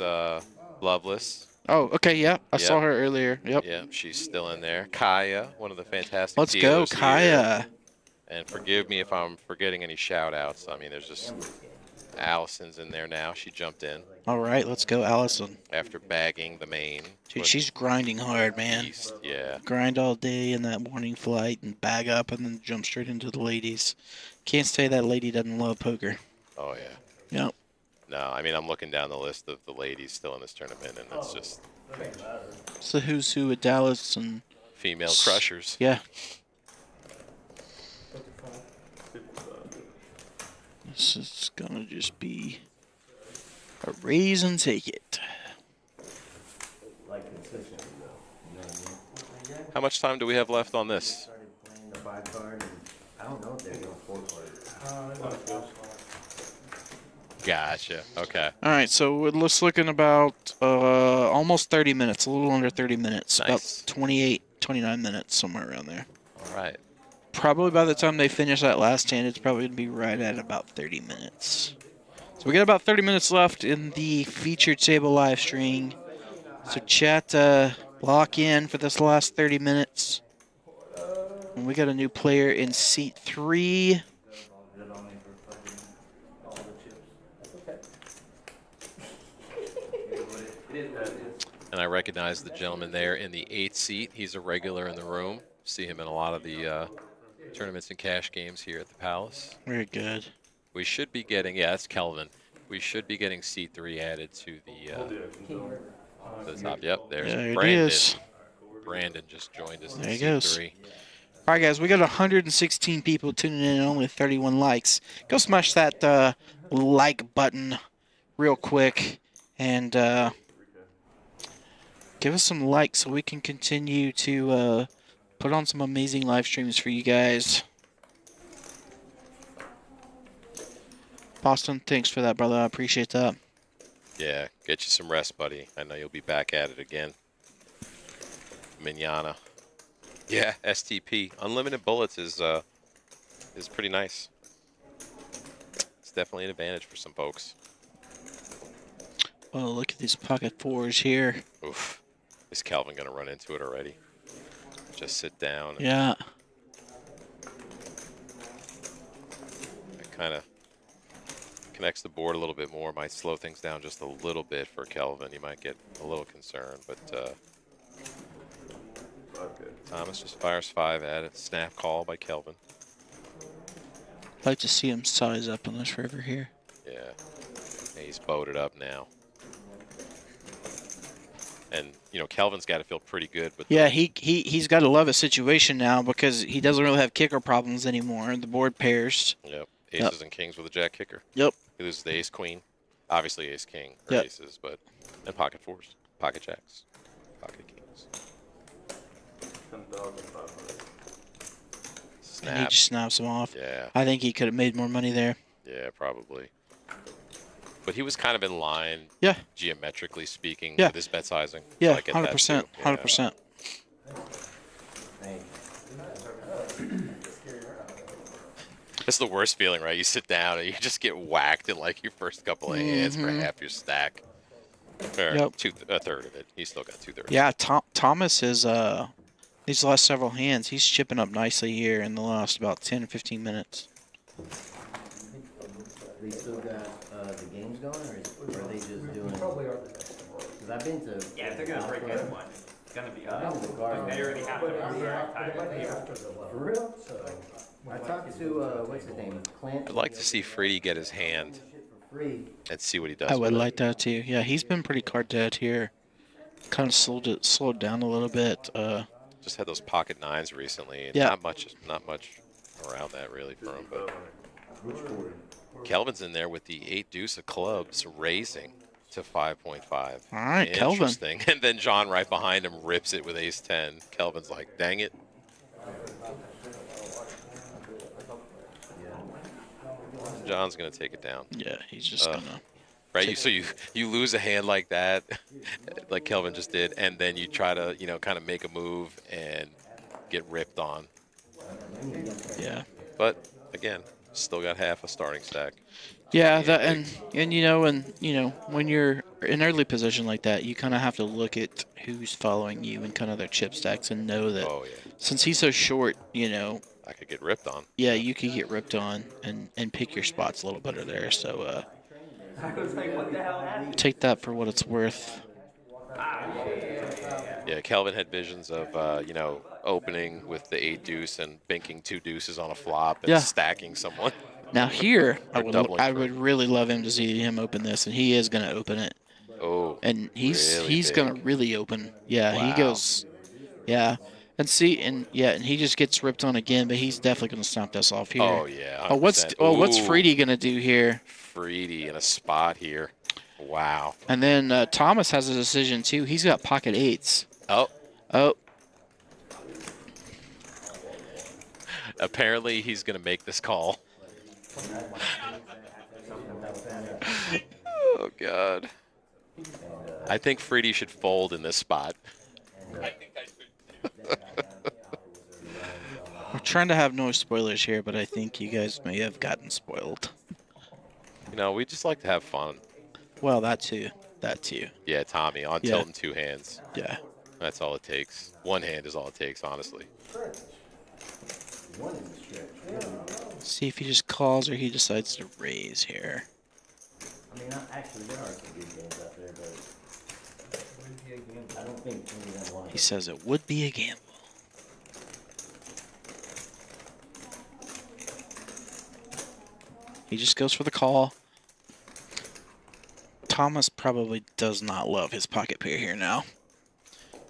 Loveless. Oh, okay, yeah. I saw Yep. her earlier. Yep. Yeah, she's still in there. Kaya, one of the fantastic Let's go, dealers here. Kaya. And forgive me if I'm forgetting any shout-outs. I mean, there's just Allison's in there now. She jumped in All right, let's go, Allison. after bagging the main. Dude, she's grinding hard, man. East. Yeah. Grind all day in that morning flight and bag up and then jump straight into the ladies. Can't say that lady doesn't love poker. Oh, yeah. Yep. No, I mean, I'm looking down the list of the ladies still in this tournament, and it's just It's the who's who at Dallas and female crushers. yeah. This is gonna just be a raise and take it. Like consistently though. You know what I mean? How much time do we have left on this? Started playing the 5 card and I don't know if they're going 4 card. Gotcha. Okay. All right, so it looks looking about almost 30 minutes, a little under 30 minutes, Nice. about 28, 29 minutes, somewhere around there. All right. Probably by the time they finish that last hand, it's probably going to be right at about 30 minutes. So we got about 30 minutes left in the featured table live stream. So chat, lock in for this last 30 minutes. And we got a new player in seat 3. And I recognize the gentleman there in the 8th seat. He's a regular in the room. See him in a lot of the tournaments and cash games here at the Palace. Very good. We should be getting, yeah, that's Kelvin. We should be getting seat 3 added to the top. Yep, there's There it Brandon. is. Brandon just joined us in There he seat goes. 3. All right, guys, we got 116 people tuning in and only 31 likes. Go smash that like button real quick and give us some likes so we can continue to put on some amazing live streams for you guys. Boston, thanks for that, brother. I appreciate that. Yeah, get you some rest, buddy. I know you'll be back at it again. Manana. Yeah, STP. Unlimited bullets is pretty nice. It's definitely an advantage for some folks. Oh, look at these pocket 4s here. Oof. Is Calvin going to run into it already? Just sit down. Yeah. It kind of connects the board a little bit more. Might slow things down just a little bit for Kelvin. He might get a little concerned, but Thomas just fires 5 at it. Snap call by Kelvin. I'd like to see him size up on this river here. Yeah. And he's boated up now. And, you know, Kelvin's got to feel pretty good. But Yeah, he's got to love his situation now because he doesn't really have kicker problems anymore. The board pairs. Yep. aces and kings with a jack kicker. Yep. He loses the ace queen, obviously ace king or Yep. aces, but and pocket fours, pocket jacks, pocket kings. 10,500. And he Snap. just snaps him off. Yeah. I think he could have made more money there. Yeah, probably. But he was kind of in line, Yeah. geometrically speaking, Yeah. with his bet sizing. So Yeah, I get that 100%. too. 100%. It's the worst feeling, right? You sit down and you just get whacked in like your first couple of hands for half your stack. Or Yep. a third of it. He's still got 2/3. Yeah, Thomas is these last several hands, he's chipping up nicely here in the last about 10 or 15 minutes. They still got the games going, or are they just doing? Because I've been to. Yeah, if they're gonna break this one, it's gonna be up. I've been to the garden. They already have to. For real? I talked to what's his name, Clint. I'd like to see Freddie get his hand For free. and see what he does. I would with like it. that too. Yeah, he's been pretty card dead here. Kind of slowed down a little bit. Just had those pocket nines recently. And Yeah. Not much around that really for him. But Kelvin's in there with the 8 deuce of clubs raising to 5.5. All right, Kelvin. Interesting. And then John right behind him rips it with ace 10. Kelvin's like, dang it. John's gonna take it down. Yeah, he's just gonna. Right, so you lose a hand like that, like Kelvin just did, and then you try to kind of make a move and get ripped on. Yeah. But again, still got half a starting stack. Yeah, that and when you're in early position like that, you kind of have to look at who's following you and kind of their chip stacks and know that Oh yeah, since he's so short, I could get ripped on. yeah, you could get ripped on and pick your spots a little better there. So I was like, what the hell happened? take that for what it's worth. Yeah, Kelvin had visions of opening with the 8 deuce and banking 2 deuces on a flop and Yeah. stacking someone. Now here, Or doubling I for- would really love him to see him open this, and he is going to open it. Oh, And he's really going to big. really open. Yeah, he Wow. goes. Yeah. And see, and he just gets ripped on again, but he's definitely going to stomp this off here. Oh yeah. Oh, what's 100%. Ooh, Freedy going to do here? Freedy in a spot here. Wow. And then Thomas has a decision too. He's got pocket eights. Oh, Oh, apparently he's gonna make this call. Oh God. I think Freedy should fold in this spot. we're trying to have no spoilers here, but I think you guys may have gotten spoiled. We just like to have fun. Well, that too. That too. Yeah, Tommy, on Yeah. tilting 2 hands. Yeah. That's all it takes. 1 hand is all it takes, honestly. See if he just calls or he decides to raise here. I mean, actually, there are some good games out there, but I don't think any of them want He says it would be a gamble. He just goes for the call. Thomas probably does not love his pocket pair here now.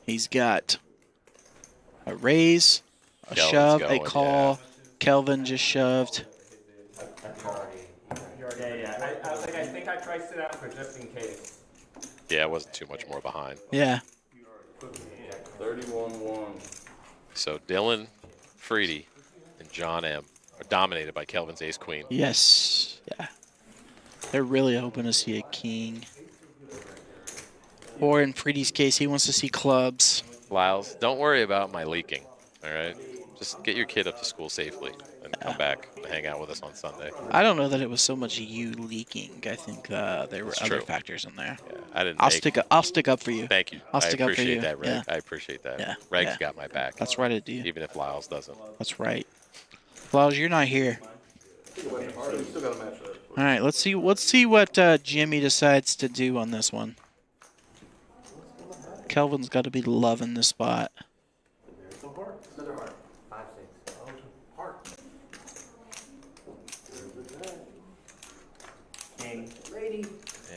He's got a raise, a Kelvin's shove, going, a call. Kelvin just shoved. Yeah. I think I priced it out for just in case. Yeah, it wasn't too much more behind. Yeah. 31-1. So Dylan, Freedy, and John M. are dominated by Kelvin's ace queen. Yes. Yeah. They're really hoping to see a king. Or in Freedy's case, he wants to see clubs. Lyles, don't worry about my leaking, all right? Just get your kid up to school safely and come back and hang out with us on Sunday. I don't know that it was so much you leaking. I think there were It's other true. factors in there. Yeah, I didn't. I'll stick up for you. Thank you. I'll stick I up for appreciate you. that, Reg. Yeah. I appreciate that. Yeah, Reg's yeah. got my back. That's right, I do. Even if Lyles doesn't. That's right. Flowers, you're not here. All right, let's see what Jimmy decides to do on this one. Kelvin's got to be loving this spot.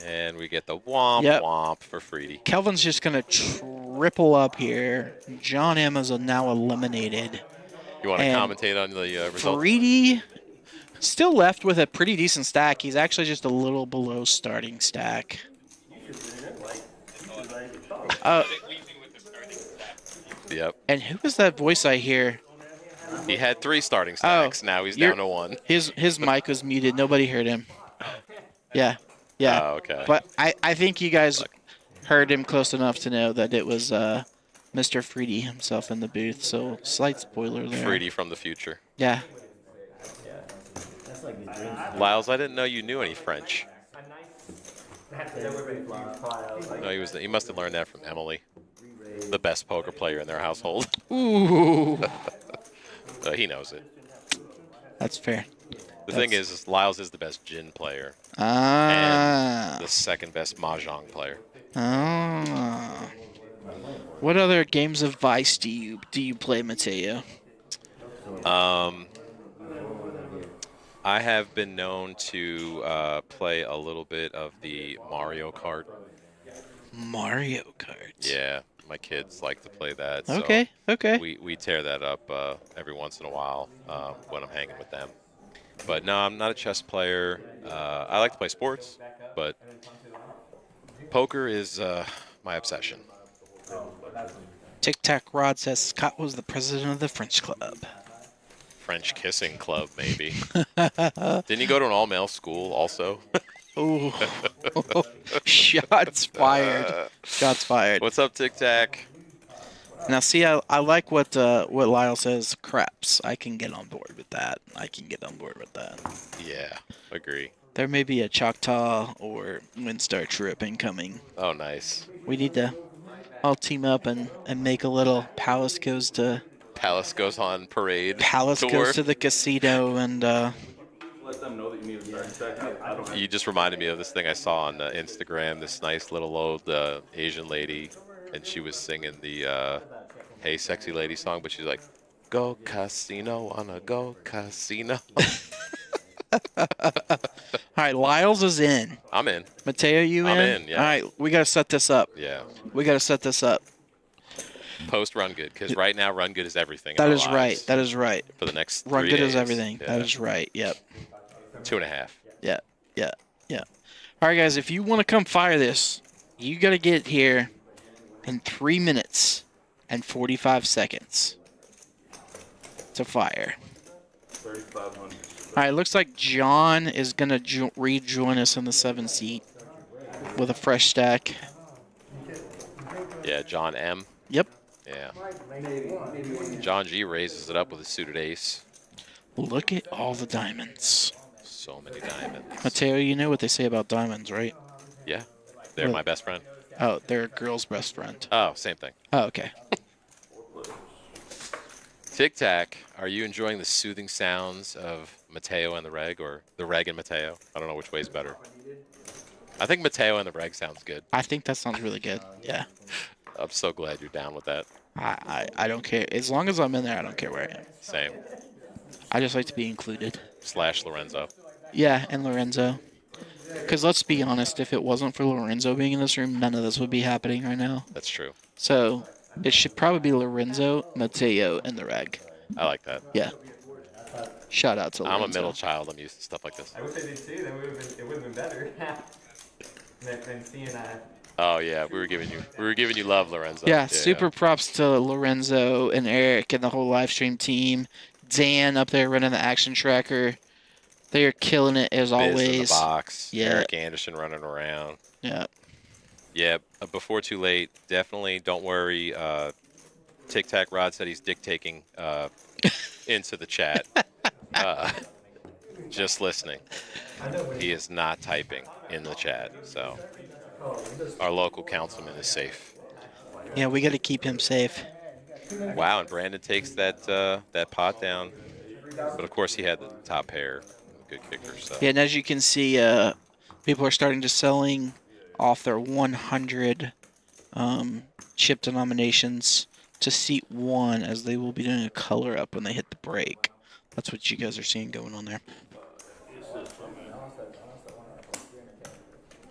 And we get the womp Yep. womp for Freedy. Kelvin's just going to triple up here. John M is now eliminated. You want to And commentate on the result? Freedy Still left with a pretty decent stack. He's actually just a little below starting stack. Yep. And who is that voice I hear? He had 3 starting stacks. Now he's down to 1. His mic was muted. Nobody heard him. Yeah. Yeah. Oh, okay. But I think you guys heard him close enough to know that it was Mr. Freedy himself in the booth. So slight spoiler there. Freedy from the future. Yeah. Lyles, I didn't know you knew any French. No, he must have learned that from Emily, the best poker player in their household. Ooh. He knows it. That's fair. The thing is Lyles is the best gin player. Ah. And the second best mahjong player. Ah. What other games of Vice do you play, Mateo? I have been known to play a little bit of the Mario Kart. Mario Kart. Yeah, my kids like to play that. Okay, so okay. We tear that up every once in a while when I'm hanging with them. But no, I'm not a chess player. I like to play sports, but poker is my obsession. Tic Tac Rod says Scott was the president of the French club. French kissing club, maybe. Didn't you go to an all-male school also? Ooh. Shots fired. Shots fired. What's up, Tic Tac? Now, see, I like what Lyle says, craps. I can get on board with that. Yeah, agree. There may be a Choctaw or Windstar trip incoming. Oh, nice. We need to all team up and make a little Palace goes on parade. Palace tour. goes to the casino and Let them know that you need a starting stack. I don't You just reminded me of this thing I saw on Instagram. This nice little old Asian lady, and she was singing the "Hey Sexy Lady" song, but she's like, "Go casino, wanna go casino." All right, Lyles is in. I'm in. Mateo, you in? I'm in, yeah. All right, we got to set this up. Yeah. Post Run Good, because right now Run Good is everything. That in our is lives. right. That is right. For the next Run 3 Good days. is everything. Yeah. That is right. Yep. 2.5. Yeah. All right, guys, if you want to come fire this, you got to get here in 3 minutes and 45 seconds to fire. 3,500. All right, looks like John is going to rejoin us in the 7 seat with a fresh stack. Yeah, John M. Yep. Yeah. John G raises it up with a suited ace. Look at all the diamonds. So many diamonds. Mateo, you know what they say about diamonds, right? Yeah. They're my best friend. Oh, they're a girl's best friend. Oh, same thing. Oh, okay. Tic Tac, are you enjoying the soothing sounds of Mateo and the Reg, or the Reg and Mateo? I don't know which way's better. I think Mateo and the Reg sounds good. I think that sounds really good. Yeah. I'm so glad you're down with that. I don't care. As long as I'm in there, I don't care where I am. Same. I just like to be included. / Lorenzo. Yeah, and Lorenzo. Because let's be honest, if it wasn't for Lorenzo being in this room, none of this would be happening right now. That's true. So it should probably be Lorenzo, Mateo, and the Reg. I like that. Yeah. Shout out to Lorenzo. I'm a middle child. I'm used to stuff like this. I wish I did too. Then it would have been better than seeing Oh yeah, we were giving you love, Lorenzo. Yeah, super props to Lorenzo and Eric and the whole live stream team. Dan up there running the action tracker. They are killing it as Biz always. in the box. Yeah. Eric Anderson running around. Yeah. Yeah. Before too late, definitely don't worry. Tic Tac Rod said he's dictating into the chat. Just listening. He is not typing in the chat, so our local councilman is safe. Yeah, we got to keep him safe. Wow, and Brandon takes that pot down, but of course he had the top pair, good kicker. So Yeah, and as you can see, people are starting to selling off their 100 chip denominations to seat 1, as they will be doing a color up when they hit the break. That's what you guys are seeing going on there.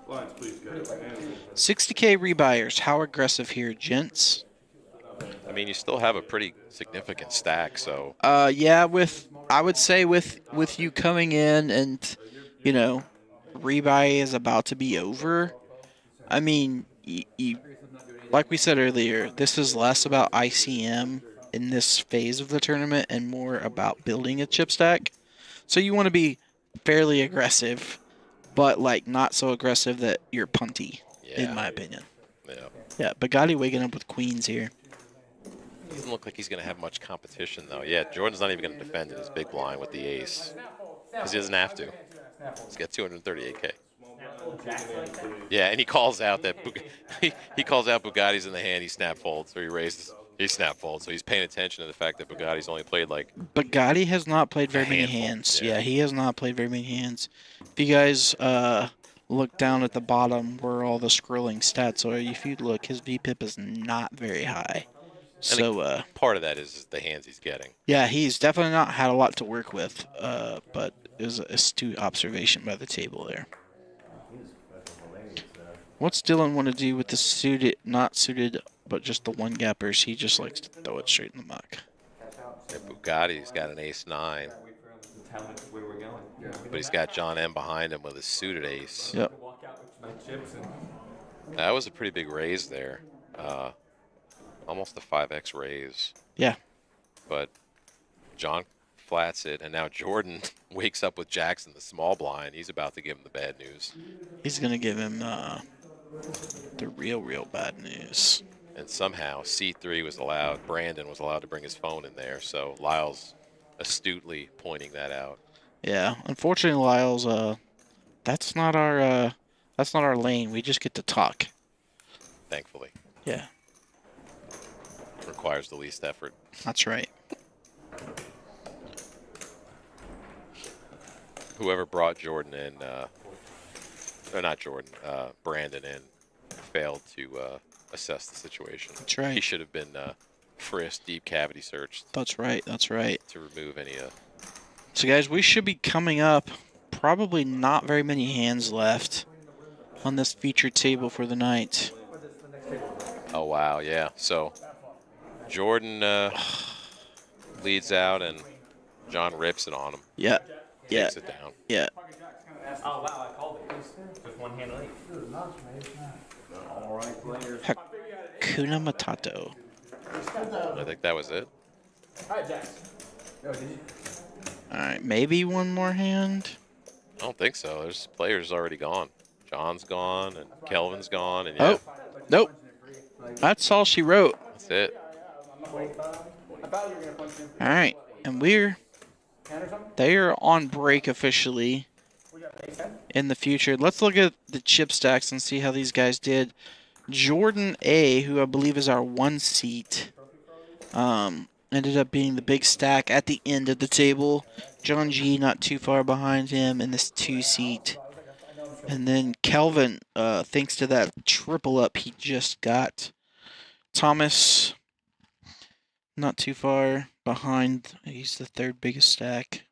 Lines, please, guys. 60K rebuyers. How aggressive here, gents? I mean, you still have a pretty significant stack, so Yeah, with I would say with you coming in and, you know, rebuy is about to be over. I mean, like we said earlier, this is less about ICM in this phase of the tournament and more about building a chip stack. So you want to be fairly aggressive, but like not so aggressive that you're punty, in my opinion. Yeah. Yeah, Bugatti waking up with queens here. Doesn't look like he's going to have much competition, though. Yeah, Jordan's not even going to defend in his big blind with the ace. Because he doesn't have to. He's got 238K. Yeah, and he calls out that he calls out Bugatti's in the hand. He snap folds, or he raises. He snap folds. So he's paying attention to the fact that Bugatti's only played like. Bugatti has not played very many handful, hands. yeah. Yeah, he has not played very many hands. If you guys look down at the bottom where all the scrolling stats are, if you look, his VPIP is not very high. So part of that is the hands he's getting. yeah, he's definitely not had a lot to work with. But it was an astute observation by the table there. What's Dylan want to do with the suited, not suited, but just the one gappers? He just likes to throw it straight in the muck. And Bugatti's got an ace-9. But he's got John M behind him with a suited ace. Yep. That was a pretty big raise there. Almost a 5x raise. Yeah. But John flats it, and now Jordan wakes up with Jackson, the small blind. He's about to give him the bad news. He's going to give him the real bad news. And somehow C3 was allowed, Brandon was allowed to bring his phone in there, so Lyle's astutely pointing that out. Yeah, unfortunately, Lyle's that's not our lane. We just get to talk. Thankfully. Yeah. Requires the least effort. That's right. Whoever brought Jordan in, or not Jordan, Brandon in, failed to assess the situation. That's right. He should have been frisked, deep cavity searched. That's right. That's right. To remove any. So, guys, we should be coming up. Probably not very many hands left on this featured table for the night. Oh, wow, yeah. So, Jordan leads out, and John rips it on him. Yeah. Takes it down. Yeah. Oh, wow, I called it. Just one hand late. All right, players. Hakuna Matata. I think that was it. All right, Jax. Oh, did you? All right, maybe one more hand. I don't think so. There's players already gone. John's gone, and Kelvin's gone, and yeah. Oh, nope. That's all she wrote. That's it. All right, and they are on break officially in the future. Let's look at the chip stacks and see how these guys did. Jordan A, who I believe is our 1 seat, ended up being the big stack at the end of the table. John G not too far behind him in this 2 seat. And then Kelvin, thanks to that triple up he just got. Thomas, not too far behind. He's the 3rd biggest stack.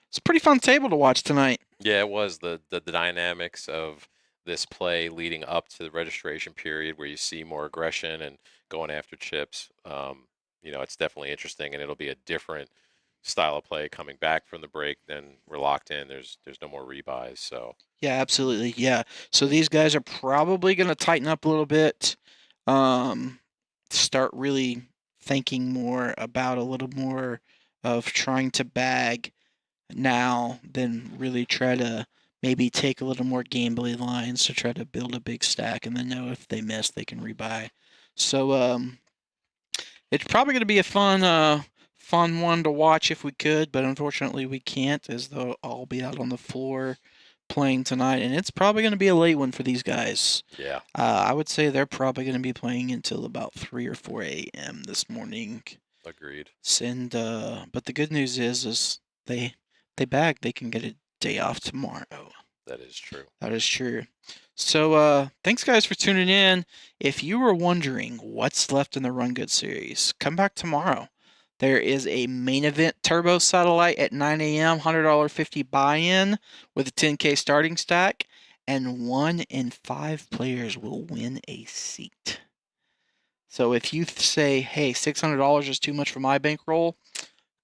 It's a pretty fun table to watch tonight. Yeah, it was the dynamics of this play leading up to the registration period where you see more aggression and going after chips. You know, it's definitely interesting, and it'll be a different style of play coming back from the break. Then we're locked in. There's no more rebuys. So yeah, absolutely. Yeah. So these guys are probably going to tighten up a little bit. Start really thinking more about a little more of trying to bag now than really try to maybe take a little more gambling lines to try to build a big stack and then know if they miss they can rebuy. So it's probably going to be a fun one to watch if we could, but unfortunately we can't, as they'll all be out on the floor playing tonight, and it's probably going to be a late one for these guys. Yeah. I would say they're probably going to be playing until about 3 or 4 a.m. this morning. Agreed. And but the good news is they bag. They can get a day off tomorrow. That is true. That is true. So thanks guys for tuning in. If you were wondering what's left in the Run Good series, come back tomorrow. There is a main event turbo satellite at 9 a.m., $100.50 buy-in with a 10K starting stack, and 1 in 5 players will win a seat. So if you say, hey, $600 is too much for my bankroll,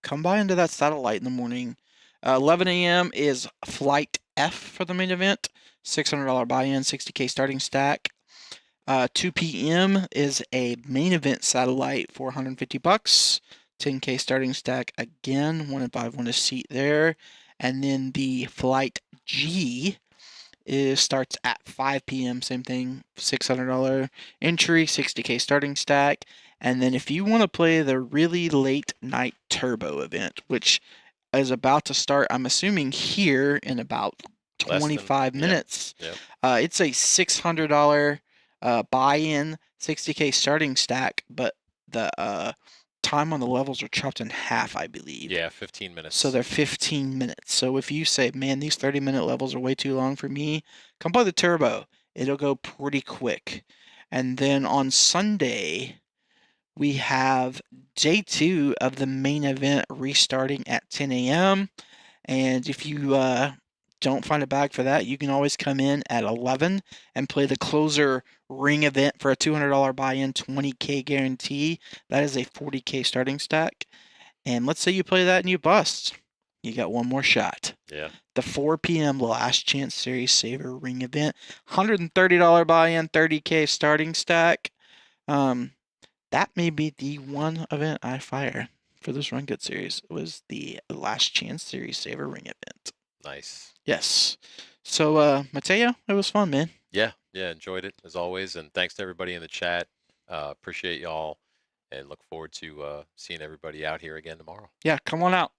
come by into that satellite in the morning. 11 a.m. is Flight F for the main event. $600 buy-in, 60K starting stack. 2 p.m. is a main event satellite, $450, 10K starting stack again. 1 in 5 won a seat there. And then the Flight G starts at 5 p.m. Same thing, $600 entry, 60K starting stack. And then if you want to play the really late night turbo event, which is about to start, I'm assuming here in about 25 minutes. Yep. It's a $600 buy-in, 60K starting stack, but the time on the levels are chopped in half, I believe. Yeah, 15 minutes. So they're 15 minutes. So if you say, man, these 30-minute levels are way too long for me, come play the turbo. It'll go pretty quick. And then on Sunday, we have day 2 of the main event restarting at 10 a.m. And if you don't find a bag for that, you can always come in at 11 and play the closer ring event for a $200 buy-in, 20K guarantee. That is a 40K starting stack. And let's say you play that and you bust. You got one more shot. Yeah. The 4 p.m. Last Chance Series Saver ring event, $130 buy-in, 30K starting stack. That may be the one event I fire for this Run Good series. It was the Last Chance Series Saver ring event. Nice. Yes. So, Mateo, it was fun, man. Yeah, enjoyed it as always, and thanks to everybody in the chat. Appreciate y'all, and look forward to seeing everybody out here again tomorrow. Yeah, come on out.